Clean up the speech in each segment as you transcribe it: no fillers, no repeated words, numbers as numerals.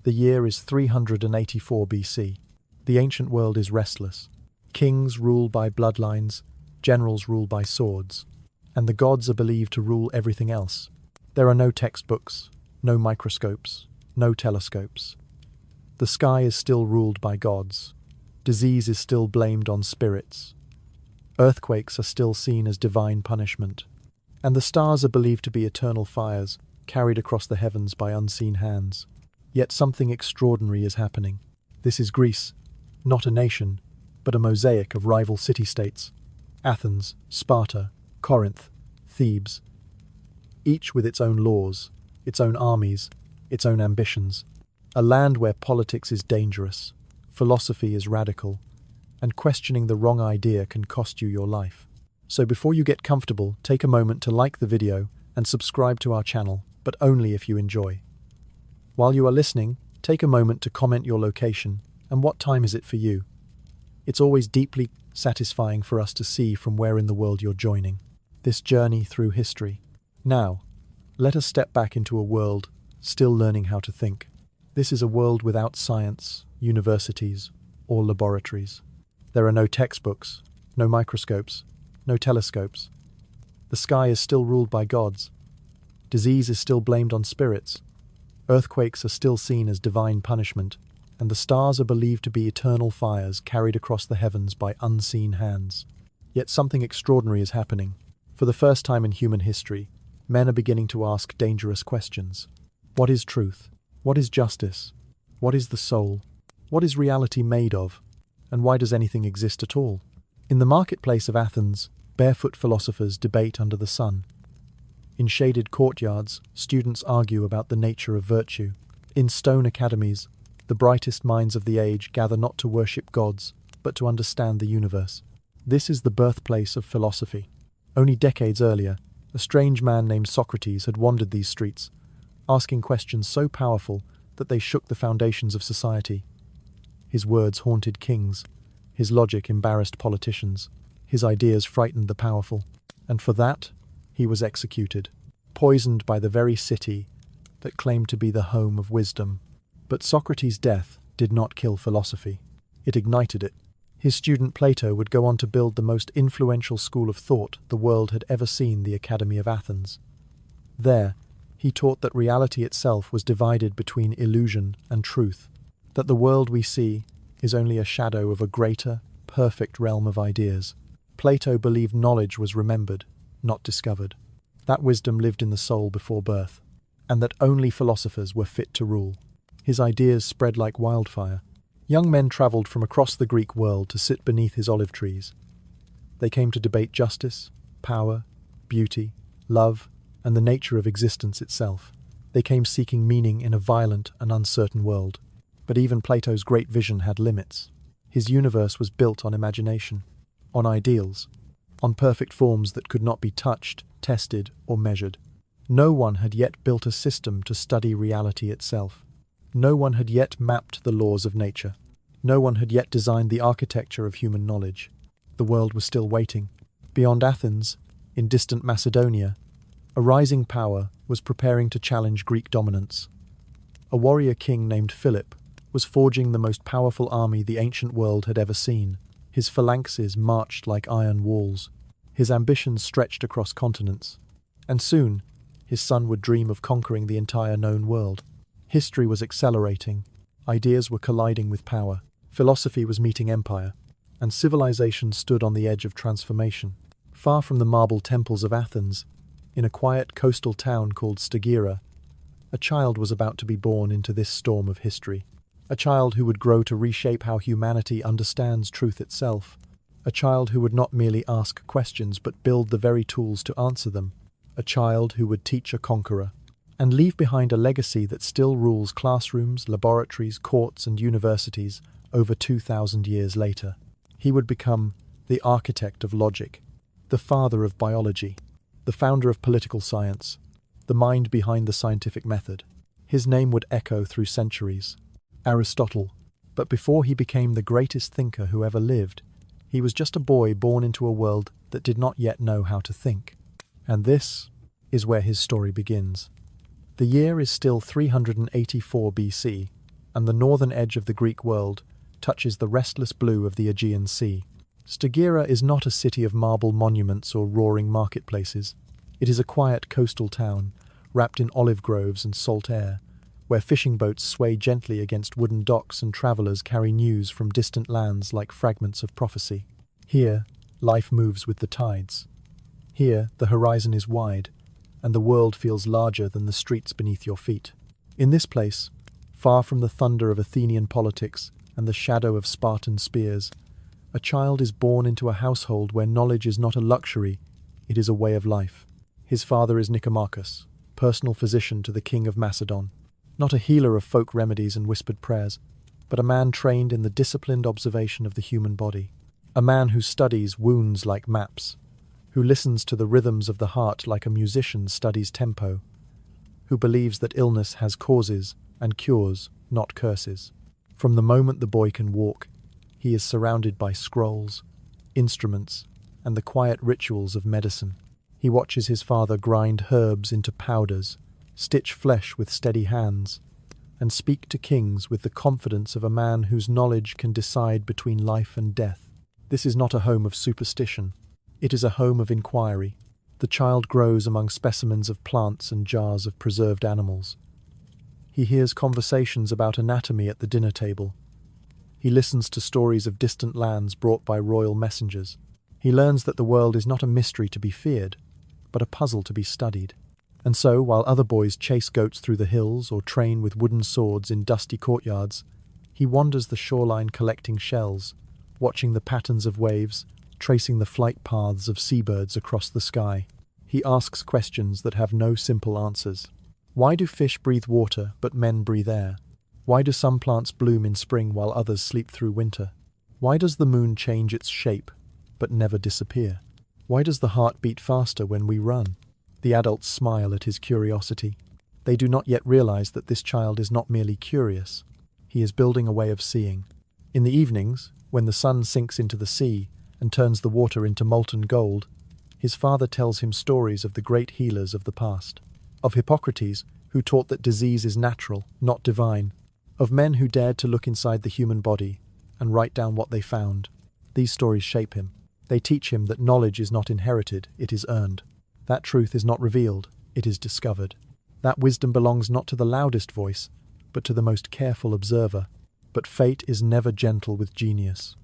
The year is 384 BC. The ancient world is restless. Kings rule by bloodlines, generals rule by swords, and the gods are believed to rule everything else. There are no textbooks, no microscopes, no telescopes. The sky is still ruled by gods. Disease is still blamed on spirits. Earthquakes are still seen as divine punishment. And the stars are believed to be eternal fires, carried across the heavens by unseen hands. Yet something extraordinary is happening. This is Greece, not a nation, but a mosaic of rival city-states. Athens, Sparta, Corinth, Thebes. Each with its own laws, its own armies, its own ambitions. A land where politics is dangerous, philosophy is radical, and questioning the wrong idea can cost you your life. So before you get comfortable, take a moment to like the video and subscribe to our channel, but only if you enjoy. While you are listening, take a moment to comment your location and what time is it for you. It's always deeply satisfying for us to see from where in the world you're joining this journey through history. Now, let us step back into a world still learning how to think. This is a world without science, universities, or laboratories. There are no textbooks, no microscopes, no telescopes. The sky is still ruled by gods. Disease is still blamed on spirits. Earthquakes are still seen as divine punishment, and the stars are believed to be eternal fires carried across the heavens by unseen hands. Yet something extraordinary is happening. For the first time in human history, men are beginning to ask dangerous questions. What is truth? What is justice? What is the soul? What is reality made of? And why does anything exist at all? In the marketplace of Athens, barefoot philosophers debate under the sun. In shaded courtyards, students argue about the nature of virtue. In stone academies, the brightest minds of the age gather not to worship gods, but to understand the universe. This is the birthplace of philosophy. Only decades earlier, a strange man named Socrates had wandered these streets, asking questions so powerful that they shook the foundations of society. His words haunted kings, his logic embarrassed politicians, his ideas frightened the powerful, and for that, he was executed, poisoned by the very city that claimed to be the home of wisdom. But Socrates' death did not kill philosophy. It ignited it. His student Plato would go on to build the most influential school of thought the world had ever seen, the Academy of Athens. There, he taught that reality itself was divided between illusion and truth, that the world we see is only a shadow of a greater, perfect realm of ideas. Plato believed knowledge was remembered, not discovered. That wisdom lived in the soul before birth, and that only philosophers were fit to rule. His ideas spread like wildfire. Young men travelled from across the Greek world to sit beneath his olive trees. They came to debate justice, power, beauty, love, and the nature of existence itself. They came seeking meaning in a violent and uncertain world. But even Plato's great vision had limits. His universe was built on imagination, on ideals, on perfect forms that could not be touched, tested, or measured. No one had yet built a system to study reality itself. No one had yet mapped the laws of nature. No one had yet designed the architecture of human knowledge. The world was still waiting. Beyond Athens, in distant Macedonia, a rising power was preparing to challenge Greek dominance. A warrior king named Philip was forging the most powerful army the ancient world had ever seen. His phalanxes marched like iron walls. His ambitions stretched across continents. And soon, his son would dream of conquering the entire known world. History was accelerating. Ideas were colliding with power. Philosophy was meeting empire. And civilization stood on the edge of transformation. Far from the marble temples of Athens, in a quiet coastal town called Stagira, a child was about to be born into this storm of history. A child who would grow to reshape how humanity understands truth itself. A child who would not merely ask questions but build the very tools to answer them. A child who would teach a conqueror and leave behind a legacy that still rules classrooms, laboratories, courts, and universities over 2,000 years later. He would become the architect of logic, the father of biology, the founder of political science, the mind behind the scientific method. His name would echo through centuries. Aristotle. But before he became the greatest thinker who ever lived, he was just a boy born into a world that did not yet know how to think. And this is where his story begins. The year is still 384 BC, and the northern edge of the Greek world touches the restless blue of the Aegean Sea. Stagira is not a city of marble monuments or roaring marketplaces. It is a quiet coastal town, wrapped in olive groves and salt air, where fishing boats sway gently against wooden docks and travelers carry news from distant lands like fragments of prophecy. Here, life moves with the tides. Here, the horizon is wide, and the world feels larger than the streets beneath your feet. In this place, far from the thunder of Athenian politics and the shadow of Spartan spears, a child is born into a household where knowledge is not a luxury, it is a way of life. His father is Nicomachus, personal physician to the king of Macedon, not a healer of folk remedies and whispered prayers, but a man trained in the disciplined observation of the human body, a man who studies wounds like maps, who listens to the rhythms of the heart like a musician studies tempo, who believes that illness has causes and cures, not curses. From the moment the boy can walk, he is surrounded by scrolls, instruments, and the quiet rituals of medicine. He watches his father grind herbs into powders, stitch flesh with steady hands, and speak to kings with the confidence of a man whose knowledge can decide between life and death. This is not a home of superstition. It is a home of inquiry. The child grows among specimens of plants and jars of preserved animals. He hears conversations about anatomy at the dinner table. He listens to stories of distant lands brought by royal messengers. He learns that the world is not a mystery to be feared, but a puzzle to be studied. And so, while other boys chase goats through the hills or train with wooden swords in dusty courtyards, he wanders the shoreline collecting shells, watching the patterns of waves, tracing the flight paths of seabirds across the sky. He asks questions that have no simple answers. Why do fish breathe water but men breathe air? Why do some plants bloom in spring while others sleep through winter? Why does the moon change its shape but never disappear? Why does the heart beat faster when we run? The adults smile at his curiosity. They do not yet realize that this child is not merely curious. He is building a way of seeing. In the evenings, when the sun sinks into the sea and turns the water into molten gold, his father tells him stories of the great healers of the past, of Hippocrates, who taught that disease is natural, not divine, of men who dared to look inside the human body and write down what they found. These stories shape him. They teach him that knowledge is not inherited, it is earned. That truth is not revealed, it is discovered. That wisdom belongs not to the loudest voice, but to the most careful observer. But fate is never gentle with genius.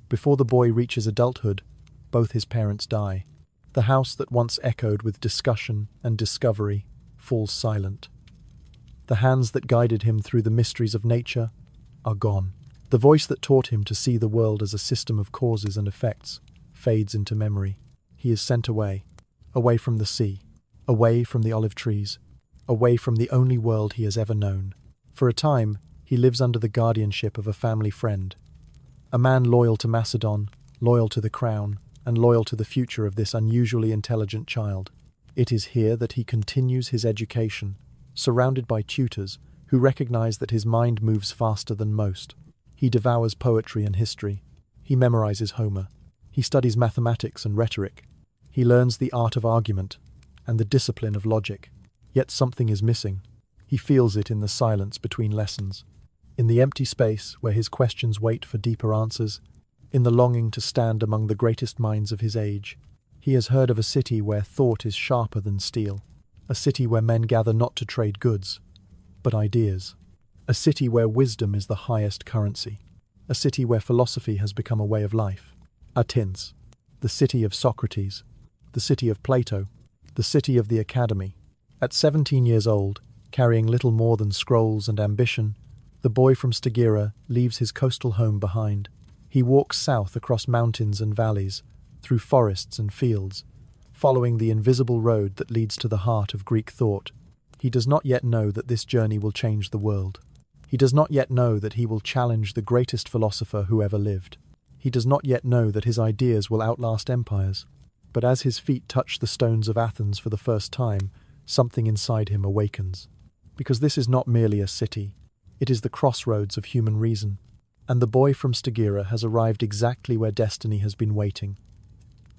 Before the boy reaches adulthood, both his parents die. The house that once echoed with discussion and discovery falls silent. The hands that guided him through the mysteries of nature are gone. The voice that taught him to see the world as a system of causes and effects fades into memory. He is sent away, away from the sea, away from the olive trees, away from the only world he has ever known. For a time, he lives under the guardianship of a family friend, a man loyal to Macedon, loyal to the crown, and loyal to the future of this unusually intelligent child. It is here that he continues his education, surrounded by tutors who recognize that his mind moves faster than most. He devours poetry and history. He memorizes Homer. He studies mathematics and rhetoric. He learns the art of argument and the discipline of logic. Yet something is missing. He feels it in the silence between lessons, in the empty space where his questions wait for deeper answers, in the longing to stand among the greatest minds of his age. He has heard of a city where thought is sharper than steel, a city where men gather not to trade goods, but ideas, a city where wisdom is the highest currency, a city where philosophy has become a way of life. Athens, the city of Socrates, the city of Plato, the city of the academy. At 17 years old, carrying little more than scrolls and ambition, the boy from Stagira leaves his coastal home behind. He walks south across mountains and valleys, through forests and fields, following the invisible road that leads to the heart of Greek thought. He does not yet know that this journey will change the world. He does not yet know that he will challenge the greatest philosopher who ever lived. He does not yet know that his ideas will outlast empires. But as his feet touch the stones of Athens for the first time, something inside him awakens. Because this is not merely a city, it is the crossroads of human reason. And the boy from Stagira has arrived exactly where destiny has been waiting.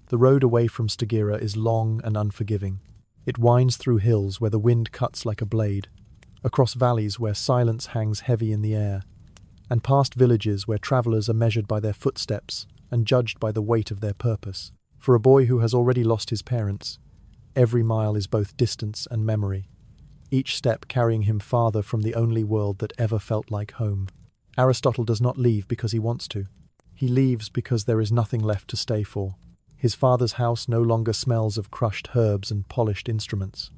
The road away from Stagira is long and unforgiving. It winds through hills where the wind cuts like a blade, across valleys where silence hangs heavy in the air, and past villages where travellers are measured by their footsteps and judged by the weight of their purpose. For a boy who has already lost his parents, every mile is both distance and memory, each step carrying him farther from the only world that ever felt like home. Aristotle does not leave because he wants to. He leaves because there is nothing left to stay for. His father's house no longer smells of crushed herbs and polished instruments.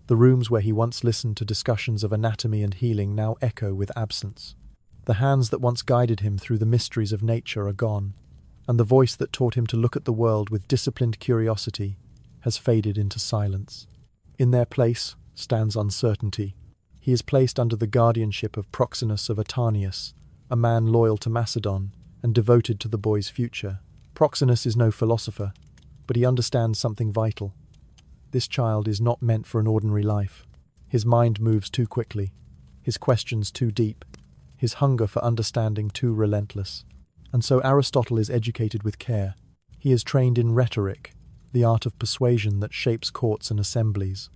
The rooms where he once listened to discussions of anatomy and healing now echo with absence. The hands that once guided him through the mysteries of nature are gone, and the voice that taught him to look at the world with disciplined curiosity has faded into silence. In their place stands uncertainty. He is placed under the guardianship of Proxenus of Atanius, a man loyal to Macedon and devoted to the boy's future. Proxenus is no philosopher, but he understands something vital. This child is not meant for an ordinary life. His mind moves too quickly, his questions too deep, his hunger for understanding too relentless. And so Aristotle is educated with care. He is trained in rhetoric, the art of persuasion that shapes courts and assemblies.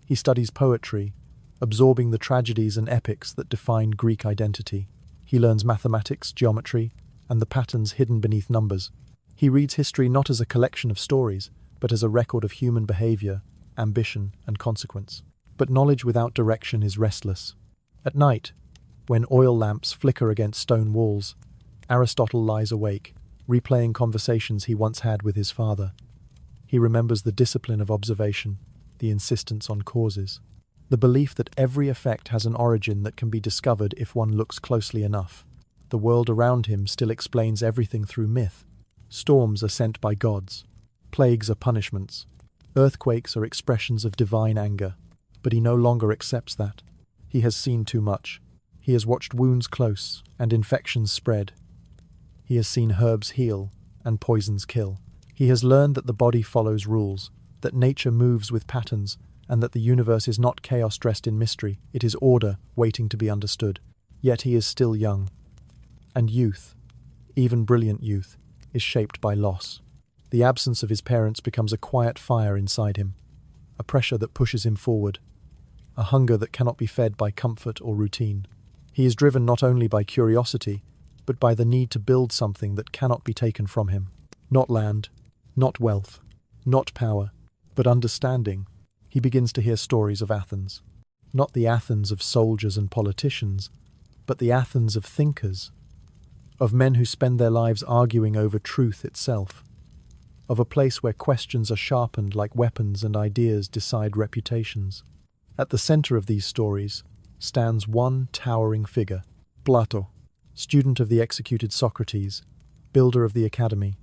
He studies poetry, absorbing the tragedies and epics that define Greek identity. He learns mathematics, geometry, and the patterns hidden beneath numbers. He reads history not as a collection of stories, but as a record of human behavior, ambition, and consequence. But knowledge without direction is restless. At night, when oil lamps flicker against stone walls, Aristotle lies awake, replaying conversations he once had with his father. He remembers the discipline of observation, the insistence on causes, the belief that every effect has an origin that can be discovered if one looks closely enough. The world around him still explains everything through myth. Storms are sent by gods. Plagues are punishments. Earthquakes are expressions of divine anger. But he no longer accepts that. He has seen too much. He has watched wounds close and infections spread. He has seen herbs heal and poisons kill. He has learned that the body follows rules, that nature moves with patterns, and that the universe is not chaos dressed in mystery, it is order waiting to be understood. Yet he is still young. And youth, even brilliant youth, is shaped by loss. The absence of his parents becomes a quiet fire inside him, a pressure that pushes him forward, a hunger that cannot be fed by comfort or routine. He is driven not only by curiosity, but by the need to build something that cannot be taken from him. Not land, not wealth, not power, but understanding. He begins to hear stories of Athens. Not the Athens of soldiers and politicians, but the Athens of thinkers, of men who spend their lives arguing over truth itself, of a place where questions are sharpened like weapons and ideas decide reputations. At the center of these stories stands one towering figure, Plato, student of the executed Socrates, builder of the academy,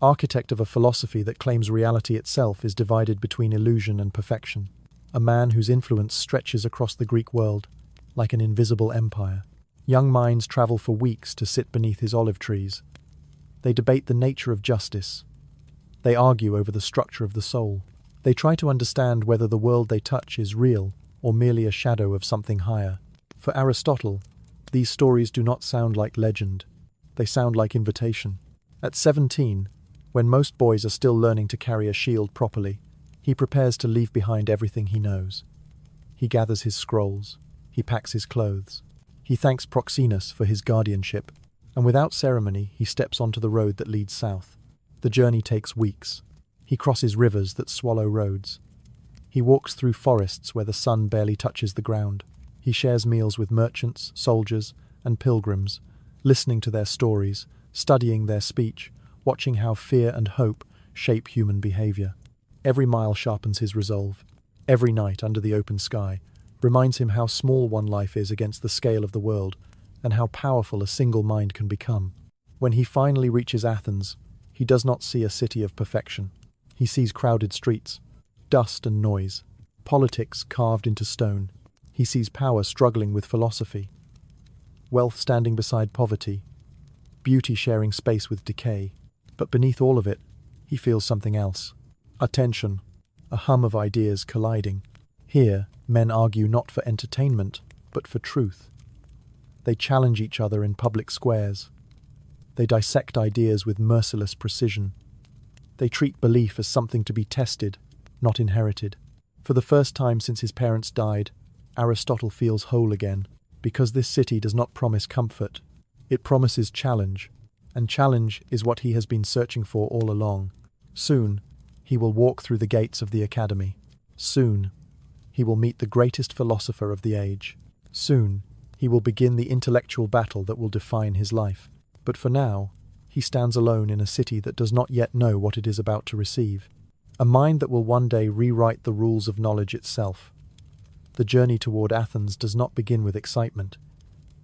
architect of a philosophy that claims reality itself is divided between illusion and perfection, a man whose influence stretches across the Greek world like an invisible empire. Young minds travel for weeks to sit beneath his olive trees. They debate the nature of justice. They argue over the structure of the soul. They try to understand whether the world they touch is real or merely a shadow of something higher. For Aristotle, these stories do not sound like legend. They sound like invitation. At 17, when most boys are still learning to carry a shield properly, he prepares to leave behind everything he knows. He gathers his scrolls. He packs his clothes. He thanks Proxenus for his guardianship, and without ceremony he steps onto the road that leads south. The journey takes weeks. He crosses rivers that swallow roads. He walks through forests where the sun barely touches the ground. He shares meals with merchants, soldiers, and pilgrims, listening to their stories, studying their speech, watching how fear and hope shape human behavior. Every mile sharpens his resolve. Every night under the open sky reminds him how small one life is against the scale of the world, and how powerful a single mind can become. When he finally reaches Athens, he does not see a city of perfection. He sees crowded streets, dust and noise, politics carved into stone. He sees power struggling with philosophy, wealth standing beside poverty, beauty sharing space with decay. But beneath all of it, he feels something else. A tension, a hum of ideas colliding. Here, men argue not for entertainment, but for truth. They challenge each other in public squares. They dissect ideas with merciless precision. They treat belief as something to be tested, not inherited. For the first time since his parents died, Aristotle feels whole again. because this city does not promise comfort. It promises challenge, and challenge is what he has been searching for all along. Soon, he will walk through the gates of the academy. Soon, he will meet the greatest philosopher of the age. Soon, he will begin the intellectual battle that will define his life. But for now, he stands alone in a city that does not yet know what it is about to receive. A mind that will one day rewrite the rules of knowledge itself. The journey toward Athens does not begin with excitement.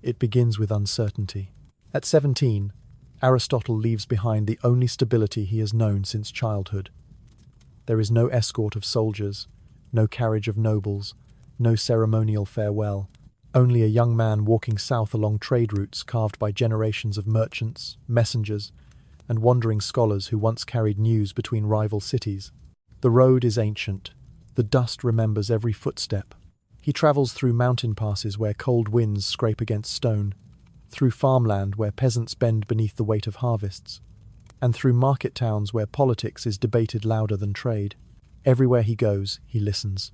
It begins with uncertainty. At 17, Aristotle leaves behind the only stability he has known since childhood. There is no escort of soldiers, no carriage of nobles, no ceremonial farewell. Only a young man walking south along trade routes carved by generations of merchants, messengers, and wandering scholars who once carried news between rival cities. The road is ancient. The dust remembers every footstep. He travels through mountain passes where cold winds scrape against stone, through farmland where peasants bend beneath the weight of harvests, and through market towns where politics is debated louder than trade. Everywhere he goes, he listens,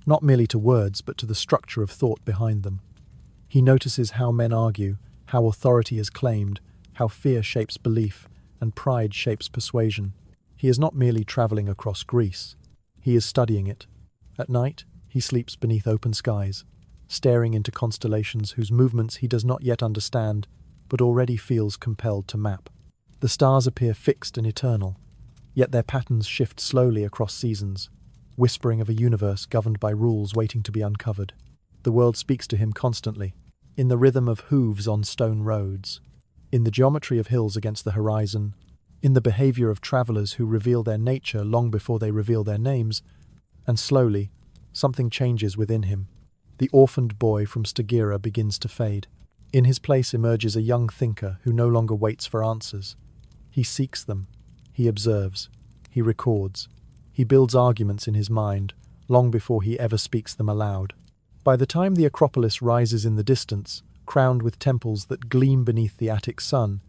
not merely to words, but to the structure of thought behind them. He notices how men argue, how authority is claimed, how fear shapes belief, and pride shapes persuasion. He is not merely travelling across Greece. He is studying it. At night, he sleeps beneath open skies, staring into constellations whose movements he does not yet understand, but already feels compelled to map. The stars appear fixed and eternal, yet their patterns shift slowly across seasons, whispering of a universe governed by rules waiting to be uncovered. The world speaks to him constantly, in the rhythm of hooves on stone roads, in the geometry of hills against the horizon, in the behavior of travelers who reveal their nature long before they reveal their names, and slowly, something changes within him. The orphaned boy from Stagira begins to fade. In his place emerges a young thinker who no longer waits for answers. He seeks them. He observes. He records. He builds arguments in his mind, long before he ever speaks them aloud. By the time the Acropolis rises in the distance, crowned with temples that gleam beneath the Attic sun,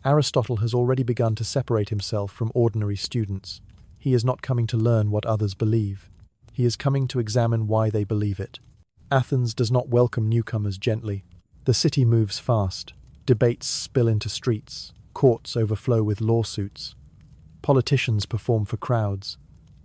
Aristotle has already begun to separate himself from ordinary students. He is not coming to learn what others believe. He is coming to examine why they believe it. Athens does not welcome newcomers gently. The city moves fast. Debates spill into streets. Courts overflow with lawsuits. Politicians perform for crowds.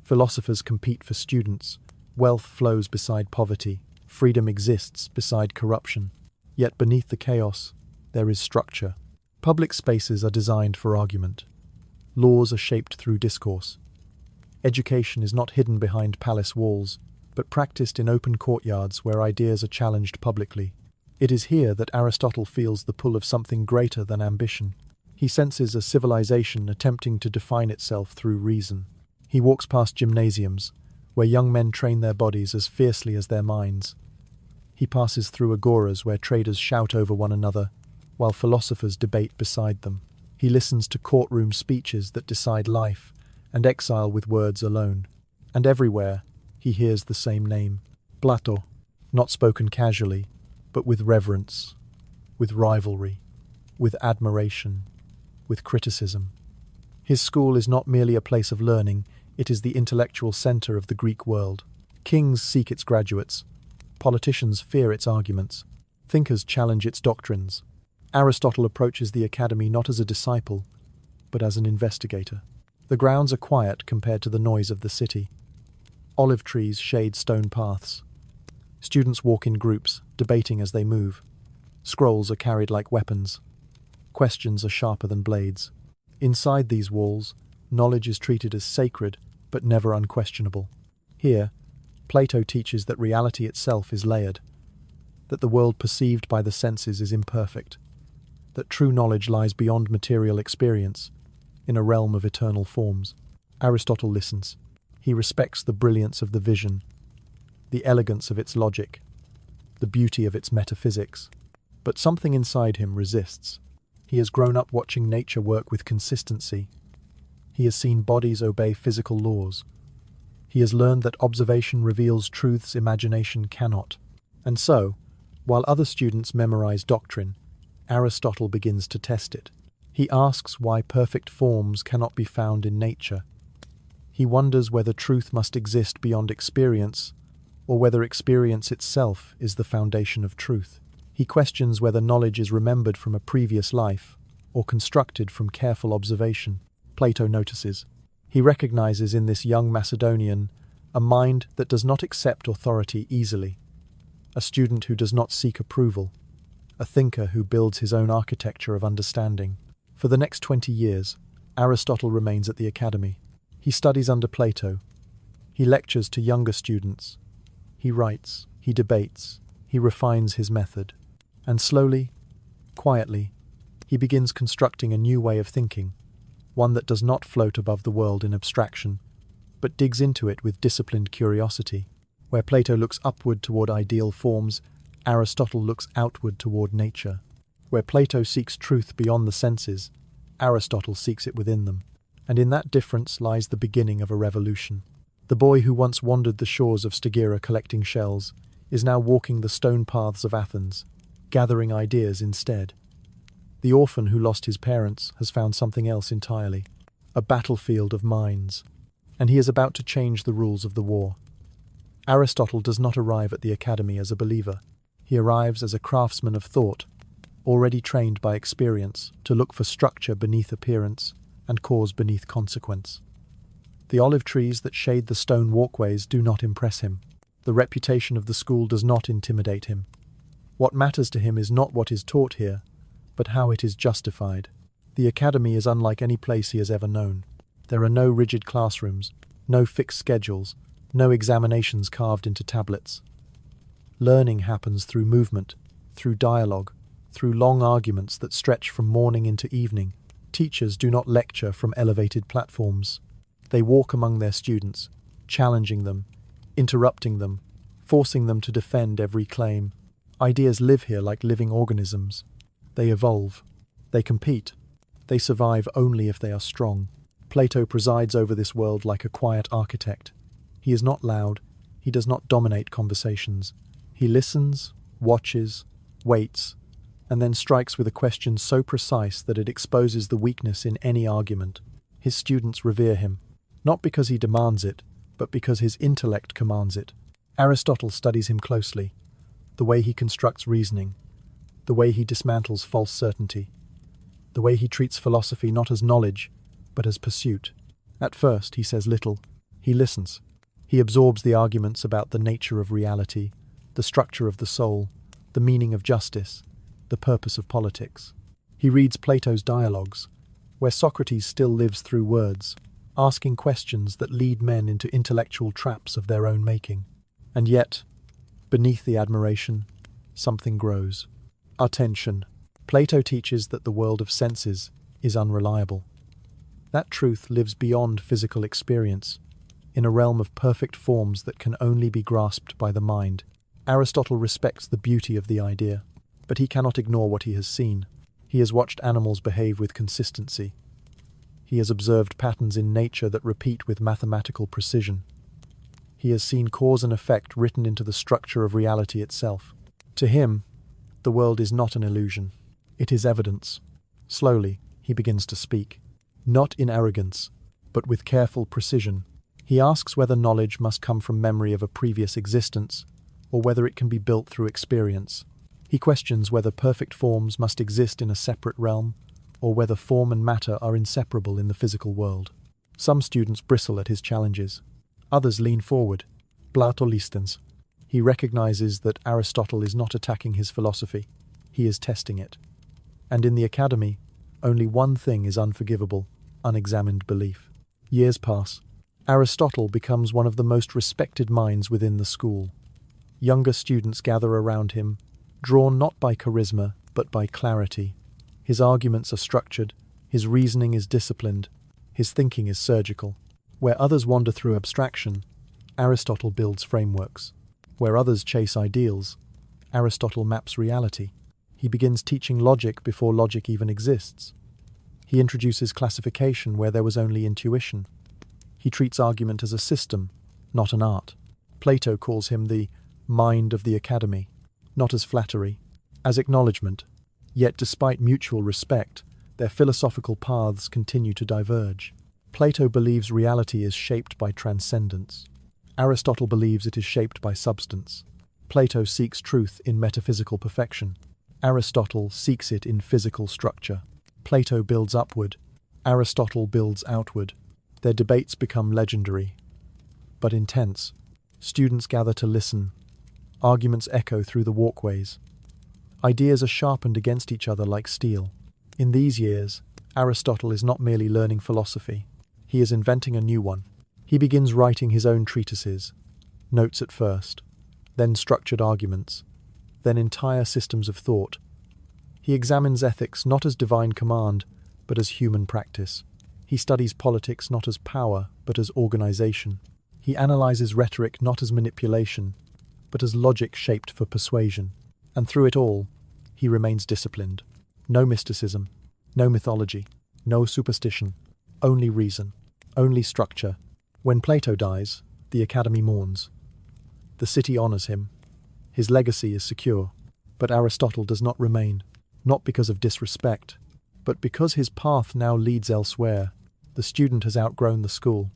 Philosophers compete for students. Wealth flows beside poverty. Freedom exists beside corruption. Yet beneath the chaos, there is structure. Public spaces are designed for argument. Laws are shaped through discourse. Education is not hidden behind palace walls, but practiced in open courtyards where ideas are challenged publicly. It is here that Aristotle feels the pull of something greater than ambition. He senses a civilization attempting to define itself through reason. He walks past gymnasiums, where young men train their bodies as fiercely as their minds. He passes through agoras where traders shout over one another, while philosophers debate beside them. He listens to courtroom speeches that decide life and exile with words alone. And everywhere, he hears the same name, Plato, not spoken casually, but with reverence, with rivalry, with admiration, with criticism. His school is not merely a place of learning, it is the intellectual center of the Greek world. Kings seek its graduates. Politicians fear its arguments. Thinkers challenge its doctrines. Aristotle approaches the academy not as a disciple, but as an investigator. The grounds are quiet compared to the noise of the city. Olive trees shade stone paths. Students walk in groups, debating as they move. Scrolls are carried like weapons. Questions are sharper than blades. Inside these walls, knowledge is treated as sacred, but never unquestionable. Here, Plato teaches that reality itself is layered, that the world perceived by the senses is imperfect, that true knowledge lies beyond material experience, in a realm of eternal forms. Aristotle listens. He respects the brilliance of the vision, the elegance of its logic, the beauty of its metaphysics. But something inside him resists. He has grown up watching nature work with consistency. He has seen bodies obey physical laws. He has learned that observation reveals truths imagination cannot. And so, while other students memorize doctrine, Aristotle begins to test it. He asks why perfect forms cannot be found in nature. He wonders whether truth must exist beyond experience, or whether experience itself is the foundation of truth. He questions whether knowledge is remembered from a previous life or constructed from careful observation. Plato notices. He recognizes in this young Macedonian a mind that does not accept authority easily, a student who does not seek approval, a thinker who builds his own architecture of understanding. For the next 20 years, Aristotle remains at the academy. He studies under Plato. He lectures to younger students. He writes, he debates, he refines his method. And slowly, quietly, he begins constructing a new way of thinking, one that does not float above the world in abstraction, but digs into it with disciplined curiosity. Where Plato looks upward toward ideal forms, Aristotle looks outward toward nature. Where Plato seeks truth beyond the senses, Aristotle seeks it within them. And in that difference lies the beginning of a revolution. The boy who once wandered the shores of Stagira collecting shells is now walking the stone paths of Athens, gathering ideas instead. The orphan who lost his parents has found something else entirely, a battlefield of minds, and he is about to change the rules of the war. Aristotle does not arrive at the academy as a believer. He arrives as a craftsman of thought, already trained by experience to look for structure beneath appearance and cause beneath consequence. The olive trees that shade the stone walkways do not impress him. The reputation of the school does not intimidate him. What matters to him is not what is taught here, but how it is justified. The academy is unlike any place he has ever known. There are no rigid classrooms, no fixed schedules, no examinations carved into tablets. Learning happens through movement, through dialogue, through long arguments that stretch from morning into evening. Teachers do not lecture from elevated platforms. They walk among their students, challenging them, interrupting them, forcing them to defend every claim. Ideas live here like living organisms. They evolve. They compete. They survive only if they are strong. Plato presides over this world like a quiet architect. He is not loud. He does not dominate conversations. He listens, watches, waits, and then strikes with a question so precise that it exposes the weakness in any argument. His students revere him, not because he demands it, but because his intellect commands it. Aristotle studies him closely, the way he constructs reasoning, the way he dismantles false certainty, the way he treats philosophy not as knowledge, but as pursuit. At first, he says little. He listens. He absorbs the arguments about the nature of reality, the structure of the soul, the meaning of justice, the purpose of politics. He reads Plato's dialogues, where Socrates still lives through words, asking questions that lead men into intellectual traps of their own making. And yet, beneath the admiration, something grows. Attention. Plato teaches that the world of senses is unreliable. That truth lives beyond physical experience, in a realm of perfect forms that can only be grasped by the mind. Aristotle respects the beauty of the idea, but he cannot ignore what he has seen. He has watched animals behave with consistency. He has observed patterns in nature that repeat with mathematical precision. He has seen cause and effect written into the structure of reality itself. To him, the world is not an illusion. It is evidence. Slowly, he begins to speak. Not in arrogance, but with careful precision. He asks whether knowledge must come from memory of a previous existence, or whether it can be built through experience. He questions whether perfect forms must exist in a separate realm, or whether form and matter are inseparable in the physical world. Some students bristle at his challenges. Others lean forward. Plato listens. He recognizes that Aristotle is not attacking his philosophy. He is testing it. And in the academy, only one thing is unforgivable: unexamined belief. Years pass. Aristotle becomes one of the most respected minds within the school. Younger students gather around him, drawn not by charisma, but by clarity. His arguments are structured, his reasoning is disciplined, his thinking is surgical. Where others wander through abstraction, Aristotle builds frameworks. Where others chase ideals, Aristotle maps reality. He begins teaching logic before logic even exists. He introduces classification where there was only intuition. He treats argument as a system, not an art. Plato calls him the mind of the academy, not as flattery, as acknowledgement. Yet despite mutual respect, their philosophical paths continue to diverge. Plato believes reality is shaped by transcendence. Aristotle believes it is shaped by substance. Plato seeks truth in metaphysical perfection. Aristotle seeks it in physical structure. Plato builds upward. Aristotle builds outward. Their debates become legendary, but intense. Students gather to listen. Arguments echo through the walkways. Ideas are sharpened against each other like steel. In these years, Aristotle is not merely learning philosophy. He is inventing a new one. He begins writing his own treatises, notes at first, then structured arguments, then entire systems of thought. He examines ethics not as divine command, but as human practice. He studies politics not as power, but as organization. He analyzes rhetoric not as manipulation, but as logic shaped for persuasion. And through it all, he remains disciplined. No mysticism, no mythology, no superstition, only reason, only structure. When Plato dies, the academy mourns. The city honors him. His legacy is secure. But Aristotle does not remain, not because of disrespect, but because his path now leads elsewhere. The student has outgrown the school,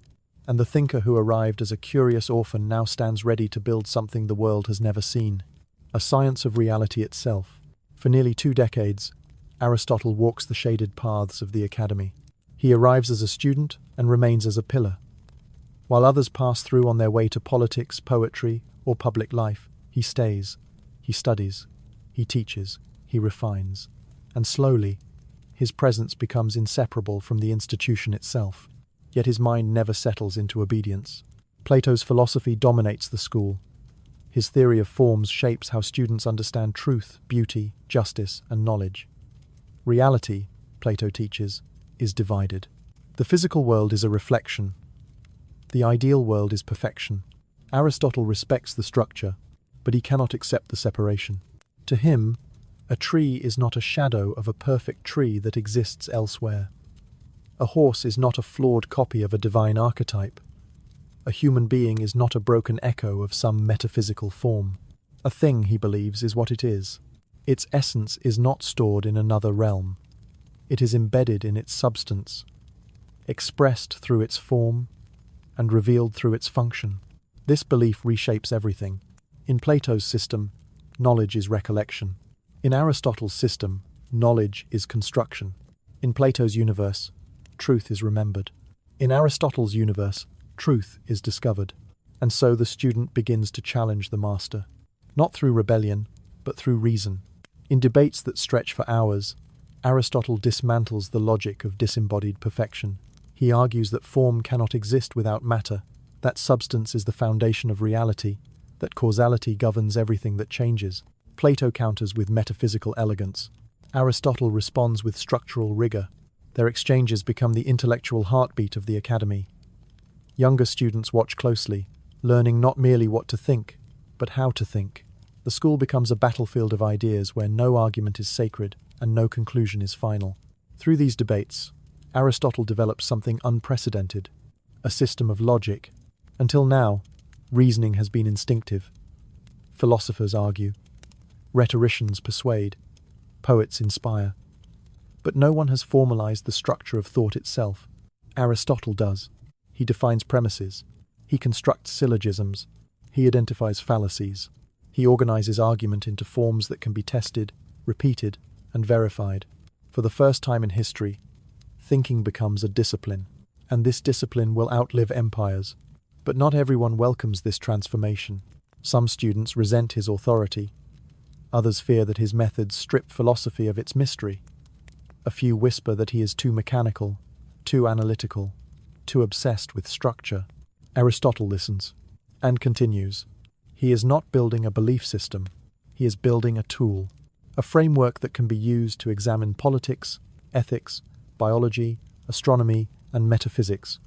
and the thinker who arrived as a curious orphan now stands ready to build something the world has never seen, a science of reality itself. For nearly 2 decades, Aristotle walks the shaded paths of the academy. He arrives as a student and remains as a pillar. While others pass through on their way to politics, poetry, or public life, he stays. He studies. He teaches. He refines. And slowly, his presence becomes inseparable from the institution itself. Yet his mind never settles into obedience. Plato's philosophy dominates the school. His theory of forms shapes how students understand truth, beauty, justice, and knowledge. Reality, Plato teaches, is divided. The physical world is a reflection. The ideal world is perfection. Aristotle respects the structure, but he cannot accept the separation. To him, a tree is not a shadow of a perfect tree that exists elsewhere. A horse is not a flawed copy of a divine archetype. A human being is not a broken echo of some metaphysical form. A thing, he believes, is what it is. Its essence is not stored in another realm. It is embedded in its substance, expressed through its form, and revealed through its function. This belief reshapes everything. In Plato's system, knowledge is recollection. In Aristotle's system, knowledge is construction. In Plato's universe, truth is remembered. In Aristotle's universe, truth is discovered. And so the student begins to challenge the master, not through rebellion, but through reason. In debates that stretch for hours, Aristotle dismantles the logic of disembodied perfection. He argues that form cannot exist without matter, that substance is the foundation of reality, that causality governs everything that changes. Plato counters with metaphysical elegance. Aristotle responds with structural rigor. Their exchanges become the intellectual heartbeat of the academy. Younger students watch closely, learning not merely what to think, but how to think. The school becomes a battlefield of ideas where no argument is sacred and no conclusion is final. Through these debates, Aristotle develops something unprecedented, a system of logic. Until now, reasoning has been instinctive. Philosophers argue, rhetoricians persuade, poets inspire. But no one has formalized the structure of thought itself. Aristotle does. He defines premises. He constructs syllogisms. He identifies fallacies. He organizes argument into forms that can be tested, repeated, and verified. For the first time in history, thinking becomes a discipline, and this discipline will outlive empires. But not everyone welcomes this transformation. Some students resent his authority. Others fear that his methods strip philosophy of its mystery. A few whisper that he is too mechanical, too analytical, too obsessed with structure. Aristotle listens and continues. He is not building a belief system. He is building a tool, a framework that can be used to examine politics, ethics, biology, astronomy, and metaphysics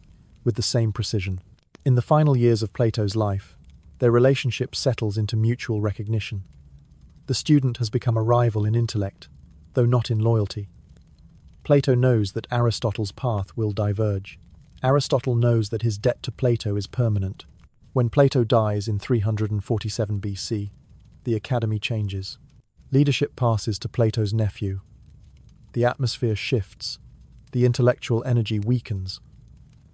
with the same precision. In the final years of Plato's life, their relationship settles into mutual recognition. The student has become a rival in intellect, though not in loyalty. Plato knows that Aristotle's path will diverge. Aristotle knows that his debt to Plato is permanent. When Plato dies in 347 BC, the academy changes. Leadership passes to Plato's nephew. The atmosphere shifts. The intellectual energy weakens.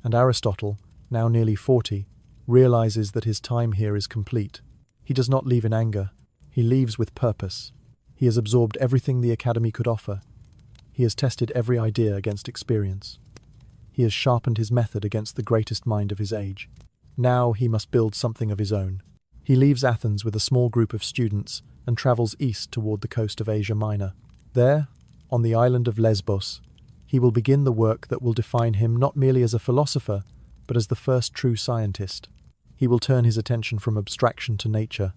And Aristotle, now nearly 40, realizes that his time here is complete. He does not leave in anger. He leaves with purpose. He has absorbed everything the academy could offer. He has tested every idea against experience. He has sharpened his method against the greatest mind of his age. Now he must build something of his own. He leaves Athens with a small group of students and travels east toward the coast of Asia Minor. There, on the island of Lesbos, he will begin the work that will define him not merely as a philosopher, but as the first true scientist. He will turn his attention from abstraction to nature,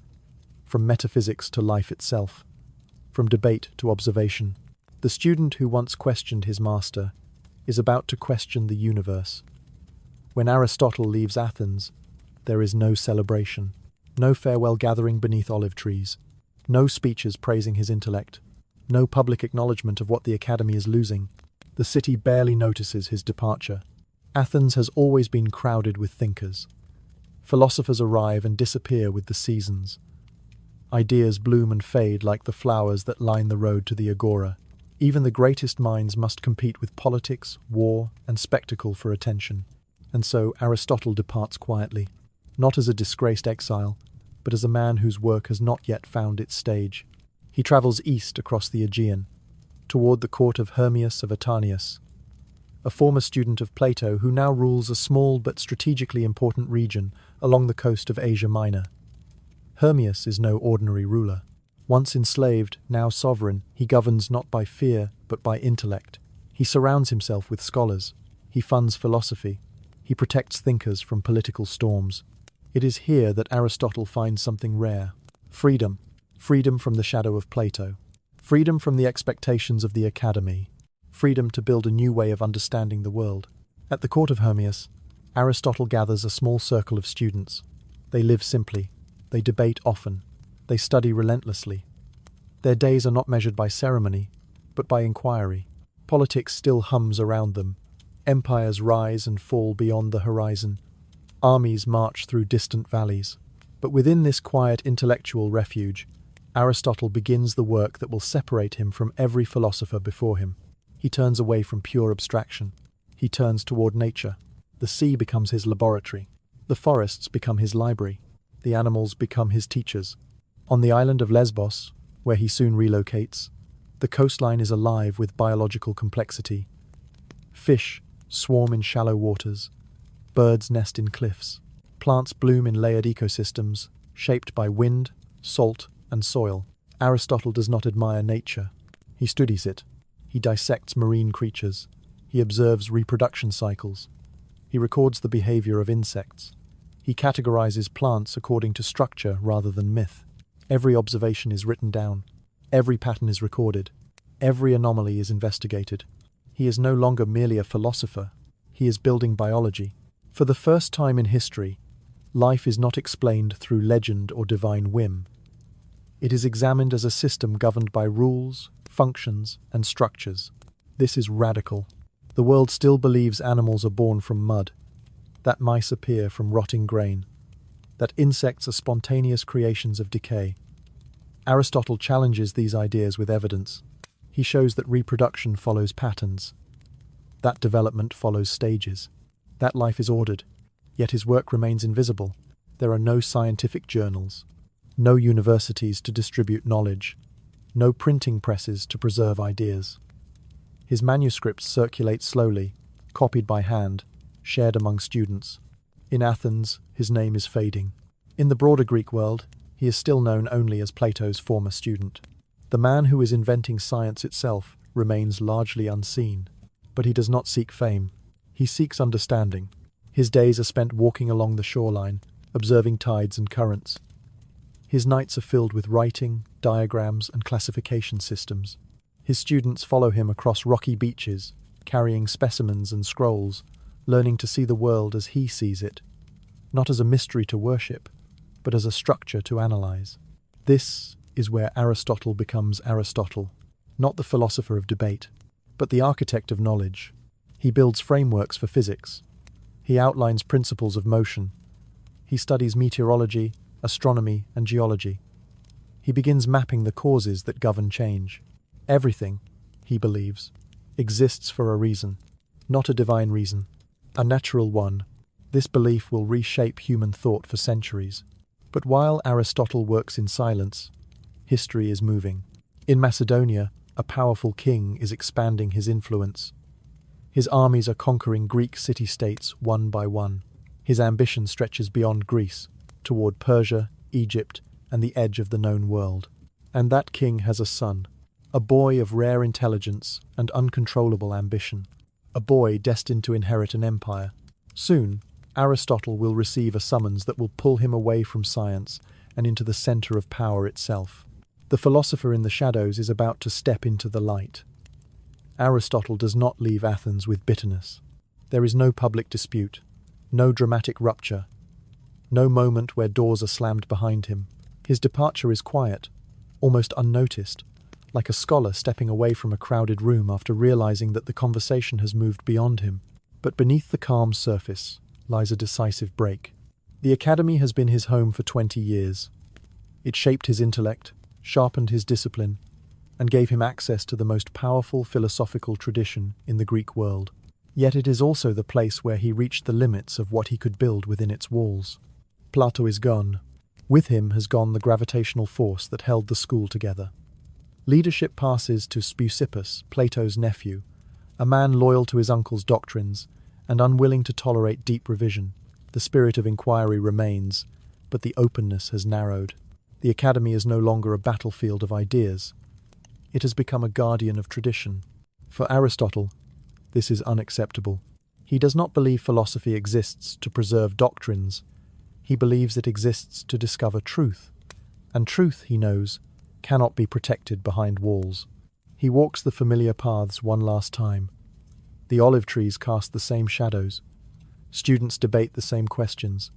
from metaphysics to life itself, from debate to observation. The student who once questioned his master is about to question the universe. When Aristotle leaves Athens, there is no celebration, no farewell gathering beneath olive trees, no speeches praising his intellect, no public acknowledgement of what the academy is losing. The city barely notices his departure. Athens has always been crowded with thinkers. Philosophers arrive and disappear with the seasons. Ideas bloom and fade like the flowers that line the road to the agora. Even the greatest minds must compete with politics, war, and spectacle for attention. And so Aristotle departs quietly, not as a disgraced exile, but as a man whose work has not yet found its stage. He travels east across the Aegean, toward the court of Hermias of Atanius, a former student of Plato who now rules a small but strategically important region along the coast of Asia Minor. Hermias is no ordinary ruler. Once enslaved, now sovereign, he governs not by fear, but by intellect. He surrounds himself with scholars. He funds philosophy. He protects thinkers from political storms. It is here that Aristotle finds something rare. Freedom. Freedom from the shadow of Plato. Freedom from the expectations of the academy. Freedom to build a new way of understanding the world. At the court of Hermias, Aristotle gathers a small circle of students. They live simply. They debate often. They study relentlessly. Their days are not measured by ceremony, but by inquiry. Politics still hums around them. Empires rise and fall beyond the horizon. Armies march through distant valleys. But within this quiet intellectual refuge, Aristotle begins the work that will separate him from every philosopher before him. He turns away from pure abstraction. He turns toward nature. The sea becomes his laboratory. The forests become his library. The animals become his teachers. On the island of Lesbos, where he soon relocates, the coastline is alive with biological complexity. Fish swarm in shallow waters. Birds nest in cliffs. Plants bloom in layered ecosystems, shaped by wind, salt, and soil. Aristotle does not admire nature. He studies it. He dissects marine creatures. He observes reproduction cycles. He records the behavior of insects. He categorizes plants according to structure rather than myth. Every observation is written down. Every pattern is recorded. Every anomaly is investigated. He is no longer merely a philosopher. He is building biology. For the first time in history, life is not explained through legend or divine whim. It is examined as a system governed by rules, functions, and structures. This is radical. The world still believes animals are born from mud, that mice appear from rotting grain, that insects are spontaneous creations of decay. Aristotle challenges these ideas with evidence. He shows that reproduction follows patterns, that development follows stages, that life is ordered, yet his work remains invisible. There are no scientific journals, no universities to distribute knowledge, no printing presses to preserve ideas. His manuscripts circulate slowly, copied by hand, shared among students. In Athens, his name is fading. In the broader Greek world, he is still known only as Plato's former student. The man who is inventing science itself remains largely unseen. But he does not seek fame. He seeks understanding. His days are spent walking along the shoreline, observing tides and currents. His nights are filled with writing, diagrams, and classification systems. His students follow him across rocky beaches, carrying specimens and scrolls, learning to see the world as he sees it, not as a mystery to worship, but as a structure to analyze. This is where Aristotle becomes Aristotle, not the philosopher of debate, but the architect of knowledge. He builds frameworks for physics. He outlines principles of motion. He studies meteorology, astronomy, and geology. He begins mapping the causes that govern change. Everything, he believes, exists for a reason, not a divine reason, a natural one. This belief will reshape human thought for centuries. But while Aristotle works in silence, history is moving. In Macedonia, a powerful king is expanding his influence. His armies are conquering Greek city-states one by one. His ambition stretches beyond Greece, toward Persia, Egypt, and the edge of the known world. And that king has a son, a boy of rare intelligence and uncontrollable ambition, a boy destined to inherit an empire. Soon, Aristotle will receive a summons that will pull him away from science and into the center of power itself. The philosopher in the shadows is about to step into the light. Aristotle does not leave Athens with bitterness. There is no public dispute, no dramatic rupture, no moment where doors are slammed behind him. His departure is quiet, almost unnoticed, like a scholar stepping away from a crowded room after realizing that the conversation has moved beyond him. But beneath the calm surface lies a decisive break. The academy has been his home for 20 years. It shaped his intellect, sharpened his discipline, and gave him access to the most powerful philosophical tradition in the Greek world. Yet it is also the place where he reached the limits of what he could build within its walls. Plato is gone. With him has gone the gravitational force that held the school together. Leadership passes to Speusippus, Plato's nephew, a man loyal to his uncle's doctrines and unwilling to tolerate deep revision. The spirit of inquiry remains, but the openness has narrowed. The academy is no longer a battlefield of ideas. It has become a guardian of tradition. For Aristotle, this is unacceptable. He does not believe philosophy exists to preserve doctrines. He believes it exists to discover truth. And truth, he knows, cannot be protected behind walls. He walks the familiar paths one last time. The olive trees cast the same shadows. Students debate the same questions.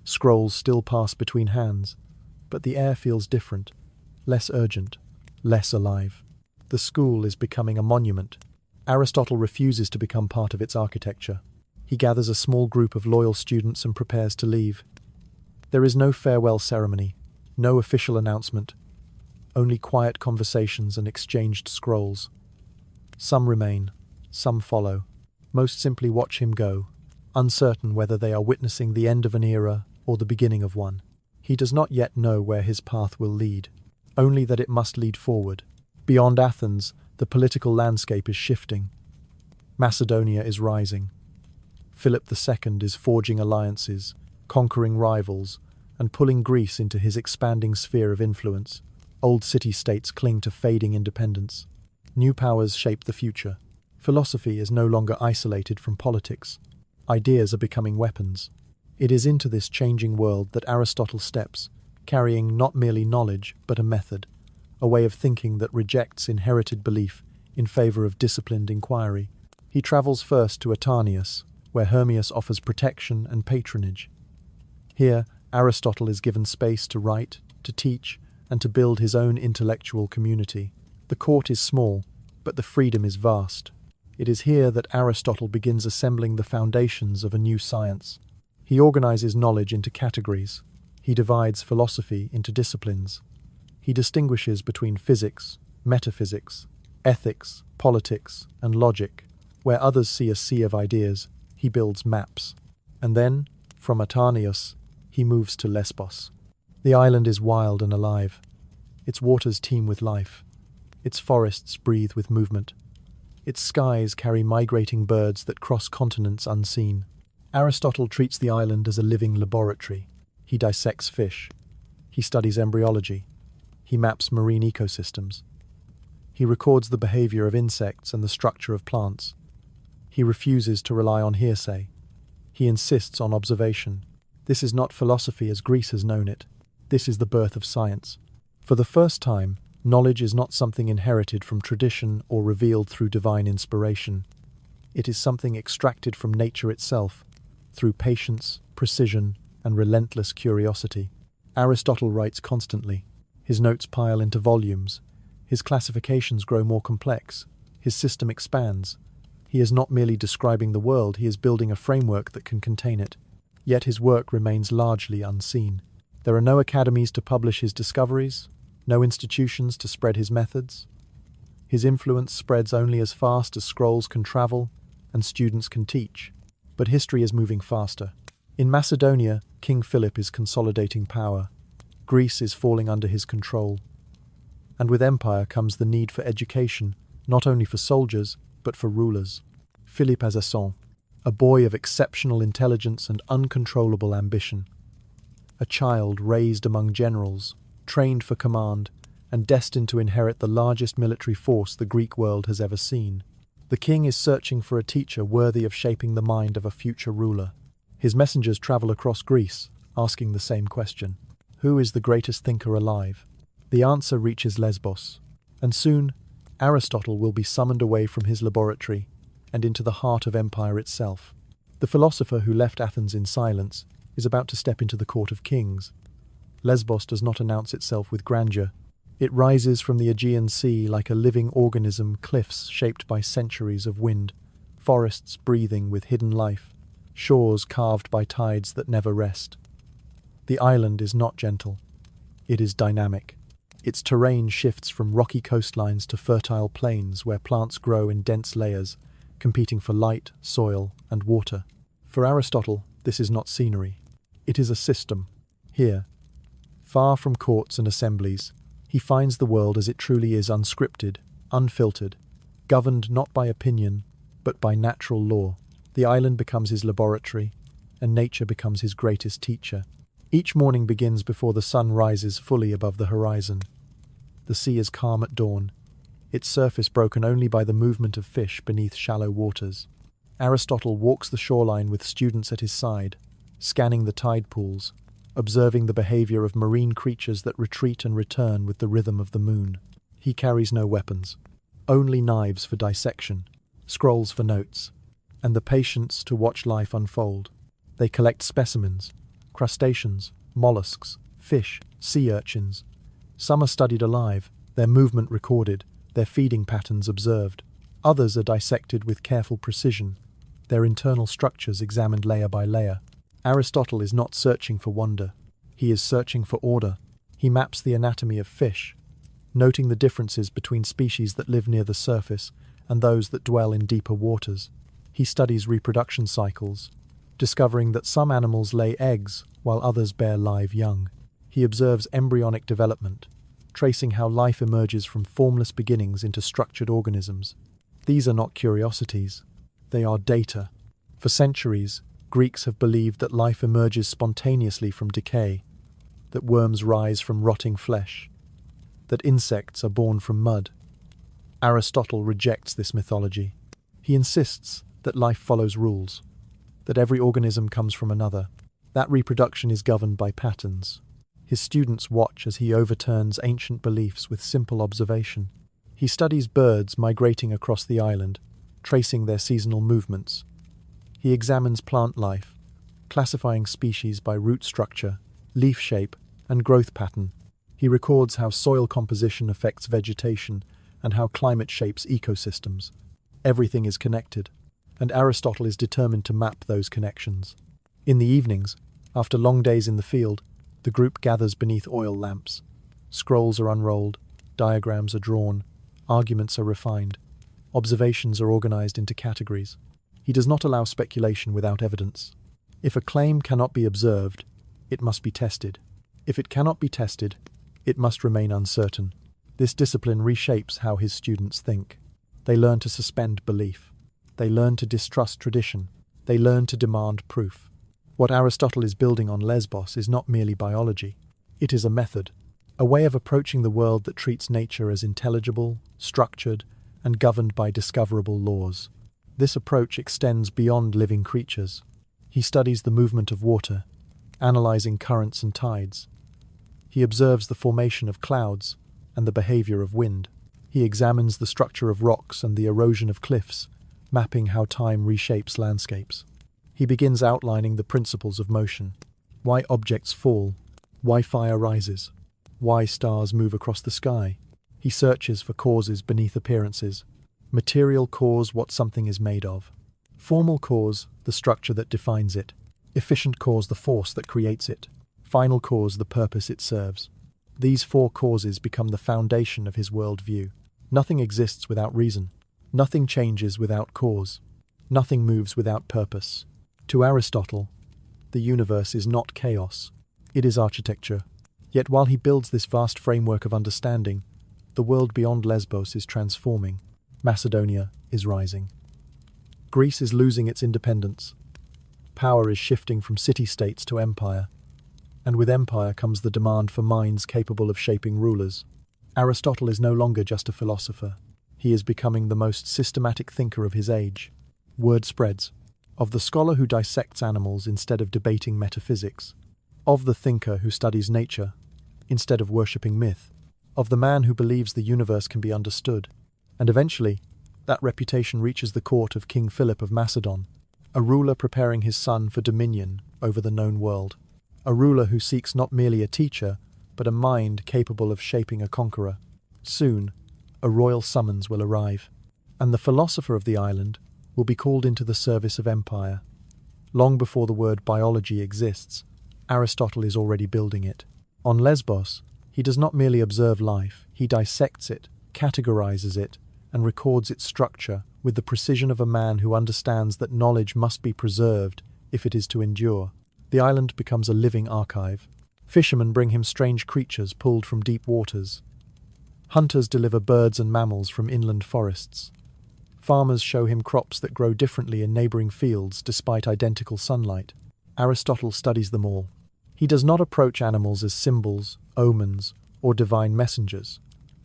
Scrolls still pass between hands. But the air feels different, less urgent, less alive. The school is becoming a monument. Aristotle refuses to become part of its architecture. He gathers a small group of loyal students and prepares to leave. There is no farewell ceremony, no official announcement, only quiet conversations and exchanged scrolls. Some remain, some follow. Most simply watch him go, uncertain whether they are witnessing the end of an era or the beginning of one. He does not yet know where his path will lead, only that it must lead forward. Beyond Athens, the political landscape is shifting. Macedonia is rising. Philip II is forging alliances, conquering rivals, and pulling Greece into his expanding sphere of influence. Old city-states cling to fading independence. New powers shape the future. Philosophy is no longer isolated from politics. Ideas are becoming weapons. It is into this changing world that Aristotle steps, carrying not merely knowledge, but a method, a way of thinking that rejects inherited belief in favor of disciplined inquiry. He travels first to Atarneus, where Hermias offers protection and patronage. Here, Aristotle is given space to write, to teach, and to build his own intellectual community. The court is small, but the freedom is vast. It is here that Aristotle begins assembling the foundations of a new science. He organizes knowledge into categories. He divides philosophy into disciplines. He distinguishes between physics, metaphysics, ethics, politics, and logic. Where others see a sea of ideas, he builds maps. And then, from Atarneus, he moves to Lesbos. The island is wild and alive. Its waters teem with life. Its forests breathe with movement. Its skies carry migrating birds that cross continents unseen. Aristotle treats the island as a living laboratory. He dissects fish. He studies embryology. He maps marine ecosystems. He records the behavior of insects and the structure of plants. He refuses to rely on hearsay. He insists on observation. This is not philosophy as Greece has known it. This is the birth of science. For the first time, knowledge is not something inherited from tradition or revealed through divine inspiration. It is something extracted from nature itself, through patience, precision, and relentless curiosity. Aristotle writes constantly. His notes pile into volumes. His classifications grow more complex. His system expands. He is not merely describing the world, he is building a framework that can contain it. Yet his work remains largely unseen. There are no academies to publish his discoveries, no institutions to spread his methods. His influence spreads only as fast as scrolls can travel and students can teach. But history is moving faster. In Macedonia, King Philip is consolidating power. Greece is falling under his control. And with empire comes the need for education, not only for soldiers, but for rulers. Philippe Azasson, a boy of exceptional intelligence and uncontrollable ambition. A child raised among generals, trained for command, and destined to inherit the largest military force the Greek world has ever seen. The king is searching for a teacher worthy of shaping the mind of a future ruler. His messengers travel across Greece, asking the same question. Who is the greatest thinker alive? The answer reaches Lesbos, and soon Aristotle will be summoned away from his laboratory and into the heart of empire itself. The philosopher who left Athens in silence is about to step into the court of kings. Lesbos does not announce itself with grandeur. It rises from the Aegean Sea like a living organism, cliffs shaped by centuries of wind, forests breathing with hidden life, shores carved by tides that never rest. The island is not gentle. It is dynamic. Its terrain shifts from rocky coastlines to fertile plains where plants grow in dense layers, competing for light, soil, and water. For Aristotle, this is not scenery. It is a system. Here, far from courts and assemblies, he finds the world as it truly is, unscripted, unfiltered, governed not by opinion, but by natural law. The island becomes his laboratory, and nature becomes his greatest teacher. Each morning begins before the sun rises fully above the horizon. The sea is calm at dawn, its surface broken only by the movement of fish beneath shallow waters. Aristotle walks the shoreline with students at his side, scanning the tide pools, observing the behavior of marine creatures that retreat and return with the rhythm of the moon. He carries no weapons, only knives for dissection, scrolls for notes, and the patience to watch life unfold. They collect specimens, crustaceans, mollusks, fish, sea urchins. Some are studied alive, their movement recorded, their feeding patterns observed. Others are dissected with careful precision, their internal structures examined layer by layer. Aristotle is not searching for wonder. He is searching for order. He maps the anatomy of fish, noting the differences between species that live near the surface and those that dwell in deeper waters. He studies reproduction cycles, discovering that some animals lay eggs while others bear live young. He observes embryonic development, tracing how life emerges from formless beginnings into structured organisms. These are not curiosities. They are data. For centuries, Greeks have believed that life emerges spontaneously from decay, that worms rise from rotting flesh, that insects are born from mud. Aristotle rejects this mythology. He insists that life follows rules, that every organism comes from another, that reproduction is governed by patterns. His students watch as he overturns ancient beliefs with simple observation. He studies birds migrating across the island, tracing their seasonal movements. He examines plant life, classifying species by root structure, leaf shape, and growth pattern. He records how soil composition affects vegetation and how climate shapes ecosystems. Everything is connected, and Aristotle is determined to map those connections. In the evenings, after long days in the field, the group gathers beneath oil lamps. Scrolls are unrolled, diagrams are drawn, arguments are refined, observations are organized into categories. He does not allow speculation without evidence. If a claim cannot be observed, it must be tested. If it cannot be tested, it must remain uncertain. This discipline reshapes how his students think. They learn to suspend belief. They learn to distrust tradition. They learn to demand proof. What Aristotle is building on Lesbos is not merely biology. It is a method, a way of approaching the world that treats nature as intelligible, structured, and governed by discoverable laws. This approach extends beyond living creatures. He studies the movement of water, analyzing currents and tides. He observes the formation of clouds and the behavior of wind. He examines the structure of rocks and the erosion of cliffs, mapping how time reshapes landscapes. He begins outlining the principles of motion, why objects fall, why fire rises, why stars move across the sky. He searches for causes beneath appearances. Material cause, what something is made of. Formal cause, the structure that defines it. Efficient cause, the force that creates it. Final cause, the purpose it serves. These four causes become the foundation of his worldview. Nothing exists without reason. Nothing changes without cause. Nothing moves without purpose. To Aristotle, the universe is not chaos. It is architecture. Yet while he builds this vast framework of understanding, the world beyond Lesbos is transforming. Macedonia is rising. Greece is losing its independence. Power is shifting from city-states to empire. And with empire comes the demand for minds capable of shaping rulers. Aristotle is no longer just a philosopher. He is becoming the most systematic thinker of his age. Word spreads. Of the scholar who dissects animals instead of debating metaphysics. Of the thinker who studies nature instead of worshipping myth. Of the man who believes the universe can be understood. And eventually, that reputation reaches the court of King Philip of Macedon, a ruler preparing his son for dominion over the known world. A ruler who seeks not merely a teacher, but a mind capable of shaping a conqueror. Soon, a royal summons will arrive, and the philosopher of the island will be called into the service of empire. Long before the word biology exists, Aristotle is already building it. On Lesbos, he does not merely observe life, he dissects it, categorizes it, and records its structure with the precision of a man who understands that knowledge must be preserved if it is to endure. The island becomes a living archive. Fishermen bring him strange creatures pulled from deep waters. Hunters deliver birds and mammals from inland forests. Farmers show him crops that grow differently in neighboring fields despite identical sunlight. Aristotle studies them all. He does not approach animals as symbols, omens, or divine messengers,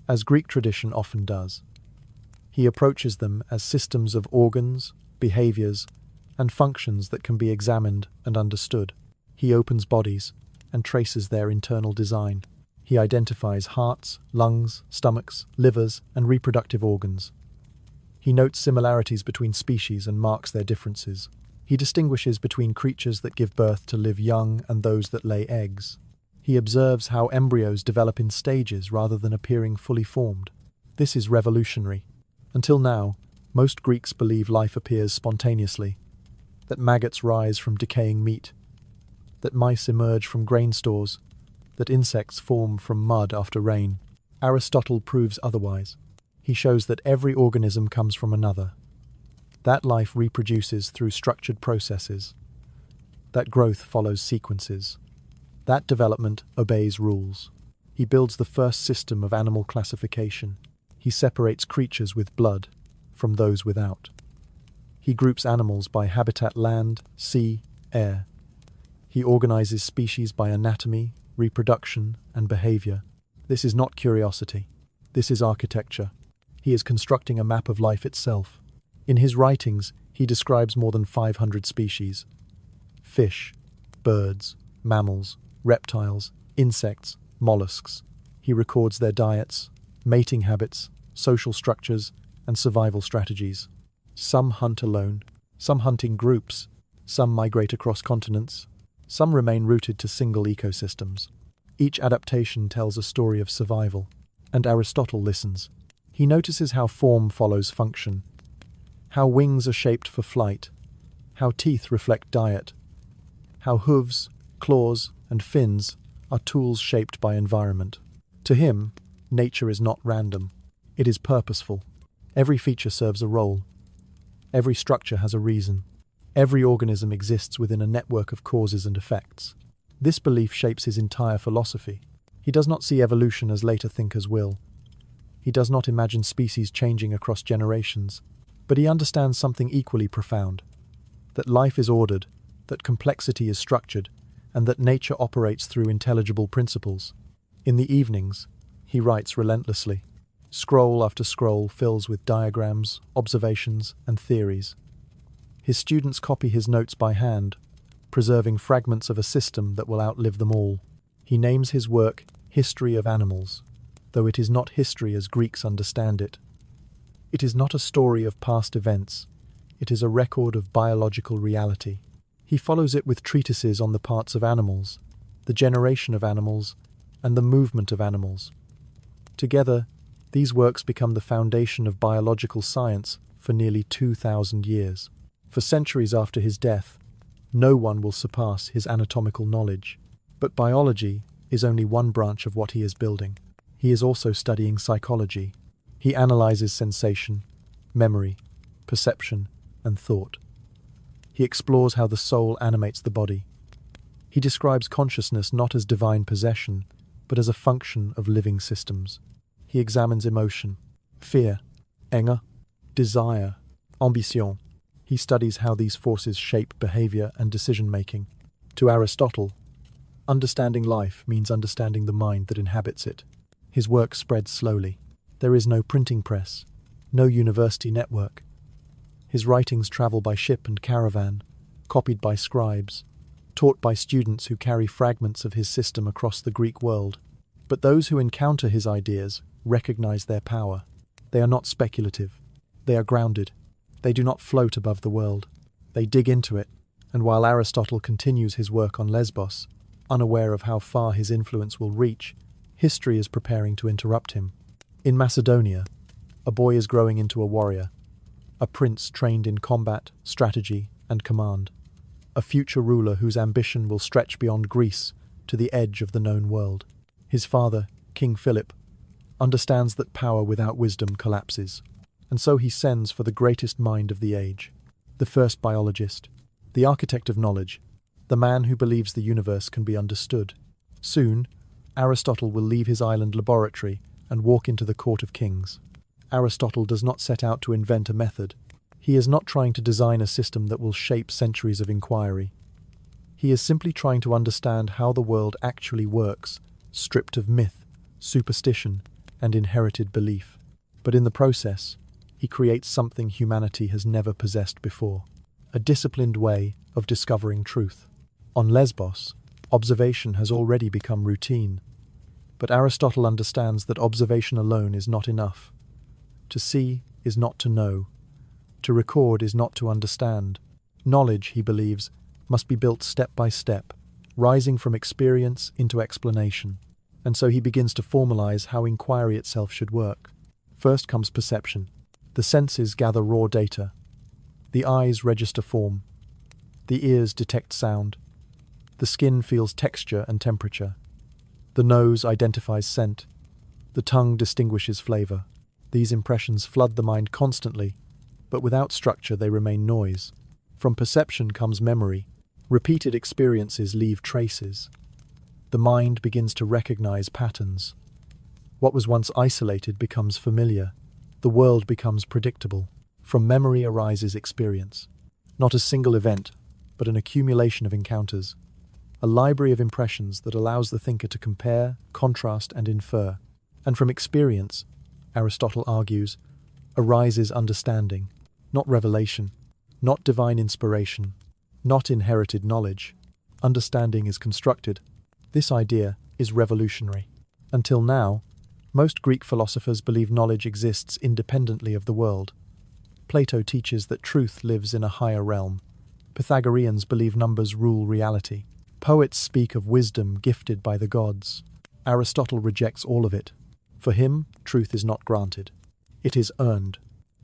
as Greek tradition often does. He approaches them as systems of organs, behaviors, and functions that can be examined and understood. He opens bodies and traces their internal design. He identifies hearts, lungs, stomachs, livers, and reproductive organs. He notes similarities between species and marks their differences. He distinguishes between creatures that give birth to live young and those that lay eggs. He observes how embryos develop in stages rather than appearing fully formed. This is revolutionary. Until now, most Greeks believe life appears spontaneously, that maggots rise from decaying meat, that mice emerge from grain stores, that insects form from mud after rain. Aristotle proves otherwise. He shows that every organism comes from another, that life reproduces through structured processes, that growth follows sequences, that development obeys rules. He builds the first system of animal classification. He separates creatures with blood from those without. He groups animals by habitat: land, sea, air. He organizes species by anatomy, reproduction, and behavior. This is not curiosity. This is architecture. He is constructing a map of life itself. In his writings, he describes more than 500 species: fish, birds, mammals, reptiles, insects, mollusks. He records their diets, mating habits, social structures, and survival strategies. Some hunt alone, some hunt in groups, some migrate across continents, some remain rooted to single ecosystems. Each adaptation tells a story of survival, and Aristotle listens. He notices how form follows function, how wings are shaped for flight, how teeth reflect diet, how hooves, claws, and fins are tools shaped by environment. To him, nature is not random. It is purposeful. Every feature serves a role. Every structure has a reason. Every organism exists within a network of causes and effects. This belief shapes his entire philosophy. He does not see evolution as later thinkers will. He does not imagine species changing across generations, but he understands something equally profound: that life is ordered, that complexity is structured, and that nature operates through intelligible principles. In the evenings, he writes relentlessly. Scroll after scroll fills with diagrams, observations, and theories. His students copy his notes by hand, preserving fragments of a system that will outlive them all. He names his work History of Animals, though it is not history as Greeks understand it. It is not a story of past events. It is a record of biological reality. He follows it with treatises on the parts of animals, the generation of animals, and the movement of animals. Together, these works become the foundation of biological science for nearly 2,000 years. For centuries after his death, no one will surpass his anatomical knowledge. But biology is only one branch of what he is building. He is also studying psychology. He analyzes sensation, memory, perception, and thought. He explores how the soul animates the body. He describes consciousness not as divine possession, but as a function of living systems. He examines emotion, fear, anger, desire, ambition. He studies how these forces shape behavior and decision-making. To Aristotle, understanding life means understanding the mind that inhabits it. His work spreads slowly. There is no printing press, no university network. His writings travel by ship and caravan, copied by scribes, taught by students who carry fragments of his system across the Greek world. But those who encounter his ideas recognize their power. They are not speculative. They are grounded. They do not float above the world. They dig into it, and while Aristotle continues his work on Lesbos, unaware of how far his influence will reach, history is preparing to interrupt him. In Macedonia, a boy is growing into a warrior, a prince trained in combat, strategy, and command, a future ruler whose ambition will stretch beyond Greece to the edge of the known world. His father, King Philip, understands that power without wisdom collapses, and so he sends for the greatest mind of the age, the first biologist, the architect of knowledge, the man who believes the universe can be understood. Soon, Aristotle will leave his island laboratory and walk into the court of kings. Aristotle does not set out to invent a method. He is not trying to design a system that will shape centuries of inquiry. He is simply trying to understand how the world actually works, stripped of myth, superstition, and inherited belief. But in the process, he creates something humanity has never possessed before, a disciplined way of discovering truth. On Lesbos, observation has already become routine, but Aristotle understands that observation alone is not enough. To see is not to know. To record is not to understand. Knowledge, he believes, must be built step by step, rising from experience into explanation. And so he begins to formalize how inquiry itself should work. First comes perception. The senses gather raw data. The eyes register form. The ears detect sound. The skin feels texture and temperature. The nose identifies scent. The tongue distinguishes flavor. These impressions flood the mind constantly, but without structure they remain noise. From perception comes memory. Repeated experiences leave traces. The mind begins to recognize patterns. What was once isolated becomes familiar. The world becomes predictable. From memory arises experience. Not a single event, but an accumulation of encounters. A library of impressions that allows the thinker to compare, contrast, and infer. And from experience, Aristotle argues, arises understanding, not revelation, not divine inspiration, not inherited knowledge. Understanding is constructed. This idea is revolutionary. Until now, most Greek philosophers believe knowledge exists independently of the world. Plato teaches that truth lives in a higher realm. Pythagoreans believe numbers rule reality. Poets speak of wisdom gifted by the gods. Aristotle rejects all of it. For him, truth is not granted. It is earned.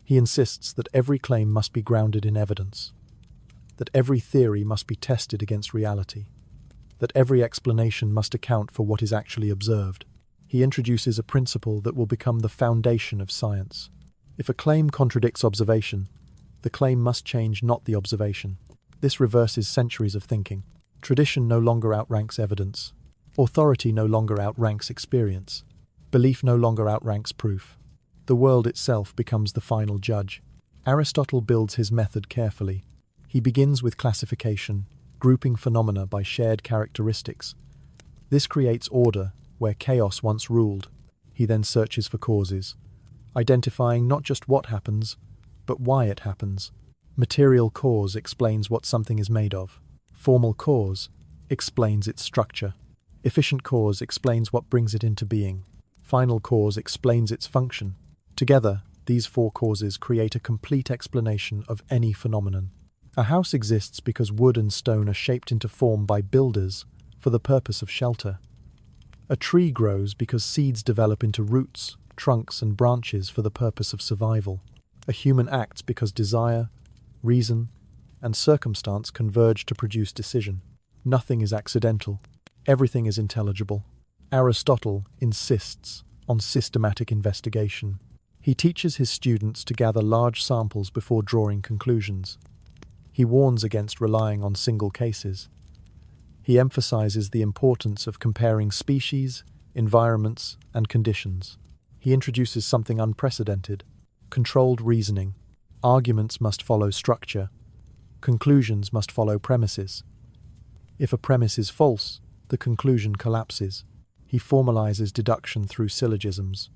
He insists that every claim must be grounded in evidence, that every theory must be tested against reality, that every explanation must account for what is actually observed. He introduces a principle that will become the foundation of science. If a claim contradicts observation, the claim must change, not the observation. This reverses centuries of thinking. Tradition no longer outranks evidence. Authority no longer outranks experience. Belief no longer outranks proof. The world itself becomes the final judge. Aristotle builds his method carefully. He begins with classification, grouping phenomena by shared characteristics. This creates order where chaos once ruled. He then searches for causes, identifying not just what happens, but why it happens. Material cause explains what something is made of. Formal cause explains its structure. Efficient cause explains what brings it into being. Final cause explains its function. Together, these four causes create a complete explanation of any phenomenon. A house exists because wood and stone are shaped into form by builders for the purpose of shelter. A tree grows because seeds develop into roots, trunks, and branches for the purpose of survival. A human acts because desire, reason, and circumstance converge to produce decision. Nothing is accidental. Everything is intelligible. Aristotle insists on systematic investigation. He teaches his students to gather large samples before drawing conclusions. He warns against relying on single cases. He emphasizes the importance of comparing species, environments, and conditions. He introduces something unprecedented: controlled reasoning. Arguments must follow structure. Conclusions must follow premises. If a premise is false, the conclusion collapses. He formalizes deduction through syllogisms.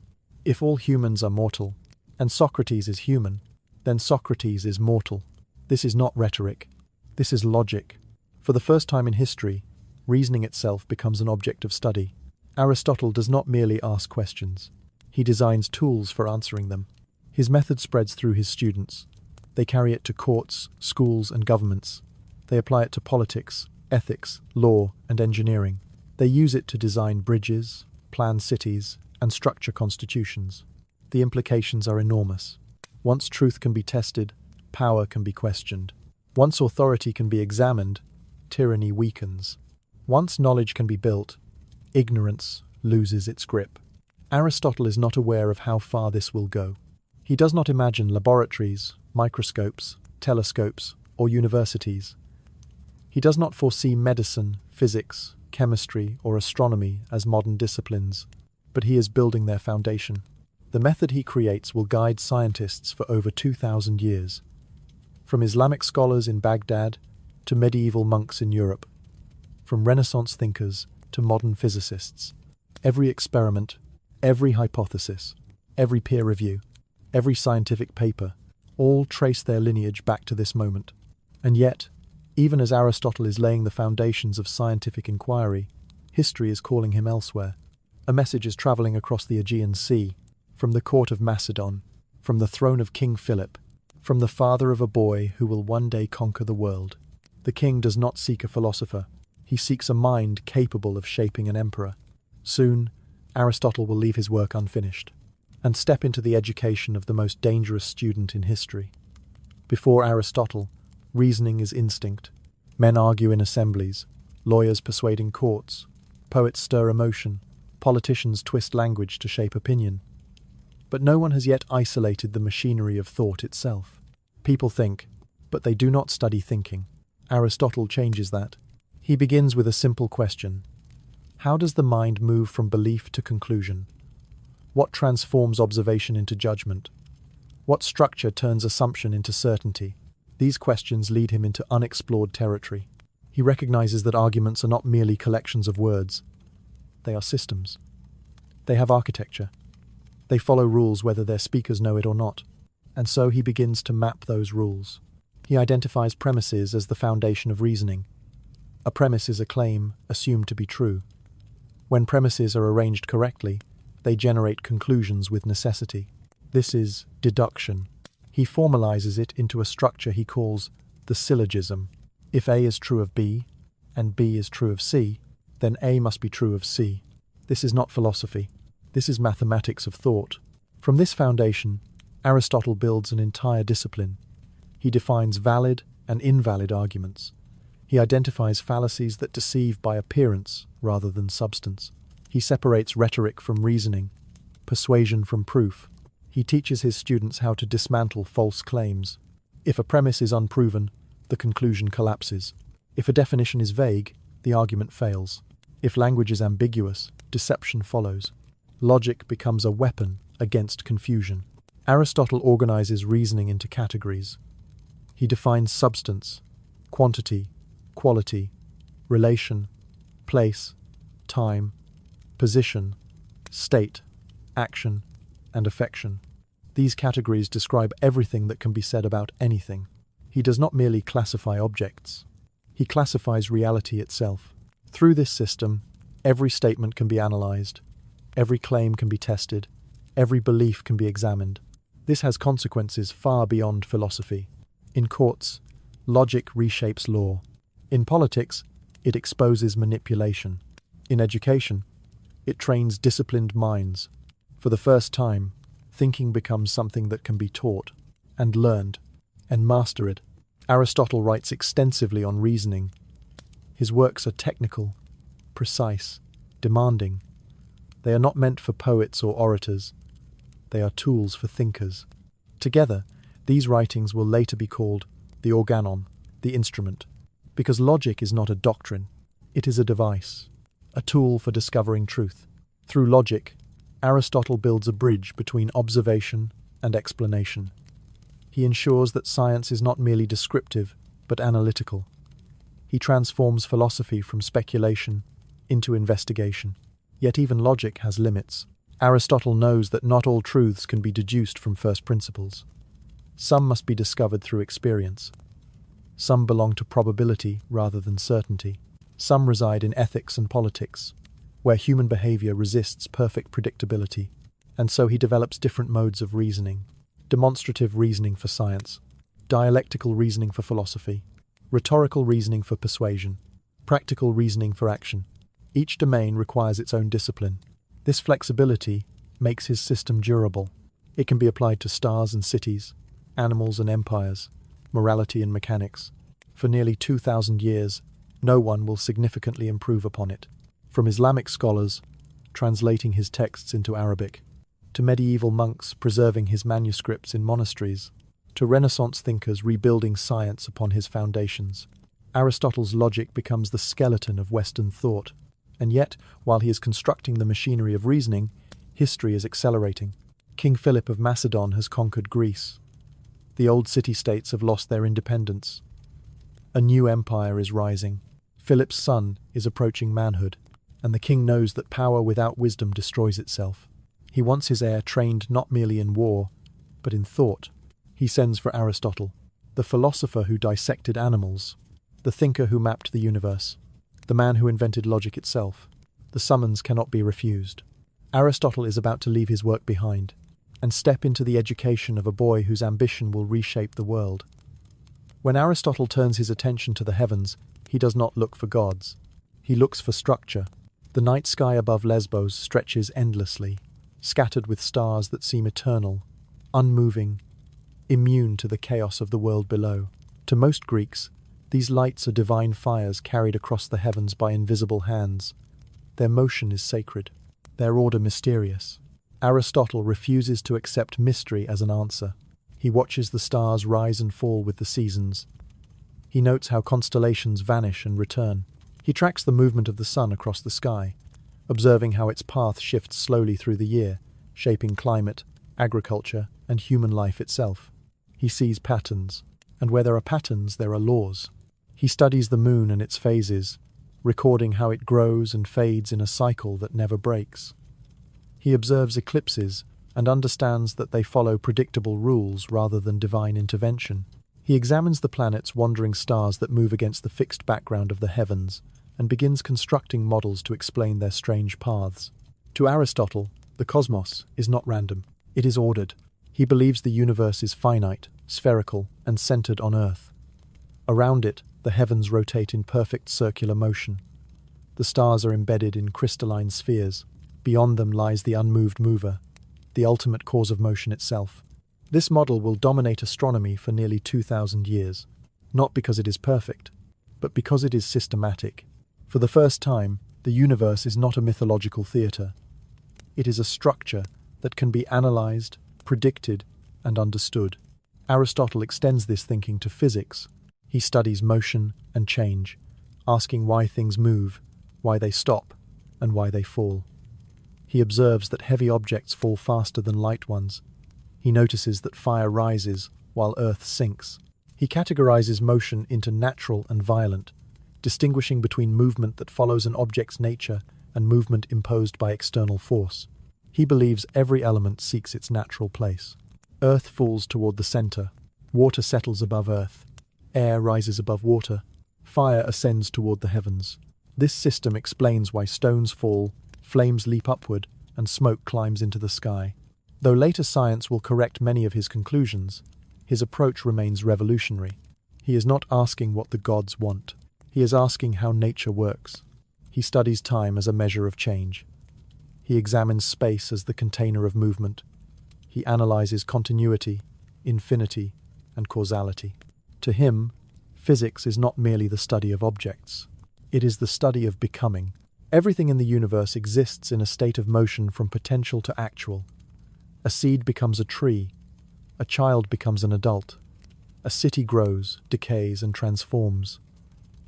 If all humans are mortal, and Socrates is human, then Socrates is mortal. This is not rhetoric. This is logic. For the first time in history, reasoning itself becomes an object of study. Aristotle does not merely ask questions. He designs tools for answering them. His method spreads through his students. They carry it to courts, schools, and governments. They apply it to politics, ethics, law, and engineering. They use it to design bridges, plan cities, and structure constitutions. The implications are enormous. Once truth can be tested, power can be questioned. Once authority can be examined, tyranny weakens. Once knowledge can be built, ignorance loses its grip. Aristotle is not aware of how far this will go. He does not imagine laboratories, microscopes, telescopes, or universities. He does not foresee medicine, physics, chemistry, or astronomy as modern disciplines, but he is building their foundation. The method he creates will guide scientists for over 2,000 years, from Islamic scholars in Baghdad to medieval monks in Europe, from Renaissance thinkers to modern physicists. Every experiment, every hypothesis, every peer review, every scientific paper, all trace their lineage back to this moment. And yet, even as Aristotle is laying the foundations of scientific inquiry, history is calling him elsewhere. A message is travelling across the Aegean Sea, from the court of Macedon, from the throne of King Philip, from the father of a boy who will one day conquer the world. The king does not seek a philosopher. He seeks a mind capable of shaping an emperor. Soon, Aristotle will leave his work unfinished and step into the education of the most dangerous student in history. Before Aristotle, reasoning is instinct. Men argue in assemblies, lawyers persuade in courts, poets stir emotion, politicians twist language to shape opinion. But no one has yet isolated the machinery of thought itself. People think, but they do not study thinking. Aristotle changes that. He begins with a simple question. How does the mind move from belief to conclusion? What transforms observation into judgment? What structure turns assumption into certainty? These questions lead him into unexplored territory. He recognizes that arguments are not merely collections of words. They are systems. They have architecture. They follow rules whether their speakers know it or not. And so he begins to map those rules. He identifies premises as the foundation of reasoning. A premise is a claim assumed to be true. When premises are arranged correctly, they generate conclusions with necessity. This is deduction. He formalizes it into a structure he calls the syllogism. If A is true of B, and B is true of C, then A must be true of C. This is not philosophy. This is mathematics of thought. From this foundation, Aristotle builds an entire discipline. He defines valid and invalid arguments. He identifies fallacies that deceive by appearance rather than substance. He separates rhetoric from reasoning, persuasion from proof. He teaches his students how to dismantle false claims. If a premise is unproven, the conclusion collapses. If a definition is vague, the argument fails. If language is ambiguous, deception follows. Logic becomes a weapon against confusion. Aristotle organizes reasoning into categories. He defines substance, quantity, quality, relation, place, time, position, state, action, and affection. These categories describe everything that can be said about anything. He does not merely classify objects. He classifies reality itself. Through this system, every statement can be analyzed, every claim can be tested, every belief can be examined. This has consequences far beyond philosophy. In courts, logic reshapes law. In politics, it exposes manipulation. In education, it trains disciplined minds. For the first time, thinking becomes something that can be taught, and learned, and mastered. Aristotle writes extensively on reasoning. His works are technical, precise, demanding. They are not meant for poets or orators. They are tools for thinkers. Together, these writings will later be called the organon, the instrument, because logic is not a doctrine, it is a device, a tool for discovering truth. Through logic, Aristotle builds a bridge between observation and explanation. He ensures that science is not merely descriptive, but analytical. He transforms philosophy from speculation into investigation. Yet even logic has limits. Aristotle knows that not all truths can be deduced from first principles. Some must be discovered through experience. Some belong to probability rather than certainty. Some reside in ethics and politics, where human behavior resists perfect predictability, and so he develops different modes of reasoning: demonstrative reasoning for science, dialectical reasoning for philosophy, rhetorical reasoning for persuasion, practical reasoning for action. Each domain requires its own discipline. This flexibility makes his system durable. It can be applied to stars and cities, animals and empires, morality and mechanics. For nearly 2,000 years, no one will significantly improve upon it. From Islamic scholars translating his texts into Arabic, to medieval monks preserving his manuscripts in monasteries, to Renaissance thinkers rebuilding science upon his foundations, Aristotle's logic becomes the skeleton of Western thought. And yet, while he is constructing the machinery of reasoning, history is accelerating. King Philip of Macedon has conquered Greece. The old city-states have lost their independence. A new empire is rising. Philip's son is approaching manhood, and the king knows that power without wisdom destroys itself. He wants his heir trained not merely in war, but in thought. He sends for Aristotle, the philosopher who dissected animals, the thinker who mapped the universe, the man who invented logic itself. The summons cannot be refused. Aristotle is about to leave his work behind and step into the education of a boy whose ambition will reshape the world. When Aristotle turns his attention to the heavens, he does not look for gods. He looks for structure. The night sky above Lesbos stretches endlessly, scattered with stars that seem eternal, unmoving, immune to the chaos of the world below. To most Greeks, these lights are divine fires carried across the heavens by invisible hands. Their motion is sacred, their order mysterious. Aristotle refuses to accept mystery as an answer. He watches the stars rise and fall with the seasons. He notes how constellations vanish and return. He tracks the movement of the sun across the sky, observing how its path shifts slowly through the year, shaping climate, agriculture, and human life itself. He sees patterns, and where there are patterns, there are laws. He studies the moon and its phases, recording how it grows and fades in a cycle that never breaks. He observes eclipses and understands that they follow predictable rules rather than divine intervention. He examines the planets' wandering stars that move against the fixed background of the heavens and begins constructing models to explain their strange paths. To Aristotle, the cosmos is not random. It is ordered. He believes the universe is finite, spherical, and centered on Earth. Around it, the heavens rotate in perfect circular motion. The stars are embedded in crystalline spheres. Beyond them lies the unmoved mover, the ultimate cause of motion itself. This model will dominate astronomy for nearly 2,000 years, not because it is perfect, but because it is systematic. For the first time, the universe is not a mythological theatre. It is a structure that can be analyzed, predicted, and understood. Aristotle extends this thinking to physics. He studies motion and change, asking why things move, why they stop, and why they fall. He observes that heavy objects fall faster than light ones. He notices that fire rises while earth sinks. He categorizes motion into natural and violent, distinguishing between movement that follows an object's nature and movement imposed by external force. He believes every element seeks its natural place. Earth falls toward the center. Water settles above earth. Air rises above water. Fire ascends toward the heavens. This system explains why stones fall, flames leap upward, and smoke climbs into the sky. Though later science will correct many of his conclusions, his approach remains revolutionary. He is not asking what the gods want. He is asking how nature works. He studies time as a measure of change. He examines space as the container of movement. He analyzes continuity, infinity, and causality. To him, physics is not merely the study of objects. It is the study of becoming. Everything in the universe exists in a state of motion from potential to actual. A seed becomes a tree. A child becomes an adult. A city grows, decays, and transforms.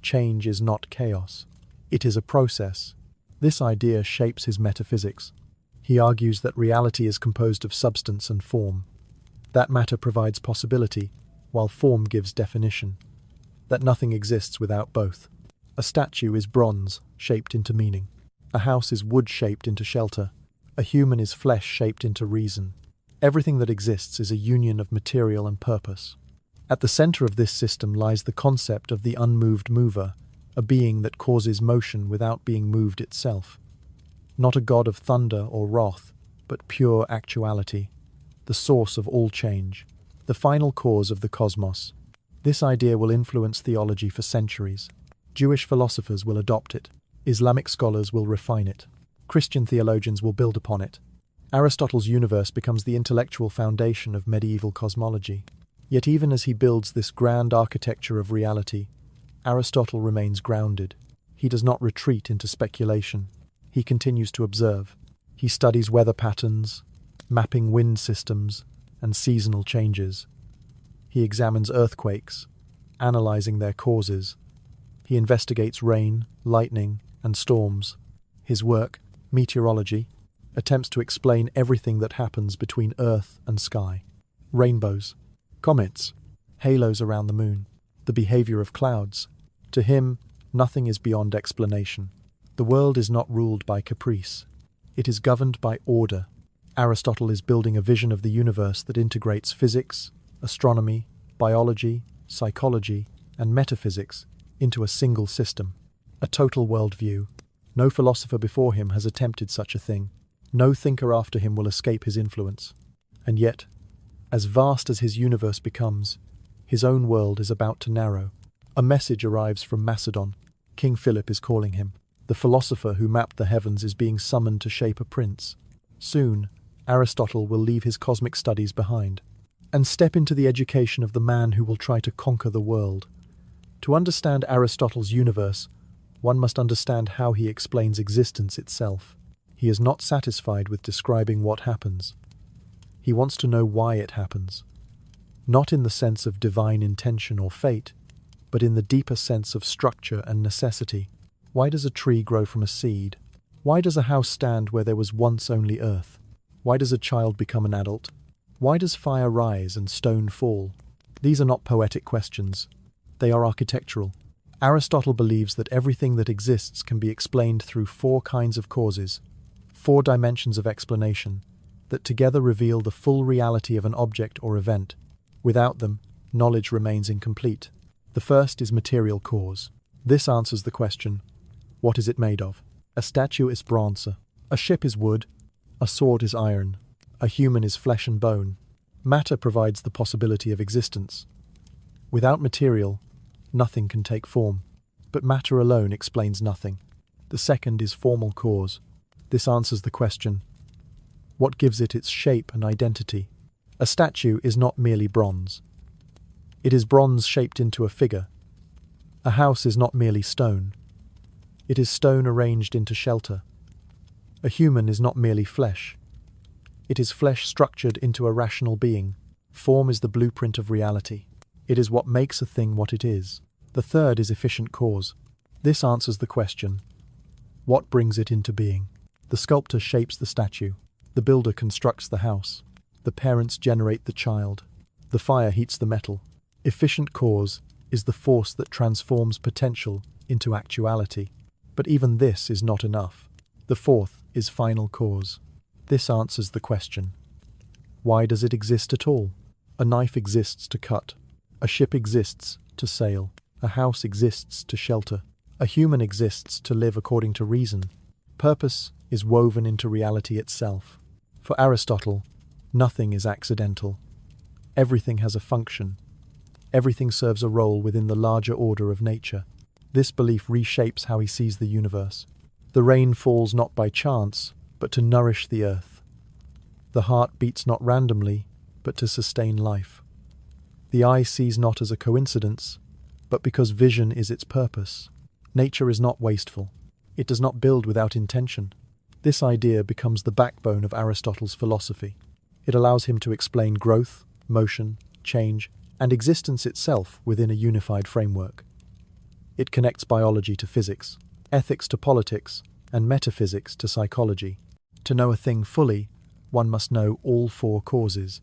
Change is not chaos. It is a process. This idea shapes his metaphysics. He argues that reality is composed of substance and form, that matter provides possibility, while form gives definition, that nothing exists without both. A statue is bronze, shaped into meaning. A house is wood shaped into shelter. A human is flesh shaped into reason. Everything that exists is a union of material and purpose. At the center of this system lies the concept of the unmoved mover, a being that causes motion without being moved itself. Not a god of thunder or wrath, but pure actuality, the source of all change, the final cause of the cosmos. This idea will influence theology for centuries. Jewish philosophers will adopt it. Islamic scholars will refine it. Christian theologians will build upon it. Aristotle's universe becomes the intellectual foundation of medieval cosmology. Yet even as he builds this grand architecture of reality, Aristotle remains grounded. He does not retreat into speculation. He continues to observe. He studies weather patterns, mapping wind systems, and seasonal changes. He examines earthquakes, analyzing their causes. He investigates rain, lightning, and storms. His work, meteorology, attempts to explain everything that happens between earth and sky. Rainbows, comets, halos around the moon, the behavior of clouds. To him, nothing is beyond explanation. The world is not ruled by caprice. It is governed by order. Aristotle is building a vision of the universe that integrates physics, astronomy, biology, psychology, and metaphysics into a single system, a total worldview. No philosopher before him has attempted such a thing. No thinker after him will escape his influence. And yet, as vast as his universe becomes, his own world is about to narrow. A message arrives from Macedon. King Philip is calling him. The philosopher who mapped the heavens is being summoned to shape a prince. Soon, Aristotle will leave his cosmic studies behind and step into the education of the man who will try to conquer the world. To understand Aristotle's universe, one must understand how he explains existence itself. He is not satisfied with describing what happens. He wants to know why it happens. Not in the sense of divine intention or fate, but in the deeper sense of structure and necessity. Why does a tree grow from a seed? Why does a house stand where there was once only earth? Why does a child become an adult? Why does fire rise and stone fall? These are not poetic questions. They are architectural. Aristotle believes that everything that exists can be explained through four kinds of causes, four dimensions of explanation, that together reveal the full reality of an object or event. Without them, knowledge remains incomplete. The first is material cause. This answers the question, what is it made of? A statue is bronze, a ship is wood, a sword is iron, a human is flesh and bone. Matter provides the possibility of existence. Without material, nothing can take form. But matter alone explains nothing. The second is formal cause. This answers the question, what gives it its shape and identity? A statue is not merely bronze. It is bronze shaped into a figure. A house is not merely stone. It is stone arranged into shelter. A human is not merely flesh. It is flesh structured into a rational being. Form is the blueprint of reality. It is what makes a thing what it is. The third is efficient cause. This answers the question, what brings it into being? The sculptor shapes the statue. The builder constructs the house. The parents generate the child. The fire heats the metal. Efficient cause is the force that transforms potential into actuality. But even this is not enough. The fourth is final cause. This answers the question, why does it exist at all? A knife exists to cut. A ship exists to sail. A house exists to shelter. A human exists to live according to reason. Purpose is woven into reality itself. For Aristotle, nothing is accidental. Everything has a function. Everything serves a role within the larger order of nature. This belief reshapes how he sees the universe. The rain falls not by chance, but to nourish the earth. The heart beats not randomly, but to sustain life. The eye sees not as a coincidence, but because vision is its purpose. Nature is not wasteful. It does not build without intention. This idea becomes the backbone of Aristotle's philosophy. It allows him to explain growth, motion, change, and existence itself within a unified framework. It connects biology to physics, ethics to politics, and metaphysics to psychology. To know a thing fully, one must know all four causes.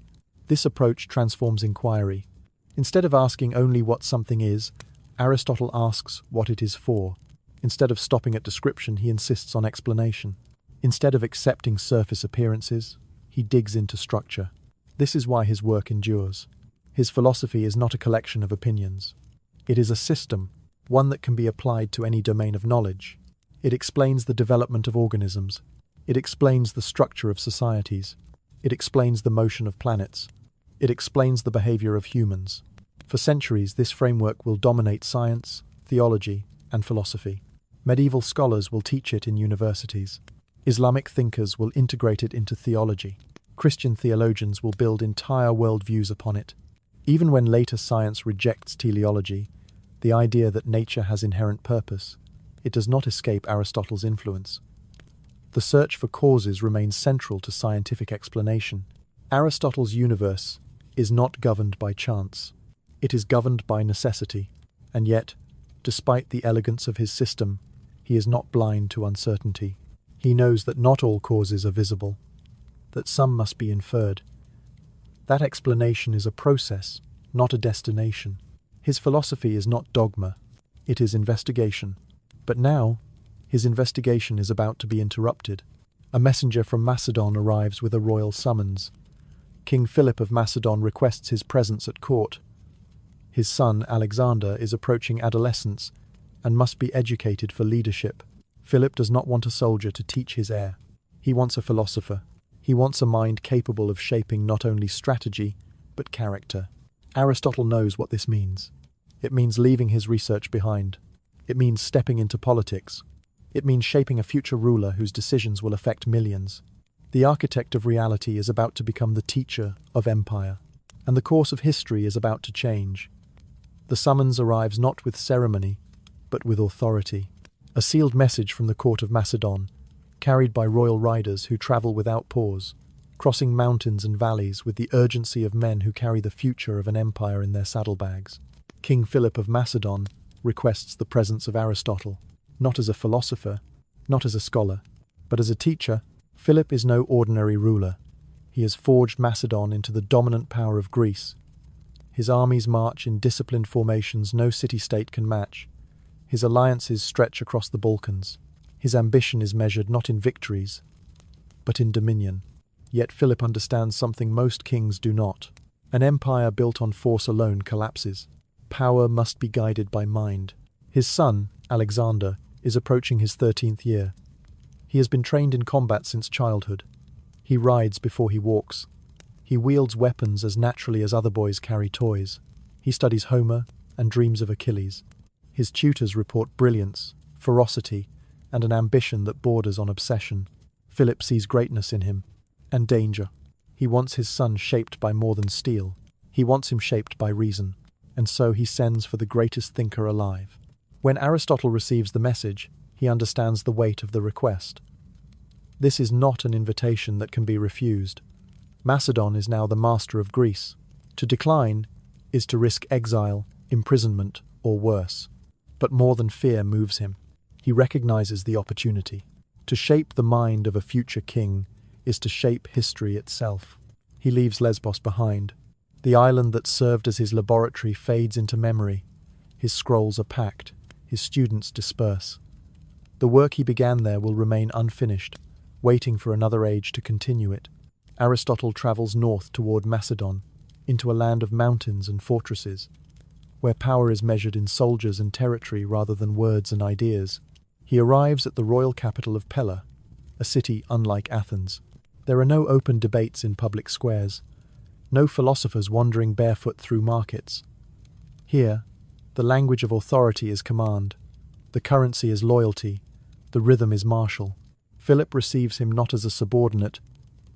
This approach transforms inquiry. Instead of asking only what something is, Aristotle asks what it is for. Instead of stopping at description, he insists on explanation. Instead of accepting surface appearances, he digs into structure. This is why his work endures. His philosophy is not a collection of opinions. It is a system, one that can be applied to any domain of knowledge. It explains the development of organisms. It explains the structure of societies. It explains the motion of planets. It explains the behavior of humans. For centuries, this framework will dominate science, theology, and philosophy. Medieval scholars will teach it in universities. Islamic thinkers will integrate it into theology. Christian theologians will build entire worldviews upon it. Even when later science rejects teleology, the idea that nature has inherent purpose, it does not escape Aristotle's influence. The search for causes remains central to scientific explanation. Aristotle's universe is not governed by chance. It is governed by necessity, and yet, despite the elegance of his system, he is not blind to uncertainty. He knows that not all causes are visible, that some must be inferred. That explanation is a process, not a destination. His philosophy is not dogma, it is investigation. But now, his investigation is about to be interrupted. A messenger from Macedon arrives with a royal summons. King Philip of Macedon requests his presence at court. His son, Alexander, is approaching adolescence and must be educated for leadership. Philip does not want a soldier to teach his heir. He wants a philosopher. He wants a mind capable of shaping not only strategy, but character. Aristotle knows what this means. It means leaving his research behind. It means stepping into politics. It means shaping a future ruler whose decisions will affect millions. The architect of reality is about to become the teacher of empire, and the course of history is about to change. The summons arrives not with ceremony, but with authority. A sealed message from the court of Macedon, carried by royal riders who travel without pause, crossing mountains and valleys with the urgency of men who carry the future of an empire in their saddlebags. King Philip of Macedon requests the presence of Aristotle, not as a philosopher, not as a scholar, but as a teacher. Philip is no ordinary ruler. He has forged Macedon into the dominant power of Greece. His armies march in disciplined formations no city-state can match. His alliances stretch across the Balkans. His ambition is measured not in victories, but in dominion. Yet Philip understands something most kings do not. An empire built on force alone collapses. Power must be guided by mind. His son, Alexander, is approaching his 13th year. He has been trained in combat since childhood. He rides before he walks. He wields weapons as naturally as other boys carry toys. He studies Homer and dreams of Achilles. His tutors report brilliance, ferocity, and an ambition that borders on obsession. Philip sees greatness in him, and danger. He wants his son shaped by more than steel. He wants him shaped by reason, and so he sends for the greatest thinker alive. When Aristotle receives the message, he understands the weight of the request. This is not an invitation that can be refused. Macedon is now the master of Greece. To decline is to risk exile, imprisonment, or worse. But more than fear moves him. He recognizes the opportunity. To shape the mind of a future king is to shape history itself. He leaves Lesbos behind. The island that served as his laboratory fades into memory. His scrolls are packed. His students disperse. The work he began there will remain unfinished, waiting for another age to continue it. Aristotle travels north toward Macedon, into a land of mountains and fortresses, where power is measured in soldiers and territory rather than words and ideas. He arrives at the royal capital of Pella, a city unlike Athens. There are no open debates in public squares, no philosophers wandering barefoot through markets. Here, the language of authority is command, the currency is loyalty, the rhythm is martial. Philip receives him not as a subordinate,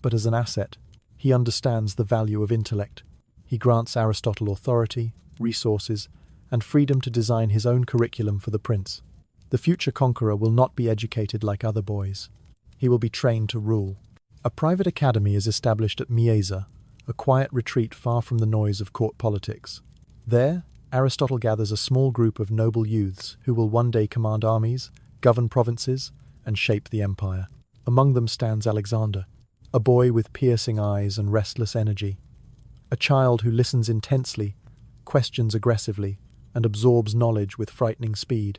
but as an asset. He understands the value of intellect. He grants Aristotle authority, resources, and freedom to design his own curriculum for the prince. The future conqueror will not be educated like other boys. He will be trained to rule. A private academy is established at Mieza, a quiet retreat far from the noise of court politics. There, Aristotle gathers a small group of noble youths who will one day command armies, govern provinces, and shape the empire. Among them stands Alexander, a boy with piercing eyes and restless energy, a child who listens intensely, questions aggressively, and absorbs knowledge with frightening speed.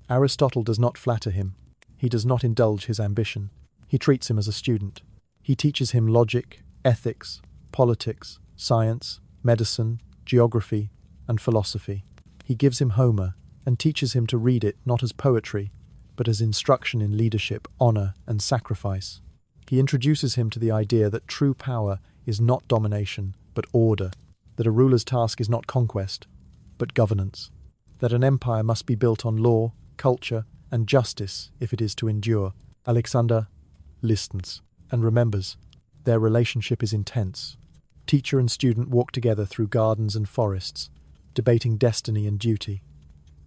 Aristotle does not flatter him. He does not indulge his ambition. He treats him as a student. He teaches him logic, ethics, politics, science, medicine, geography, and philosophy. He gives him Homer and teaches him to read it not as poetry, but as instruction in leadership, honor, and sacrifice. He introduces him to the idea that true power is not domination, but order, that a ruler's task is not conquest, but governance, that an empire must be built on law, culture, and justice if it is to endure. Alexander listens and remembers. Their relationship is intense. Teacher and student walk together through gardens and forests, debating destiny and duty.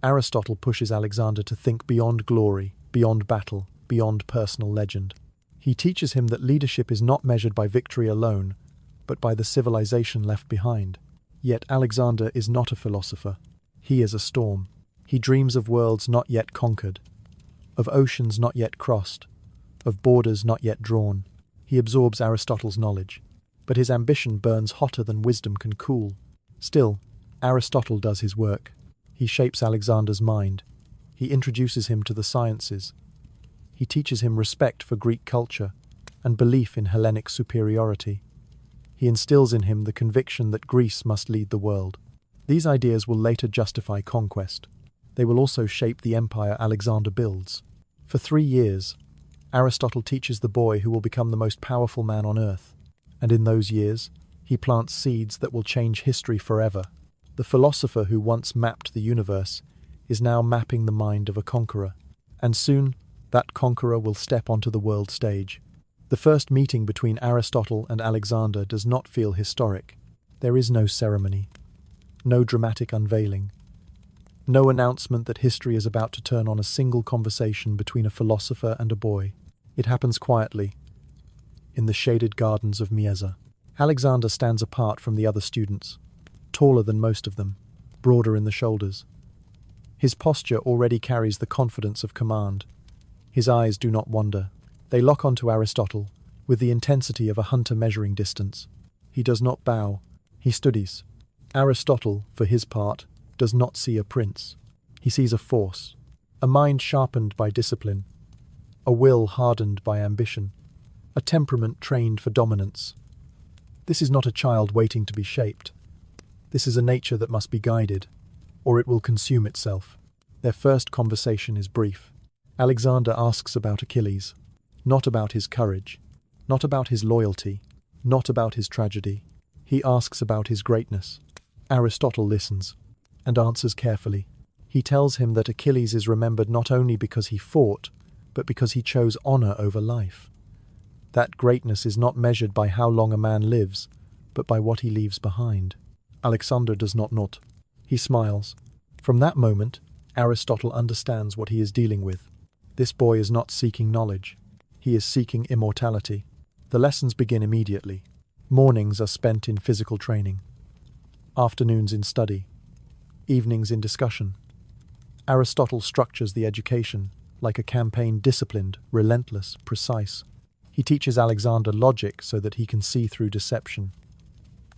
Aristotle pushes Alexander to think beyond glory, beyond battle, beyond personal legend. He teaches him that leadership is not measured by victory alone, but by the civilization left behind. Yet Alexander is not a philosopher. He is a storm. He dreams of worlds not yet conquered, of oceans not yet crossed, of borders not yet drawn. He absorbs Aristotle's knowledge, but his ambition burns hotter than wisdom can cool. Still, Aristotle does his work. He shapes Alexander's mind. He introduces him to the sciences. He teaches him respect for Greek culture and belief in Hellenic superiority. He instills in him the conviction that Greece must lead the world. These ideas will later justify conquest. They will also shape the empire Alexander builds. For 3 years, Aristotle teaches the boy who will become the most powerful man on earth. And in those years, he plants seeds that will change history forever. The philosopher who once mapped the universe is now mapping the mind of a conqueror. And soon, that conqueror will step onto the world stage. The first meeting between Aristotle and Alexander does not feel historic. There is no ceremony, no dramatic unveiling, no announcement that history is about to turn on a single conversation between a philosopher and a boy. It happens quietly, in the shaded gardens of Mieza. Alexander stands apart from the other students, taller than most of them, broader in the shoulders. His posture already carries the confidence of command. His eyes do not wander. They lock onto Aristotle with the intensity of a hunter measuring distance. He does not bow. He studies. Aristotle, for his part, does not see a prince. He sees a force, a mind sharpened by discipline, a will hardened by ambition, a temperament trained for dominance. This is not a child waiting to be shaped. This is a nature that must be guided, or it will consume itself. Their first conversation is brief. Alexander asks about Achilles, not about his courage, not about his loyalty, not about his tragedy. He asks about his greatness. Aristotle listens and answers carefully. He tells him that Achilles is remembered not only because he fought, but because he chose honor over life. That greatness is not measured by how long a man lives, but by what he leaves behind. Alexander does not nod. He smiles. From that moment, Aristotle understands what he is dealing with. This boy is not seeking knowledge. He is seeking immortality. The lessons begin immediately. Mornings are spent in physical training, afternoons in study, evenings in discussion. Aristotle structures the education like a campaign, disciplined, relentless, precise. He teaches Alexander logic so that he can see through deception.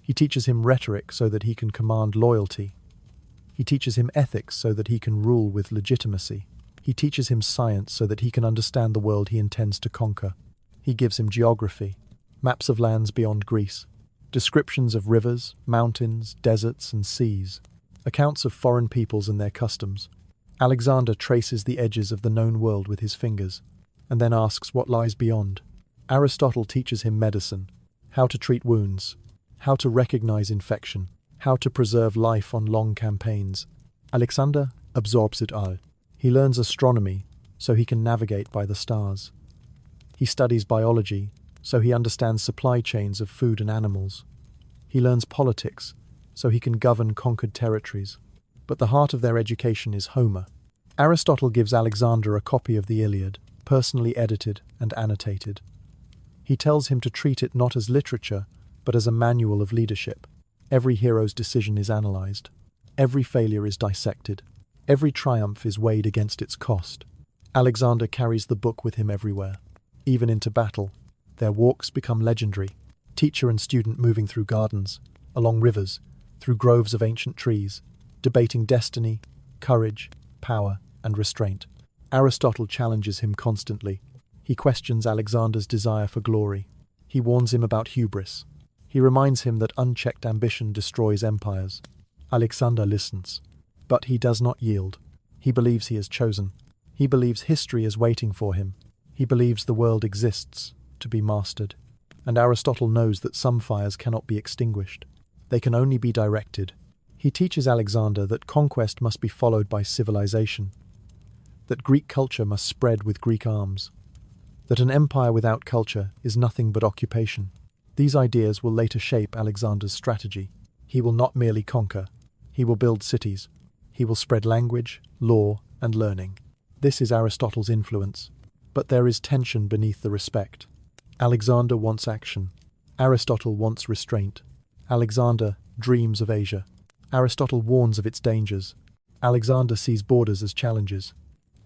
He teaches him rhetoric so that he can command loyalty. He teaches him ethics so that he can rule with legitimacy. He teaches him science so that he can understand the world he intends to conquer. He gives him geography, maps of lands beyond Greece, descriptions of rivers, mountains, deserts, and seas, accounts of foreign peoples and their customs. Alexander traces the edges of the known world with his fingers, and then asks what lies beyond. Aristotle teaches him medicine, how to treat wounds, how to recognize infection, how to preserve life on long campaigns. Alexander absorbs it all. He learns astronomy so he can navigate by the stars. He studies biology so he understands supply chains of food and animals. He learns politics so he can govern conquered territories. But the heart of their education is Homer. Aristotle gives Alexander a copy of the Iliad, personally edited and annotated. He tells him to treat it not as literature, but as a manual of leadership. Every hero's decision is analyzed. Every failure is dissected. Every triumph is weighed against its cost. Alexander carries the book with him everywhere, even into battle. Their walks become legendary, teacher and student moving through gardens, along rivers, through groves of ancient trees, debating destiny, courage, power, and restraint. Aristotle challenges him constantly. He questions Alexander's desire for glory. He warns him about hubris. He reminds him that unchecked ambition destroys empires. Alexander listens, but he does not yield. He believes he is chosen. He believes history is waiting for him. He believes the world exists to be mastered. And Aristotle knows that some fires cannot be extinguished. They can only be directed. He teaches Alexander that conquest must be followed by civilization, that Greek culture must spread with Greek arms, that an empire without culture is nothing but occupation. These ideas will later shape Alexander's strategy. He will not merely conquer. He will build cities. He will spread language, law, and learning. This is Aristotle's influence. But there is tension beneath the respect. Alexander wants action. Aristotle wants restraint. Alexander dreams of Asia. Aristotle warns of its dangers. Alexander sees borders as challenges.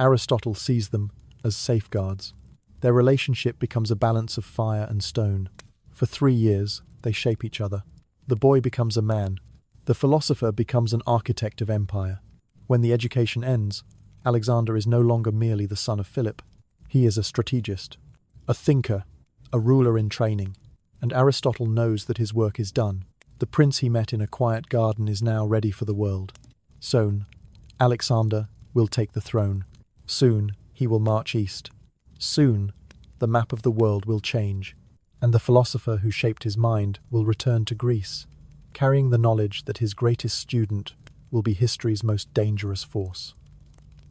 Aristotle sees them as safeguards. Their relationship becomes a balance of fire and stone. For 3 years, they shape each other. The boy becomes a man. The philosopher becomes an architect of empire. When the education ends, Alexander is no longer merely the son of Philip. He is a strategist, a thinker, a ruler in training, and Aristotle knows that his work is done. The prince he met in a quiet garden is now ready for the world. Soon, Alexander will take the throne. Soon, he will march east. Soon, the map of the world will change, and the philosopher who shaped his mind will return to Greece, carrying the knowledge that his greatest student will be history's most dangerous force.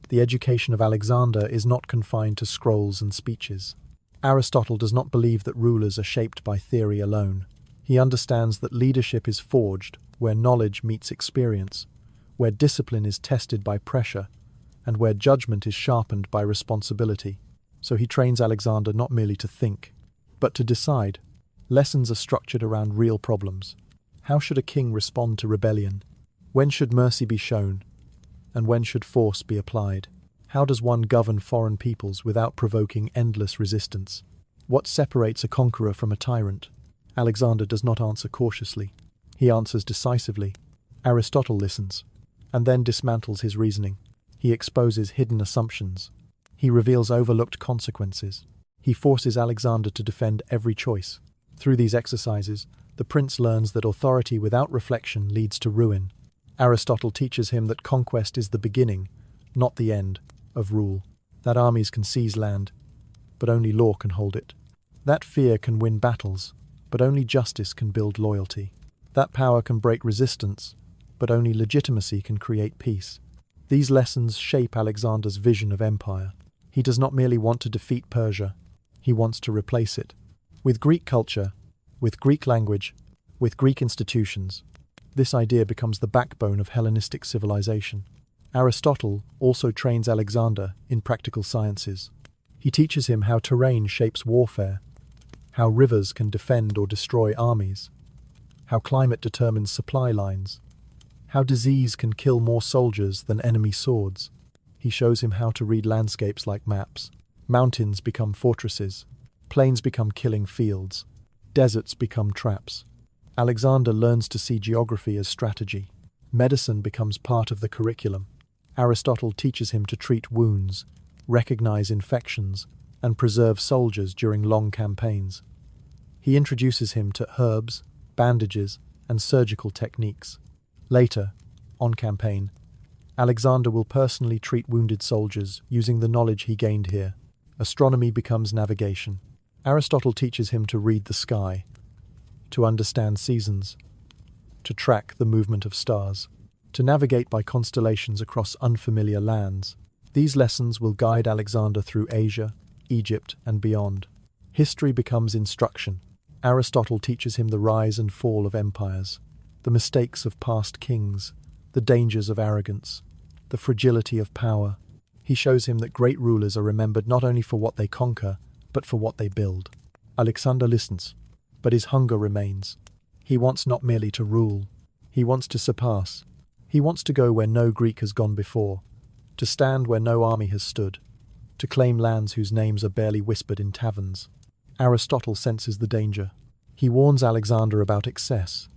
The education of Alexander is not confined to scrolls and speeches. Aristotle does not believe that rulers are shaped by theory alone. He understands that leadership is forged where knowledge meets experience, where discipline is tested by pressure, and where judgment is sharpened by responsibility. So he trains Alexander not merely to think, but to decide. Lessons are structured around real problems. How should a king respond to rebellion? When should mercy be shown? And when should force be applied? How does one govern foreign peoples without provoking endless resistance? What separates a conqueror from a tyrant? Alexander does not answer cautiously. He answers decisively. Aristotle listens, and then dismantles his reasoning. He exposes hidden assumptions. He reveals overlooked consequences. He forces Alexander to defend every choice. Through these exercises, the prince learns that authority without reflection leads to ruin. Aristotle teaches him that conquest is the beginning, not the end, of rule. That armies can seize land, but only law can hold it. That fear can win battles, but only justice can build loyalty. That power can break resistance, but only legitimacy can create peace. These lessons shape Alexander's vision of empire. He does not merely want to defeat Persia, he wants to replace it. With Greek culture, with Greek language, with Greek institutions, this idea becomes the backbone of Hellenistic civilization. Aristotle also trains Alexander in practical sciences. He teaches him how terrain shapes warfare, how rivers can defend or destroy armies, how climate determines supply lines, how disease can kill more soldiers than enemy swords. He shows him how to read landscapes like maps. Mountains become fortresses, plains become killing fields, deserts become traps. Alexander learns to see geography as strategy. Medicine becomes part of the curriculum. Aristotle teaches him to treat wounds, recognize infections, and preserve soldiers during long campaigns. He introduces him to herbs, bandages, and surgical techniques. Later, on campaign, Alexander will personally treat wounded soldiers using the knowledge he gained here. Astronomy becomes navigation. Aristotle teaches him to read the sky, to understand seasons, to track the movement of stars, to navigate by constellations across unfamiliar lands. These lessons will guide Alexander through Asia, Egypt, and beyond. History becomes instruction. Aristotle teaches him the rise and fall of empires, the mistakes of past kings, the dangers of arrogance, the fragility of power. He shows him that great rulers are remembered not only for what they conquer, but for what they build. Alexander listens, but his hunger remains. He wants not merely to rule, he wants to surpass. He wants to go where no Greek has gone before, to stand where no army has stood, to claim lands whose names are barely whispered in taverns. Aristotle senses the danger. He warns Alexander about excess.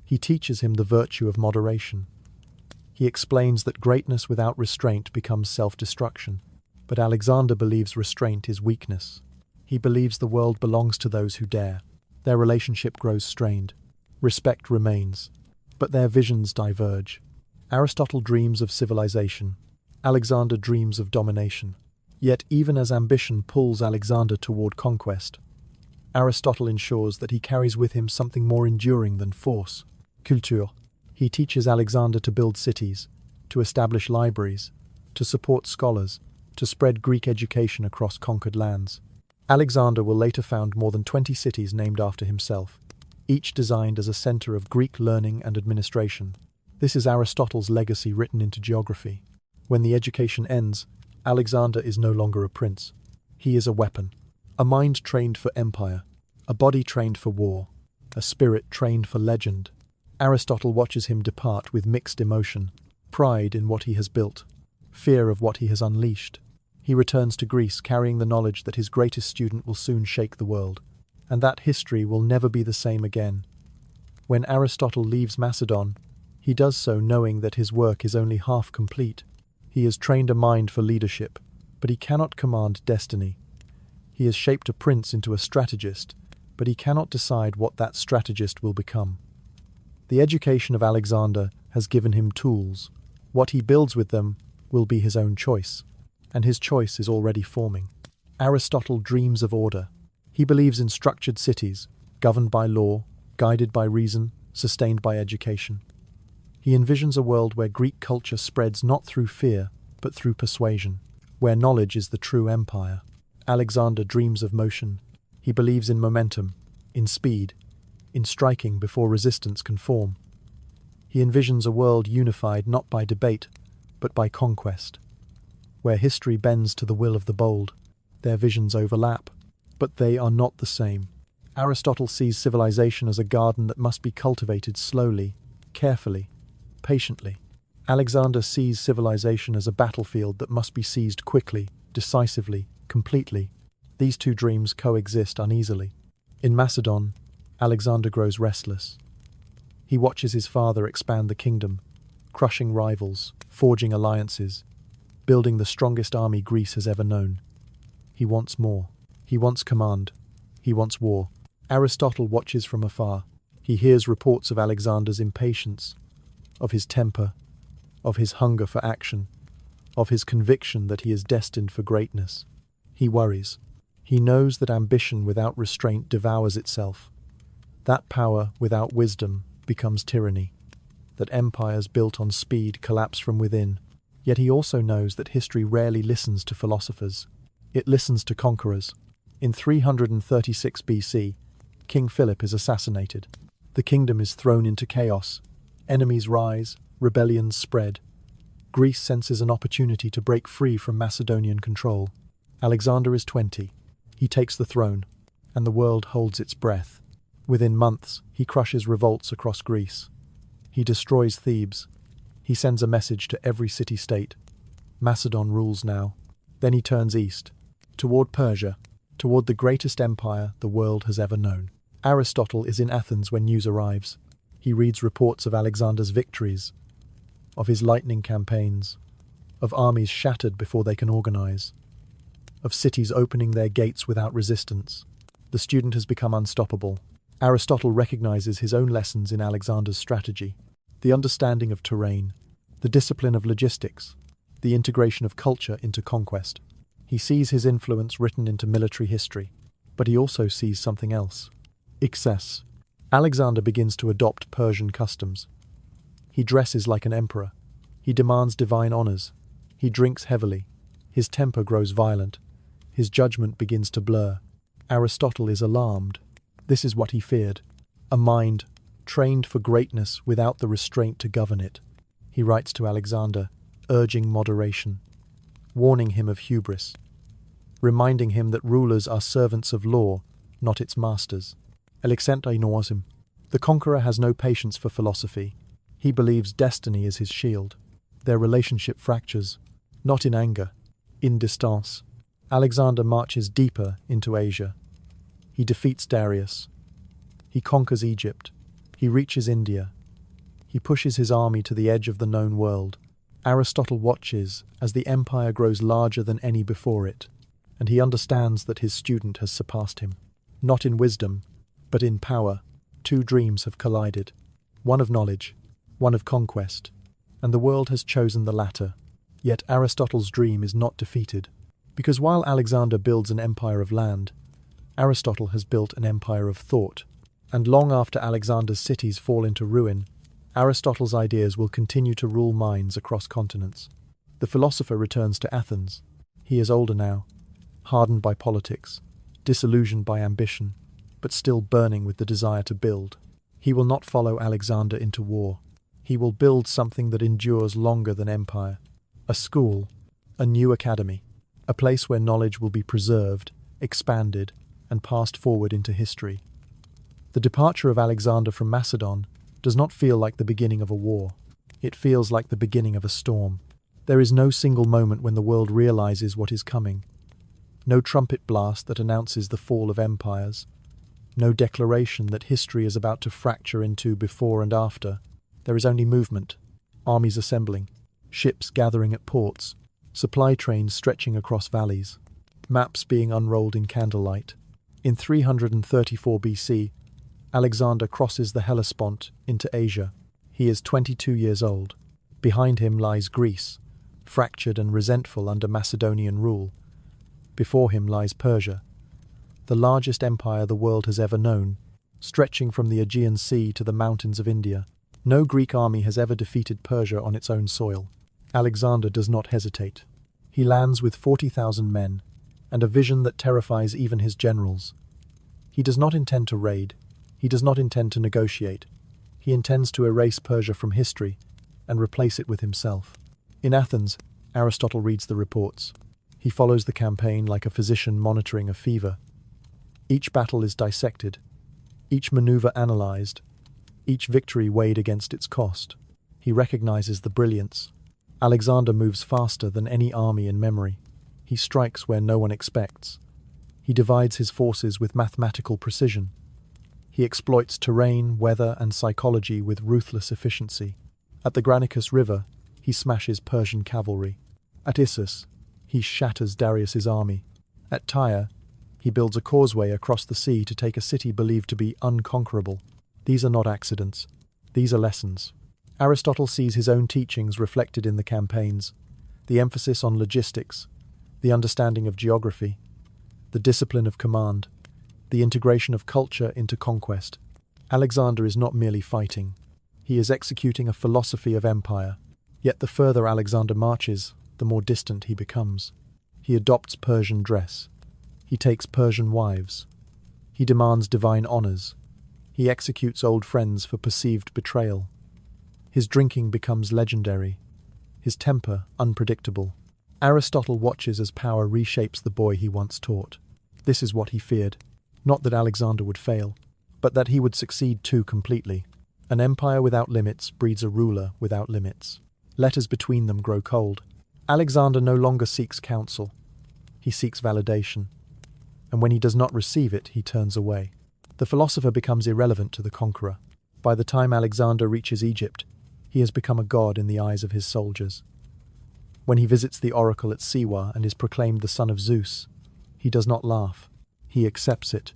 He teaches him the virtue of moderation. He explains that greatness without restraint becomes self-destruction. But Alexander believes restraint is weakness. He believes the world belongs to those who dare. Their relationship grows strained. Respect remains, but their visions diverge. Aristotle dreams of civilization. Alexander dreams of domination. Yet even as ambition pulls Alexander toward conquest, Aristotle ensures that he carries with him something more enduring than force: culture. He teaches Alexander to build cities, to establish libraries, to support scholars, to spread Greek education across conquered lands. Alexander will later found more than 20 cities named after himself, each designed as a center of Greek learning and administration. This is Aristotle's legacy written into geography. When the education ends, Alexander is no longer a prince. He is a weapon, a mind trained for empire, a body trained for war, a spirit trained for legend. Aristotle watches him depart with mixed emotion, pride in what he has built, fear of what he has unleashed. He returns to Greece carrying the knowledge that his greatest student will soon shake the world, and that history will never be the same again. When Aristotle leaves Macedon, he does so knowing that his work is only half complete. He has trained a mind for leadership, but he cannot command destiny. He has shaped a prince into a strategist, but he cannot decide what that strategist will become. The education of Alexander has given him tools. What he builds with them will be his own choice, and his choice is already forming. Aristotle dreams of order. He believes in structured cities, governed by law, guided by reason, sustained by education. He envisions a world where Greek culture spreads not through fear, but through persuasion, where knowledge is the true empire. Alexander dreams of motion. He believes in momentum, in speed, in striking before resistance can form. He envisions a world unified not by debate, but by conquest, where history bends to the will of the bold. Their visions overlap, but they are not the same. Aristotle sees civilization as a garden that must be cultivated slowly, carefully, patiently. Alexander sees civilization as a battlefield that must be seized quickly, decisively, completely. These two dreams coexist uneasily. In Macedon, Alexander grows restless. He watches his father expand the kingdom, crushing rivals, forging alliances, building the strongest army Greece has ever known. He wants more. He wants command. He wants war. Aristotle watches from afar. He hears reports of Alexander's impatience, of his temper, of his hunger for action, of his conviction that he is destined for greatness. He worries. He knows that ambition without restraint devours itself, that power without wisdom becomes tyranny, that empires built on speed collapse from within. Yet he also knows that history rarely listens to philosophers. It listens to conquerors. In 336 BC, King Philip is assassinated. The kingdom is thrown into chaos. Enemies rise, rebellions spread. Greece senses an opportunity to break free from Macedonian control. Alexander is 20. He takes the throne, and the world holds its breath. Within months, he crushes revolts across Greece. He destroys Thebes. He sends a message to every city-state. Macedon rules now. Then he turns east, toward Persia, toward the greatest empire the world has ever known. Aristotle is in Athens when news arrives. He reads reports of Alexander's victories, of his lightning campaigns, of armies shattered before they can organize, of cities opening their gates without resistance. The student has become unstoppable. Aristotle recognizes his own lessons in Alexander's strategy, the understanding of terrain, the discipline of logistics, the integration of culture into conquest. He sees his influence written into military history, but he also sees something else: excess. Alexander begins to adopt Persian customs. He dresses like an emperor. He demands divine honors. He drinks heavily. His temper grows violent. His judgment begins to blur. Aristotle is alarmed. This is what he feared: a mind trained for greatness without the restraint to govern it. He writes to Alexander, urging moderation, warning him of hubris, reminding him that rulers are servants of law, not its masters. Alexander ignores him. The conqueror has no patience for philosophy. He believes destiny is his shield. Their relationship fractures, not in anger, in distance. Alexander marches deeper into Asia. He defeats Darius. He conquers Egypt. He reaches India. He pushes his army to the edge of the known world. Aristotle watches as the empire grows larger than any before it, and he understands that his student has surpassed him. Not in wisdom, but in power. Two dreams have collided, one of knowledge, one of conquest, and the world has chosen the latter. Yet Aristotle's dream is not defeated, because while Alexander builds an empire of land, Aristotle has built an empire of thought, and long after Alexander's cities fall into ruin, Aristotle's ideas will continue to rule minds across continents. The philosopher returns to Athens. He is older now, hardened by politics, disillusioned by ambition, but still burning with the desire to build. He will not follow Alexander into war. He will build something that endures longer than empire. A school, a new academy, a place where knowledge will be preserved, expanded, and passed forward into history. The departure of Alexander from Macedon does not feel like the beginning of a war. It feels like the beginning of a storm. There is no single moment when the world realizes what is coming. No trumpet blast that announces the fall of empires. No declaration that history is about to fracture into before and after. There is only movement, armies assembling, ships gathering at ports, supply trains stretching across valleys, maps being unrolled in candlelight. In 334 BC, Alexander crosses the Hellespont into Asia. He is 22 years old. Behind him lies Greece, fractured and resentful under Macedonian rule. Before him lies Persia, the largest empire the world has ever known, stretching from the Aegean Sea to the mountains of India. No Greek army has ever defeated Persia on its own soil. Alexander does not hesitate. He lands with 40,000 men, and a vision that terrifies even his generals. He does not intend to raid. He does not intend to negotiate. He intends to erase Persia from history and replace it with himself. In Athens, Aristotle reads the reports. He follows the campaign like a physician monitoring a fever. Each battle is dissected, each maneuver analyzed, each victory weighed against its cost. He recognizes the brilliance. Alexander moves faster than any army in memory. He strikes where no one expects. He divides his forces with mathematical precision. He exploits terrain, weather, and psychology with ruthless efficiency. At the Granicus River, he smashes Persian cavalry. At Issus, he shatters Darius's army. At Tyre, he builds a causeway across the sea to take a city believed to be unconquerable. These are not accidents. These are lessons. Aristotle sees his own teachings reflected in the campaigns, the emphasis on logistics, the understanding of geography, the discipline of command, the integration of culture into conquest. Alexander is not merely fighting. He is executing a philosophy of empire. Yet the further Alexander marches, the more distant he becomes. He adopts Persian dress. He takes Persian wives. He demands divine honors. He executes old friends for perceived betrayal. His drinking becomes legendary. His temper unpredictable. Aristotle watches as power reshapes the boy he once taught. This is what he feared. Not that Alexander would fail, but that he would succeed too completely. An empire without limits breeds a ruler without limits. Letters between them grow cold. Alexander no longer seeks counsel. He seeks validation. And when he does not receive it, he turns away. The philosopher becomes irrelevant to the conqueror. By the time Alexander reaches Egypt, he has become a god in the eyes of his soldiers. When he visits the oracle at Siwa and is proclaimed the son of Zeus, he does not laugh. He accepts it.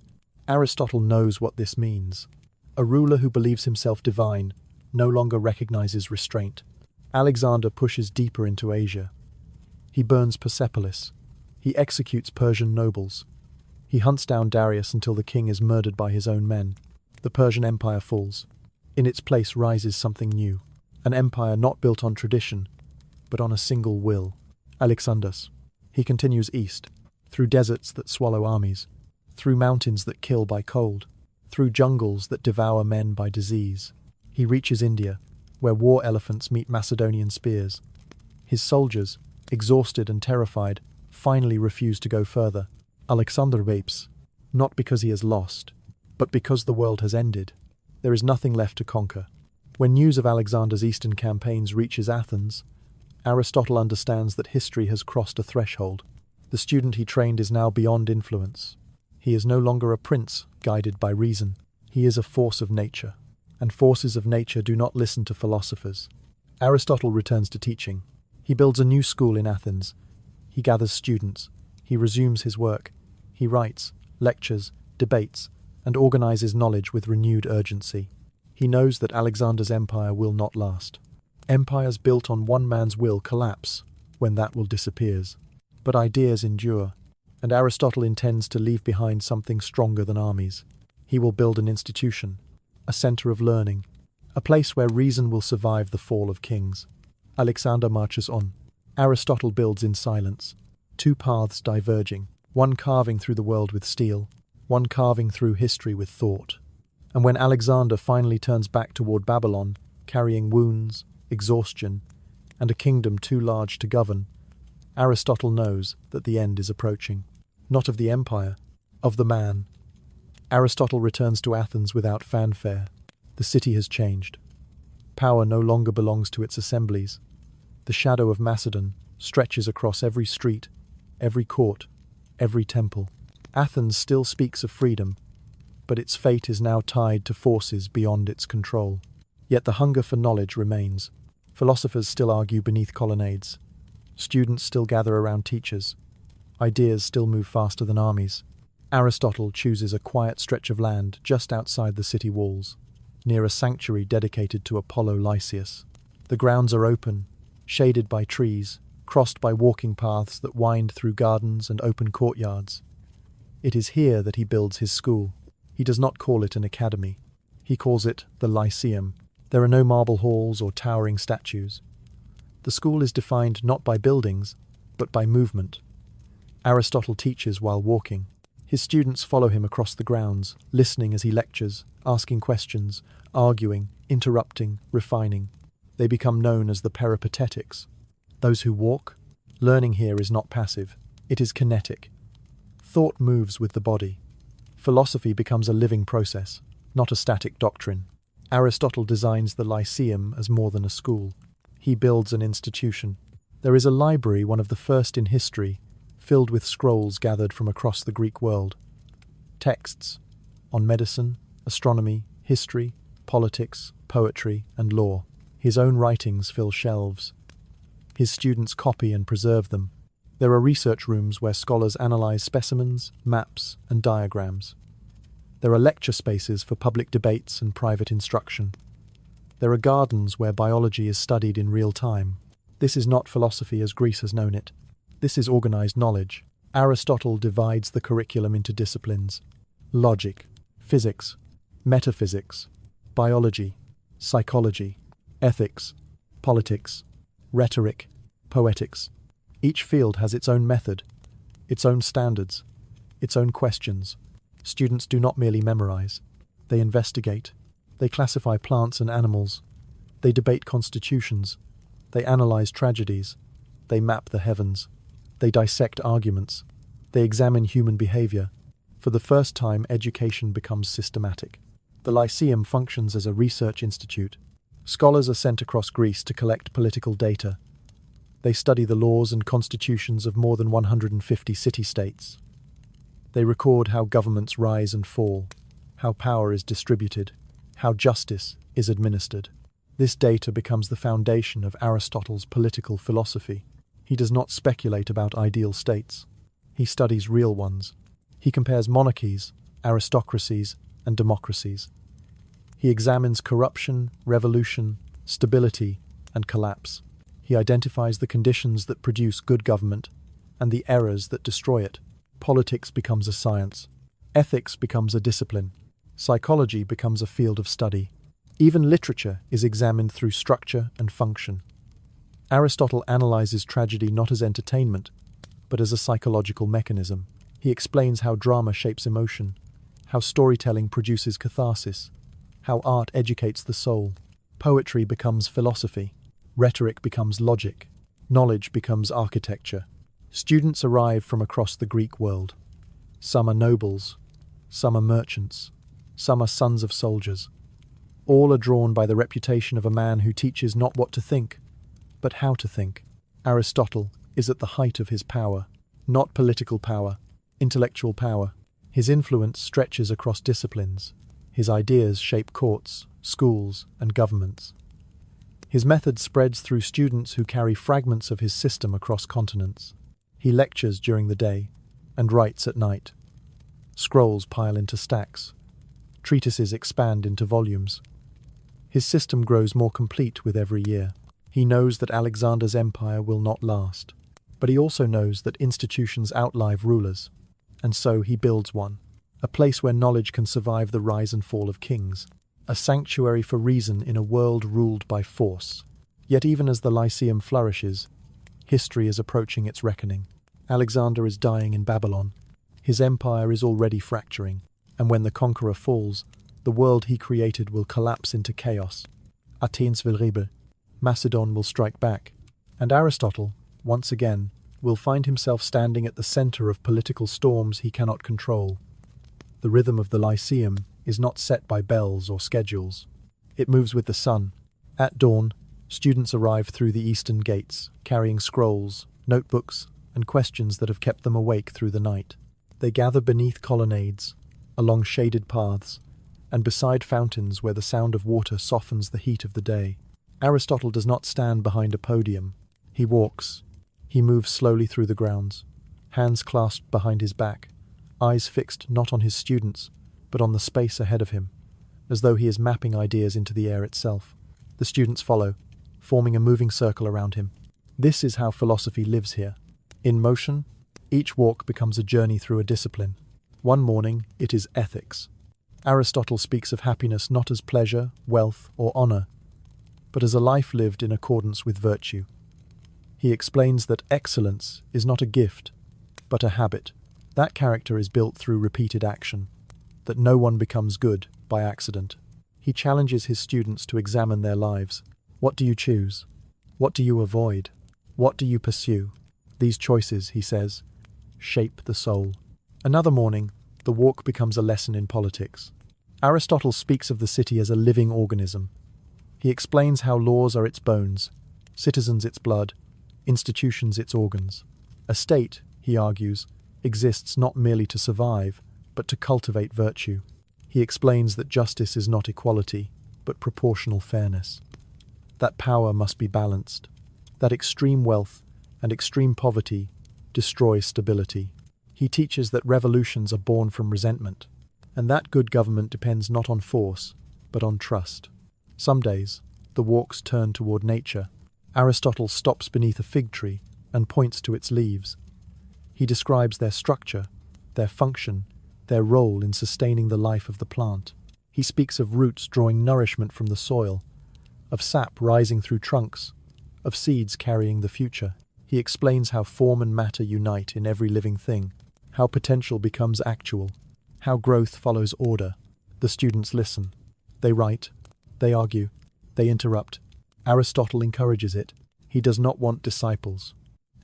Aristotle knows what this means. A ruler who believes himself divine no longer recognizes restraint. Alexander pushes deeper into Asia. He burns Persepolis. He executes Persian nobles. He hunts down Darius until the king is murdered by his own men. The Persian Empire falls. In its place rises something new. An empire not built on tradition, but on a single will. Alexandus. He continues east, through deserts that swallow armies, through mountains that kill by cold, through jungles that devour men by disease. He reaches India, where war elephants meet Macedonian spears. His soldiers, exhausted and terrified, finally refuse to go further. Alexander weeps, not because he has lost, but because the world has ended. There is nothing left to conquer. When news of Alexander's eastern campaigns reaches Athens, Aristotle understands that history has crossed a threshold. The student he trained is now beyond influence. He is no longer a prince guided by reason. He is a force of nature, and forces of nature do not listen to philosophers. Aristotle returns to teaching. He builds a new school in Athens. He gathers students. He resumes his work. He writes, lectures, debates, and organizes knowledge with renewed urgency. He knows that Alexander's empire will not last. Empires built on one man's will collapse when that will disappears. But ideas endure, and Aristotle intends to leave behind something stronger than armies. He will build an institution, a center of learning, a place where reason will survive the fall of kings. Alexander marches on. Aristotle builds in silence, two paths diverging, one carving through the world with steel, one carving through history with thought. And when Alexander finally turns back toward Babylon, carrying wounds, exhaustion, and a kingdom too large to govern, Aristotle knows that the end is approaching. Not of the empire, of the man. Aristotle returns to Athens without fanfare. The city has changed. Power no longer belongs to its assemblies. The shadow of Macedon stretches across every street, every court, every temple. Athens still speaks of freedom, but its fate is now tied to forces beyond its control. Yet the hunger for knowledge remains. Philosophers still argue beneath colonnades. Students still gather around teachers. Ideas still move faster than armies. Aristotle chooses a quiet stretch of land just outside the city walls, near a sanctuary dedicated to Apollo Lyceus. The grounds are open, shaded by trees, crossed by walking paths that wind through gardens and open courtyards. It is here that he builds his school. He does not call it an academy. He calls it the Lyceum. There are no marble halls or towering statues. The school is defined not by buildings, but by movement. Aristotle teaches while walking. His students follow him across the grounds, listening as he lectures, asking questions, arguing, interrupting, refining. They become known as the peripatetics. Those who walk. Learning here is not passive. It is kinetic. Thought moves with the body. Philosophy becomes a living process, not a static doctrine. Aristotle designs the Lyceum as more than a school. He builds an institution. There is a library, one of the first in history, filled with scrolls gathered from across the Greek world. Texts on medicine, astronomy, history, politics, poetry, and law. His own writings fill shelves. His students copy and preserve them. There are research rooms where scholars analyze specimens, maps, and diagrams. There are lecture spaces for public debates and private instruction. There are gardens where biology is studied in real time. This is not philosophy as Greece has known it. This is organized knowledge. Aristotle divides the curriculum into disciplines: logic, physics, metaphysics, biology, psychology, ethics, politics, rhetoric, poetics. Each field has its own method, its own standards, its own questions. Students do not merely memorize. They investigate. They classify plants and animals. They debate constitutions. They analyze tragedies. They map the heavens. They dissect arguments. They examine human behavior. For the first time, education becomes systematic. The Lyceum functions as a research institute. Scholars are sent across Greece to collect political data. They study the laws and constitutions of more than 150 city-states. They record how governments rise and fall, how power is distributed, how justice is administered. This data becomes the foundation of Aristotle's political philosophy. He does not speculate about ideal states. He studies real ones. He compares monarchies, aristocracies, and democracies. He examines corruption, revolution, stability, and collapse. He identifies the conditions that produce good government and the errors that destroy it. Politics becomes a science. Ethics becomes a discipline. Psychology becomes a field of study. Even literature is examined through structure and function. Aristotle analyzes tragedy not as entertainment, but as a psychological mechanism. He explains how drama shapes emotion, how storytelling produces catharsis, how art educates the soul. Poetry becomes philosophy. Rhetoric becomes logic. Knowledge becomes architecture. Students arrive from across the Greek world. Some are nobles. Some are merchants. Some are sons of soldiers. All are drawn by the reputation of a man who teaches not what to think, but how to think. Aristotle is at the height of his power. Not political power, intellectual power. His influence stretches across disciplines. His ideas shape courts, schools, and governments. His method spreads through students who carry fragments of his system across continents. He lectures during the day and writes at night. Scrolls pile into stacks. Treatises expand into volumes. His system grows more complete with every year. He knows that Alexander's empire will not last, but he also knows that institutions outlive rulers, and so he builds one, a place where knowledge can survive the rise and fall of kings, a sanctuary for reason in a world ruled by force. Yet even as the Lyceum flourishes, history is approaching its reckoning. Alexander is dying in Babylon. His empire is already fracturing, and when the conqueror falls, the world he created will collapse into chaos. Athens will rebel. Macedon will strike back, and Aristotle, once again, will find himself standing at the center of political storms he cannot control. The rhythm of the Lyceum is not set by bells or schedules. It moves with the sun. At dawn, students arrive through the eastern gates, carrying scrolls, notebooks, and questions that have kept them awake through the night. They gather beneath colonnades, along shaded paths, and beside fountains where the sound of water softens the heat of the day. Aristotle does not stand behind a podium. He walks. He moves slowly through the grounds, hands clasped behind his back, eyes fixed not on his students, but on the space ahead of him, as though he is mapping ideas into the air itself. The students follow, forming a moving circle around him. This is how philosophy lives here. In motion, each walk becomes a journey through a discipline. One morning, it is ethics. Aristotle speaks of happiness not as pleasure, wealth, or honor, but as a life lived in accordance with virtue. He explains that excellence is not a gift, but a habit. That character is built through repeated action, that no one becomes good by accident. He challenges his students to examine their lives. What do you choose? What do you avoid? What do you pursue? These choices, he says, shape the soul. Another morning, the walk becomes a lesson in politics. Aristotle speaks of the city as a living organism. He explains how laws are its bones, citizens its blood, institutions its organs. A state, he argues, exists not merely to survive, but to cultivate virtue. He explains that justice is not equality, but proportional fairness. That power must be balanced. That extreme wealth and extreme poverty destroy stability. He teaches that revolutions are born from resentment, and that good government depends not on force, but on trust. Some days, the walks turn toward nature. Aristotle stops beneath a fig tree and points to its leaves. He describes their structure, their function, their role in sustaining the life of the plant. He speaks of roots drawing nourishment from the soil, of sap rising through trunks, of seeds carrying the future. He explains how form and matter unite in every living thing, how potential becomes actual, how growth follows order. The students listen. They write. They argue. They interrupt. Aristotle encourages it. He does not want disciples.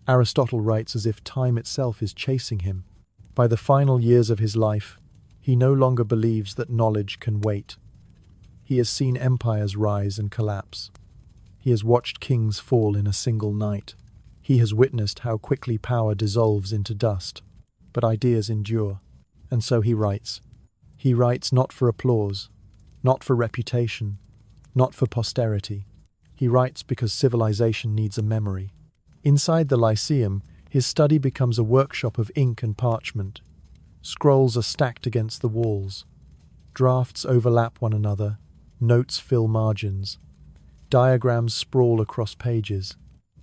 Aristotle writes as if time itself is chasing him. By the final years of his life, he no longer believes that knowledge can wait. He has seen empires rise and collapse. He has watched kings fall in a single night. He has witnessed how quickly power dissolves into dust, but ideas endure. And so he writes. He writes not for applause, not for reputation, not for posterity. He writes because civilization needs a memory. Inside the Lyceum, his study becomes a workshop of ink and parchment. Scrolls are stacked against the walls. Drafts overlap one another. Notes fill margins. Diagrams sprawl across pages.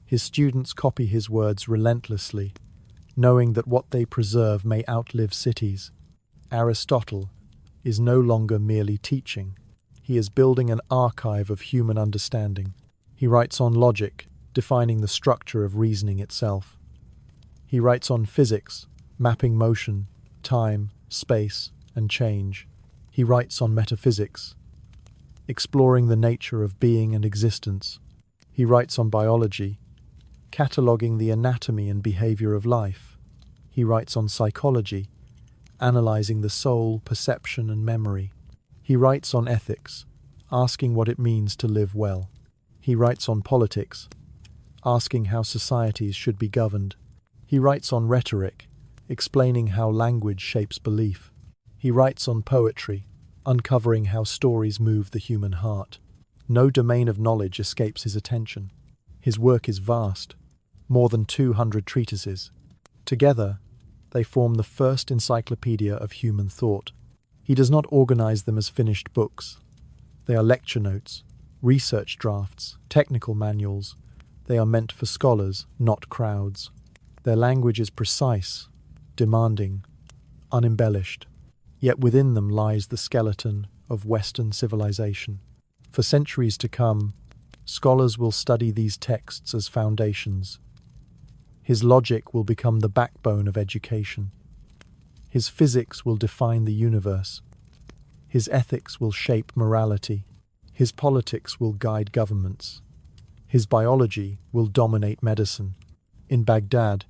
His students copy his words relentlessly, knowing that what they preserve may outlive cities. Aristotle is no longer merely teaching. He is building an archive of human understanding. He writes on logic, defining the structure of reasoning itself. He writes on physics, mapping motion, time, space, and change. He writes on metaphysics, exploring the nature of being and existence. He writes on biology, cataloguing the anatomy and behavior of life. He writes on psychology, analyzing the soul, perception, and memory. He writes on ethics, asking what it means to live well. He writes on politics, asking how societies should be governed. He writes on rhetoric, explaining how language shapes belief. He writes on poetry, uncovering how stories move the human heart. No domain of knowledge escapes his attention. His work is vast, more than 200 treatises. Together, they form the first encyclopedia of human thought. He does not organize them as finished books. They are lecture notes, research drafts, technical manuals. They are meant for scholars, not crowds. Their language is precise, demanding, unembellished. Yet within them lies the skeleton of Western civilization. For centuries to come, scholars will study these texts as foundations. His logic will become the backbone of education. His physics will define the universe. His ethics will shape morality. His politics will guide governments. His biology will dominate medicine. In Baghdad,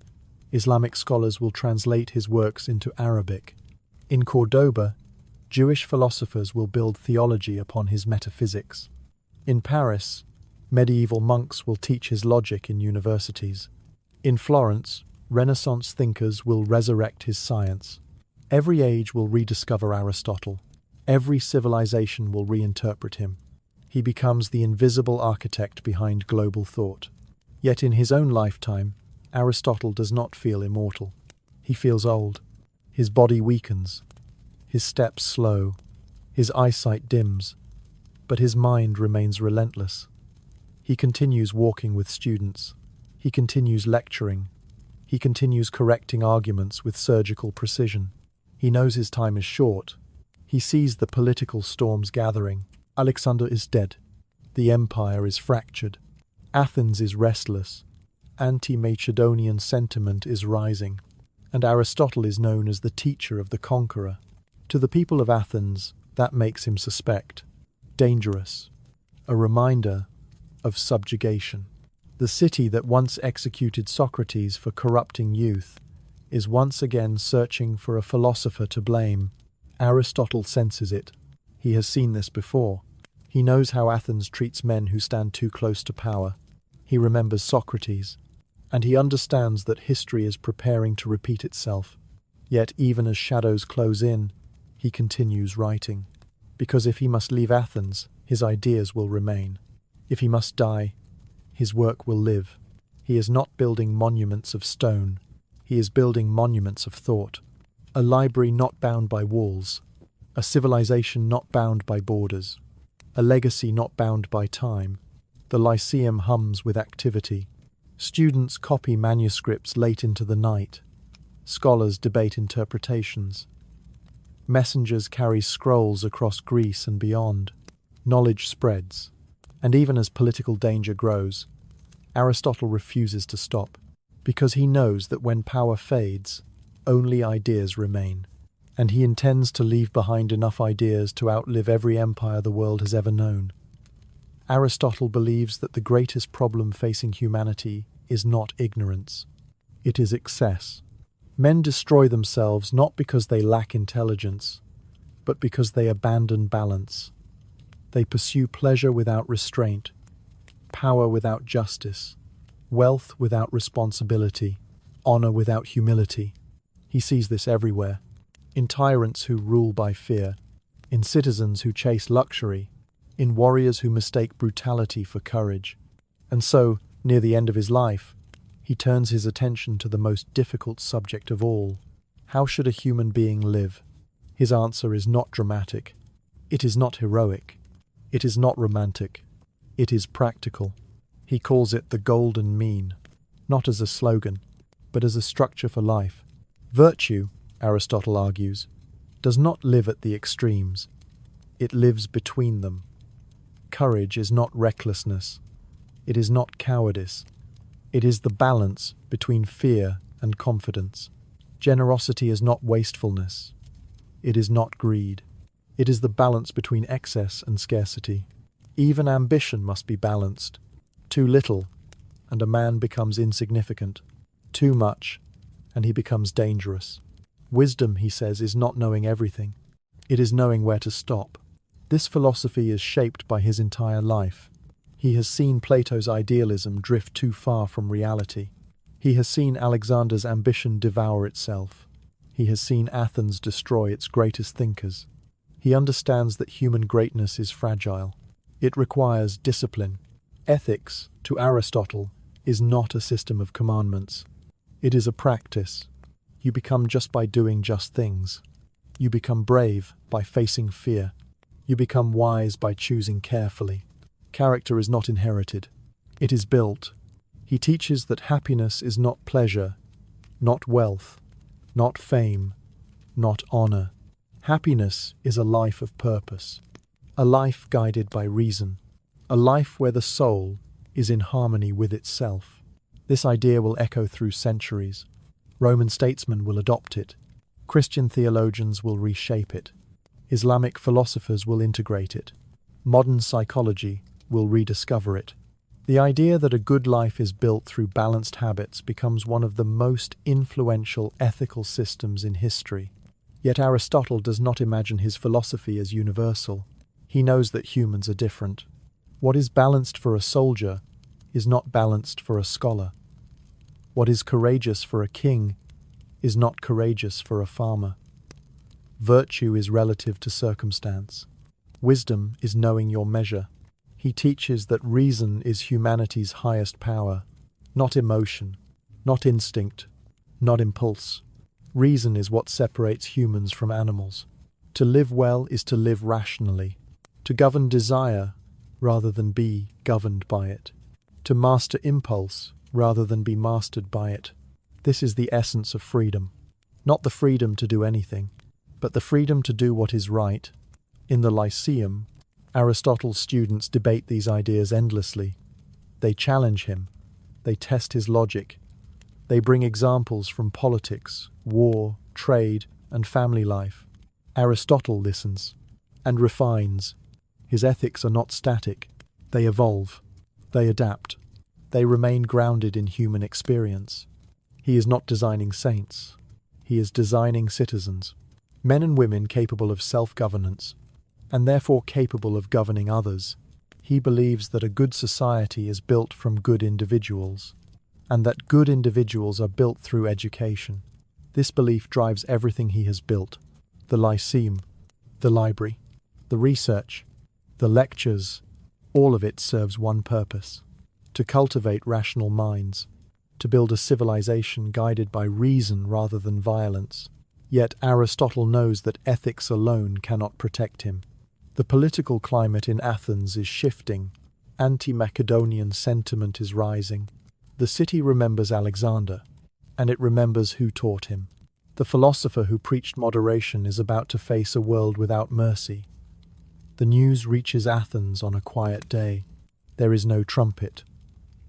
Islamic scholars will translate his works into Arabic. In Cordoba, Jewish philosophers will build theology upon his metaphysics. In Paris, medieval monks will teach his logic in universities. In Florence, Renaissance thinkers will resurrect his science. Every age will rediscover Aristotle. Every civilization will reinterpret him. He becomes the invisible architect behind global thought. Yet in his own lifetime, Aristotle does not feel immortal. He feels old. His body weakens. His steps slow. His eyesight dims. But his mind remains relentless. He continues walking with students. He continues lecturing. He continues correcting arguments with surgical precision. He knows his time is short. He sees the political storms gathering. Alexander is dead. The empire is fractured. Athens is restless. Anti-Macedonian sentiment is rising. And Aristotle is known as the teacher of the conqueror. To the people of Athens, that makes him suspect, dangerous, a reminder of subjugation. The city that once executed Socrates for corrupting youth is once again searching for a philosopher to blame. Aristotle senses it. He has seen this before. He knows how Athens treats men who stand too close to power. He remembers Socrates, and he understands that history is preparing to repeat itself. Yet even as shadows close in, he continues writing. Because if he must leave Athens, his ideas will remain. If he must die, his work will live. He is not building monuments of stone. He is building monuments of thought. A library not bound by walls. A civilization not bound by borders. A legacy not bound by time. The Lyceum hums with activity. Students copy manuscripts late into the night. Scholars debate interpretations. Messengers carry scrolls across Greece and beyond. Knowledge spreads. And even as political danger grows, Aristotle refuses to stop, because he knows that when power fades, only ideas remain, and he intends to leave behind enough ideas to outlive every empire the world has ever known. Aristotle believes that the greatest problem facing humanity is not ignorance, it is excess. Men destroy themselves not because they lack intelligence, but because they abandon balance. They pursue pleasure without restraint, power without justice, wealth without responsibility, honor without humility. He sees this everywhere, in tyrants who rule by fear, in citizens who chase luxury, in warriors who mistake brutality for courage. And so, near the end of his life, he turns his attention to the most difficult subject of all. How should a human being live? His answer is not dramatic. It is not heroic. It is not romantic. It is practical. He calls it the golden mean, not as a slogan, but as a structure for life. Virtue, Aristotle argues, does not live at the extremes. It lives between them. Courage is not recklessness. It is not cowardice. It is the balance between fear and confidence. Generosity is not wastefulness. It is not greed. It is the balance between excess and scarcity. Even ambition must be balanced. Too little, and a man becomes insignificant. Too much, and he becomes dangerous. Wisdom, he says, is not knowing everything. It is knowing where to stop. This philosophy is shaped by his entire life. He has seen Plato's idealism drift too far from reality. He He has seen Alexander's ambition devour itself. He has seen Athens destroy its greatest thinkers. He understands that human greatness is fragile. It requires discipline. Ethics, to Aristotle, is not a system of commandments. It is a practice. You become just by doing just things. You become brave by facing fear. You become wise by choosing carefully. Character is not inherited. It is built. He teaches that happiness is not pleasure, not wealth, not fame, not honor. Happiness is a life of purpose, a life guided by reason, a life where the soul is in harmony with itself. This idea will echo through centuries. Roman statesmen will adopt it. Christian theologians will reshape it. Islamic philosophers will integrate it. Modern psychology will rediscover it. The idea that a good life is built through balanced habits becomes one of the most influential ethical systems in history. Yet Aristotle does not imagine his philosophy as universal. He knows that humans are different. What is balanced for a soldier is not balanced for a scholar. What is courageous for a king is not courageous for a farmer. Virtue is relative to circumstance. Wisdom is knowing your measure. He teaches that reason is humanity's highest power, not emotion, not instinct, not impulse. Reason is what separates humans from animals. To live well is to live rationally, to govern desire rather than be governed by it, to master impulse rather than be mastered by it. This is the essence of freedom. Not the freedom to do anything, but the freedom to do what is right. In the Lyceum, Aristotle's students debate these ideas endlessly. They challenge him. They test his logic. They bring examples from politics, war, trade, and family life. Aristotle listens and refines. His ethics are not static. They evolve. They adapt. They remain grounded in human experience. He is not designing saints. He is designing citizens. Men and women capable of self-governance, and therefore capable of governing others. He believes that a good society is built from good individuals, and that good individuals are built through education. This belief drives everything he has built: the Lyceum, the library, the research, the lectures. All of it serves one purpose: to cultivate rational minds, to build a civilization guided by reason rather than violence. Yet Aristotle knows that ethics alone cannot protect him. The political climate in Athens is shifting. Anti-Macedonian sentiment is rising. The city remembers Alexander, and it remembers who taught him. The philosopher who preached moderation is about to face a world without mercy. The news reaches Athens on a quiet day. There is no trumpet,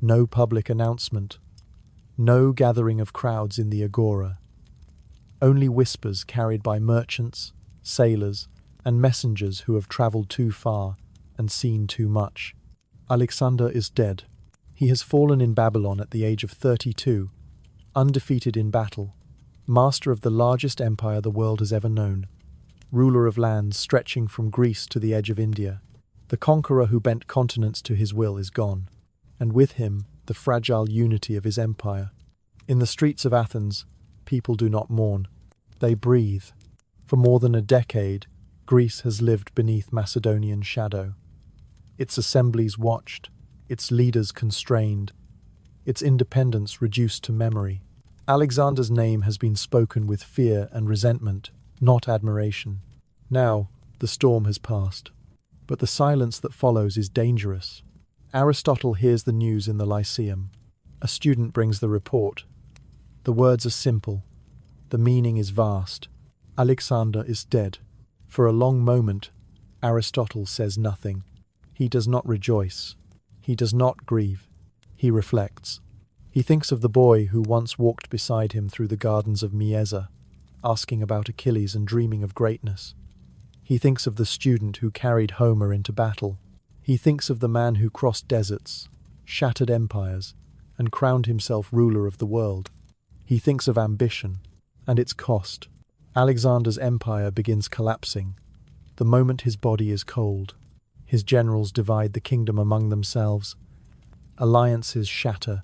no public announcement, no gathering of crowds in the agora. Only whispers carried by merchants, sailors, and messengers who have travelled too far and seen too much. Alexander is dead. He has fallen in Babylon at the age of 32, undefeated in battle, master of the largest empire the world has ever known, ruler of lands stretching from Greece to the edge of India. The conqueror who bent continents to his will is gone, and with him the fragile unity of his empire. In the streets of Athens, people do not mourn. They breathe. For more than a decade, Greece has lived beneath Macedonian shadow. Its assemblies watched, its leaders constrained, its independence reduced to memory. Alexander's name has been spoken with fear and resentment, not admiration. Now, the storm has passed, but the silence that follows is dangerous. Aristotle hears the news in the Lyceum. A student brings the report. The words are simple. The meaning is vast. Alexander is dead. For a long moment, Aristotle says nothing. He does not rejoice. He does not grieve. He reflects. He thinks of the boy who once walked beside him through the gardens of Mieza, asking about Achilles and dreaming of greatness. He thinks of the student who carried Homer into battle. He thinks of the man who crossed deserts, shattered empires, and crowned himself ruler of the world. He thinks of ambition and its cost. Alexander's empire begins collapsing. The moment his body is cold, his generals divide the kingdom among themselves. Alliances shatter,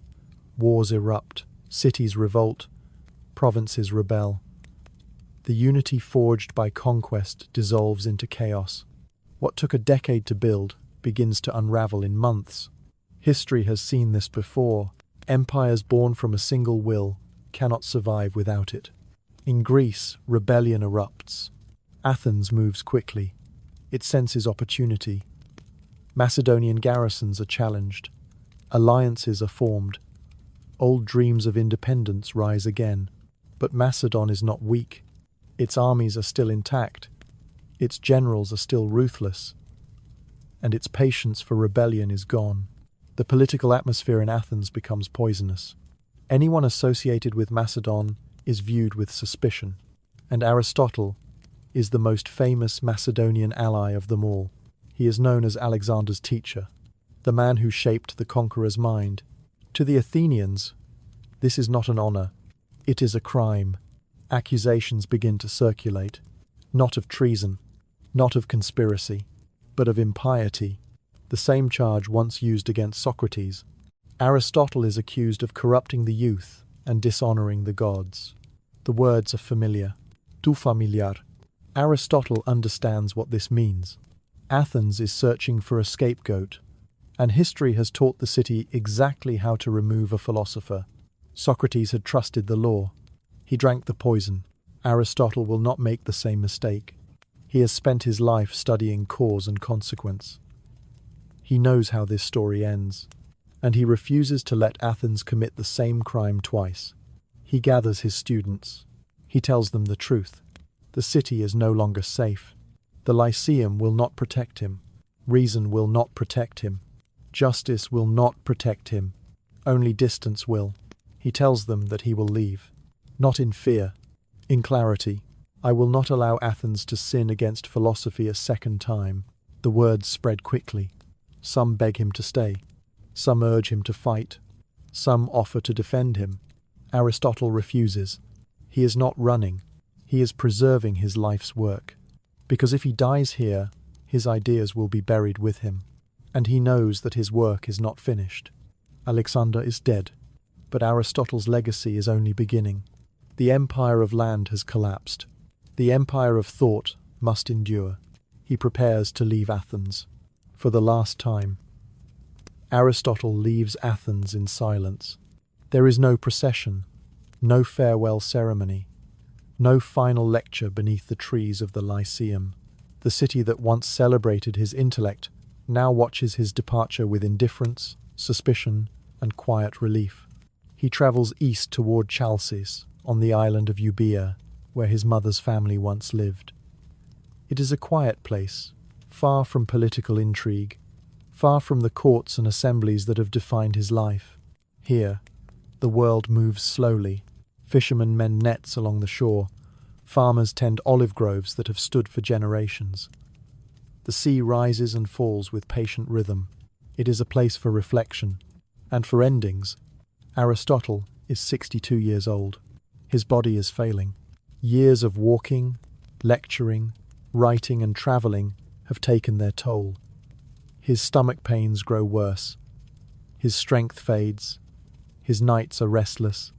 wars erupt, Cities revolt, provinces rebel. The unity forged by conquest dissolves into chaos. What took a decade to build begins to unravel in months. History has seen this before. Empires born from a single will cannot survive without it. In Greece, rebellion erupts. Athens moves quickly. It senses opportunity. Macedonian garrisons are challenged. Alliances are formed. Old dreams of independence rise again. But Macedon is not weak. Its armies are still intact. Its generals are still ruthless. And its patience for rebellion is gone. The political atmosphere in Athens becomes poisonous. Anyone associated with Macedon is viewed with suspicion. And Aristotle is the most famous Macedonian ally of them all. He is known as Alexander's teacher, the man who shaped the conqueror's mind. To the Athenians, this is not an honor. It is a crime. Accusations begin to circulate, not of treason, not of conspiracy, but of impiety, the same charge once used against Socrates. Aristotle is accused of corrupting the youth and dishonoring the gods. The words are familiar. Tu familiar. Aristotle understands what this means. Athens is searching for a scapegoat, and history has taught the city exactly how to remove a philosopher. Socrates had trusted the law. He drank the poison. Aristotle will not make the same mistake. He has spent his life studying cause and consequence. He knows how this story ends, and he refuses to let Athens commit the same crime twice. He gathers his students. He tells them the truth. The city is no longer safe. The Lyceum will not protect him. Reason will not protect him. Justice will not protect him. Only distance will. He tells them that he will leave. Not in fear, in clarity. I will not allow Athens to sin against philosophy a second time. The words spread quickly. Some beg him to stay. Some urge him to fight. Some offer to defend him. Aristotle refuses. He is not running. He is preserving his life's work. Because if he dies here, his ideas will be buried with him. And he knows that his work is not finished. Alexander is dead, but Aristotle's legacy is only beginning. The empire of land has collapsed. The empire of thought must endure. He prepares to leave Athens. For the last time. Aristotle leaves Athens in silence. There is no procession, no farewell ceremony, no final lecture beneath the trees of the Lyceum. The city that once celebrated his intellect now watches his departure with indifference, suspicion, and quiet relief. He travels east toward Chalcis, on the island of Euboea, where his mother's family once lived. It is a quiet place, far from political intrigue, far from the courts and assemblies that have defined his life. Here, the world moves slowly. Fishermen mend nets along the shore. Farmers tend olive groves that have stood for generations. The sea rises and falls with patient rhythm. It is a place for reflection. And for endings, Aristotle is 62 years old. His body is failing. Years of walking, lecturing, writing and travelling have taken their toll. His stomach pains grow worse. His strength fades. His nights are restless,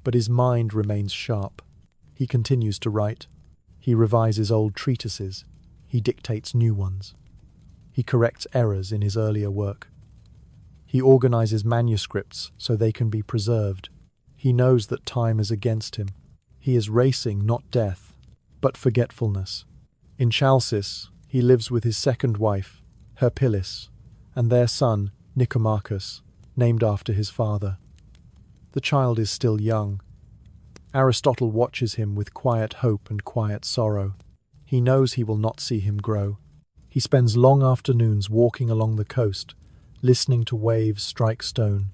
but his mind remains sharp. He continues to write. He revises old treatises. He dictates new ones. He corrects errors in his earlier work. He organizes manuscripts so they can be preserved. He knows that time is against him. He is racing not death, but forgetfulness. In Chalcis, he lives with his second wife, Herpilis, and their son, Nicomachus, named after his father. The child is still young. Aristotle watches him with quiet hope and quiet sorrow. He knows he will not see him grow. He spends long afternoons walking along the coast, listening to waves strike stone,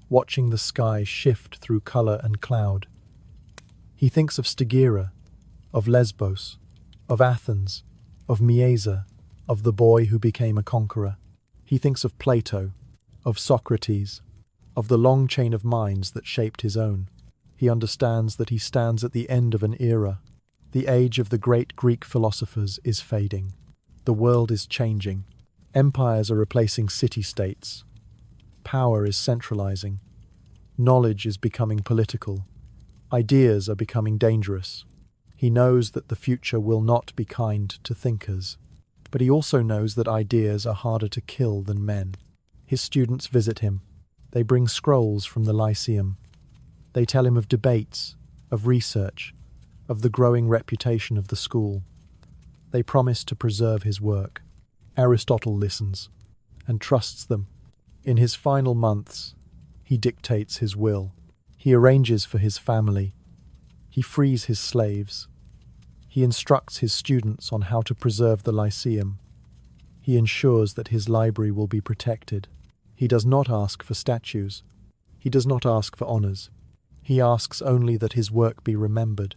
watching the sky shift through colour and cloud. He thinks of Stagira, of Lesbos, of Athens, of Mieza, of the boy who became a conqueror. He thinks of Plato, of Socrates, of the long chain of minds that shaped his own. He understands that he stands at the end of an era. The age of the great Greek philosophers is fading. The world is changing. Empires are replacing city-states. Power is centralizing. Knowledge is becoming political. Ideas are becoming dangerous. He knows that the future will not be kind to thinkers, but he also knows that ideas are harder to kill than men. His students visit him. They bring scrolls from the Lyceum. They tell him of debates, of research, of the growing reputation of the school. They promise to preserve his work. Aristotle listens and trusts them. In his final months, he dictates his will. He arranges for his family. He frees his slaves. He instructs his students on how to preserve the Lyceum. He ensures that his library will be protected. He does not ask for statues. He does not ask for honors. He asks only that his work be remembered.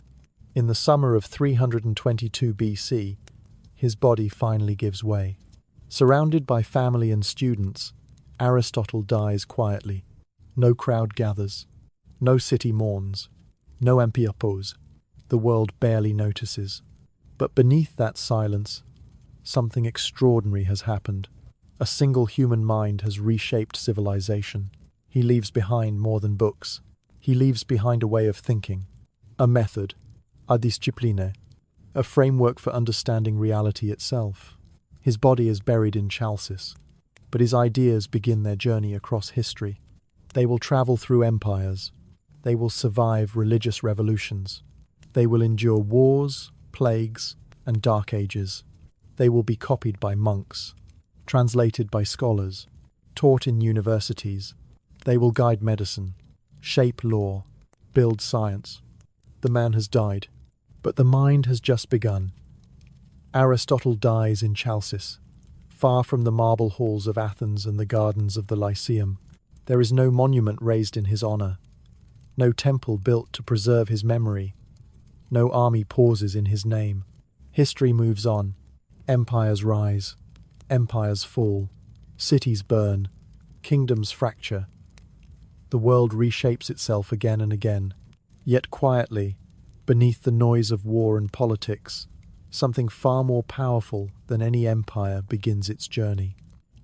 In the summer of 322 BC, his body finally gives way. Surrounded by family and students, Aristotle dies quietly. No crowd gathers. No city mourns. No empire pose. The world barely notices. But beneath that silence, something extraordinary has happened. A single human mind has reshaped civilization. He leaves behind more than books. He leaves behind a way of thinking, a method, a discipline, a framework for understanding reality itself. His body is buried in Chalcis, but his ideas begin their journey across history. They will travel through empires. They will survive religious revolutions. They will endure wars, plagues, and dark ages. They will be copied by monks, translated by scholars, taught in universities. They will guide medicine, shape law, build science. The man has died, but the mind has just begun. Aristotle dies in Chalcis, far from the marble halls of Athens and the gardens of the Lyceum. There is no monument raised in his honor, no temple built to preserve his memory, no army pauses in his name. History moves on. Empires rise, empires fall, cities burn, kingdoms fracture. The world reshapes itself again and again, yet quietly, beneath the noise of war and politics, something far more powerful than any empire begins its journey.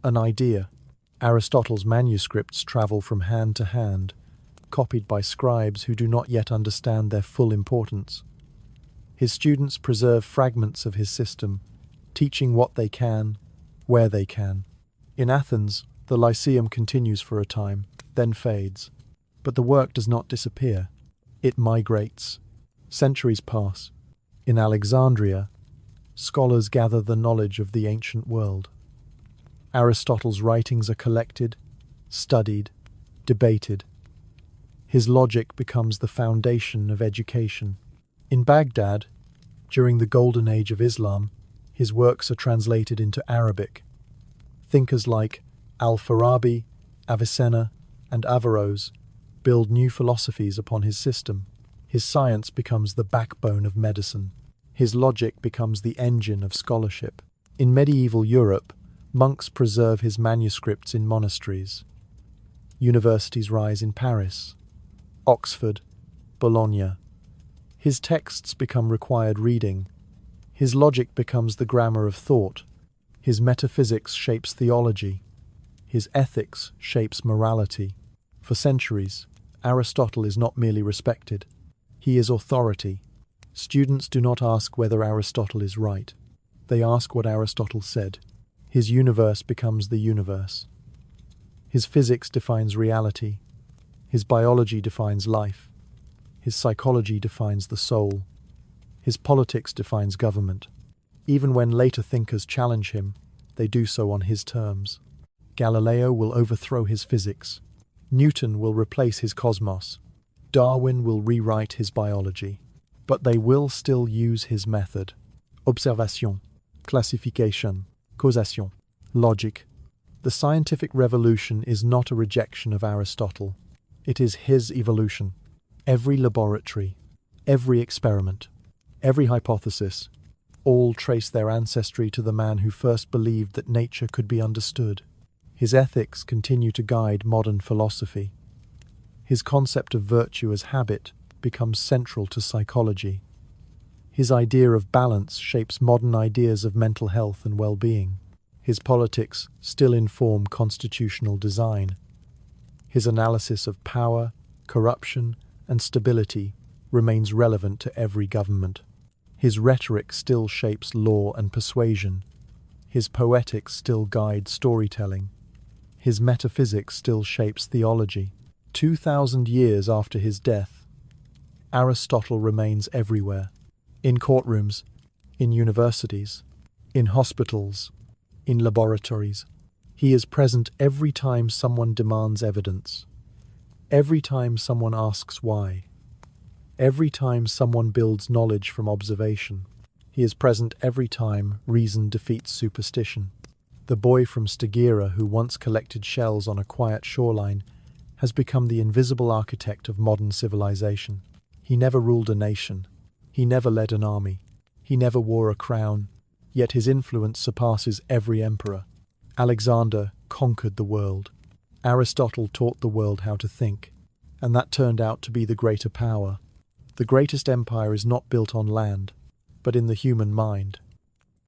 An idea. Aristotle's manuscripts travel from hand to hand, copied by scribes who do not yet understand their full importance. His students preserve fragments of his system, teaching what they can, where they can. In Athens, the Lyceum continues for a time, then fades. But the work does not disappear. It migrates. Centuries pass. In Alexandria, scholars gather the knowledge of the ancient world. Aristotle's writings are collected, studied, debated. His logic becomes the foundation of education. In Baghdad, during the Golden Age of Islam, his works are translated into Arabic. Thinkers like Al-Farabi, Avicenna, and Averroes build new philosophies upon his system. His science becomes the backbone of medicine. His logic becomes the engine of scholarship. In medieval Europe, monks preserve his manuscripts in monasteries. Universities rise in Paris, Oxford, Bologna. His texts become required reading. His logic becomes the grammar of thought. His metaphysics shapes theology. His ethics shapes morality. For centuries, Aristotle is not merely respected. He is authority. Students do not ask whether Aristotle is right. They ask what Aristotle said. His universe becomes the universe. His physics defines reality. His biology defines life. His psychology defines the soul. His politics defines government. Even when later thinkers challenge him, they do so on his terms. Galileo will overthrow his physics. Newton will replace his cosmos. Darwin will rewrite his biology. But they will still use his method. Observation, classification, causation, logic. The scientific revolution is not a rejection of Aristotle. It is his evolution. Every laboratory, every experiment, every hypothesis, all trace their ancestry to the man who first believed that nature could be understood. His ethics continue to guide modern philosophy. His concept of virtue as habit becomes central to psychology. His idea of balance shapes modern ideas of mental health and well-being. His politics still inform constitutional design. His analysis of power, corruption, and stability remains relevant to every government. His rhetoric still shapes law and persuasion. His poetics still guide storytelling. His metaphysics still shapes theology. 2,000 years after his death, Aristotle remains everywhere. In courtrooms, in universities, in hospitals, in laboratories. He is present every time someone demands evidence. Every time someone asks why. Every time someone builds knowledge from observation. He is present every time reason defeats superstition. The boy from Stagira who once collected shells on a quiet shoreline has become the invisible architect of modern civilization. He never ruled a nation. He never led an army. He never wore a crown, yet his influence surpasses every emperor. Alexander conquered the world. Aristotle taught the world how to think, and that turned out to be the greater power. The greatest empire is not built on land, but in the human mind.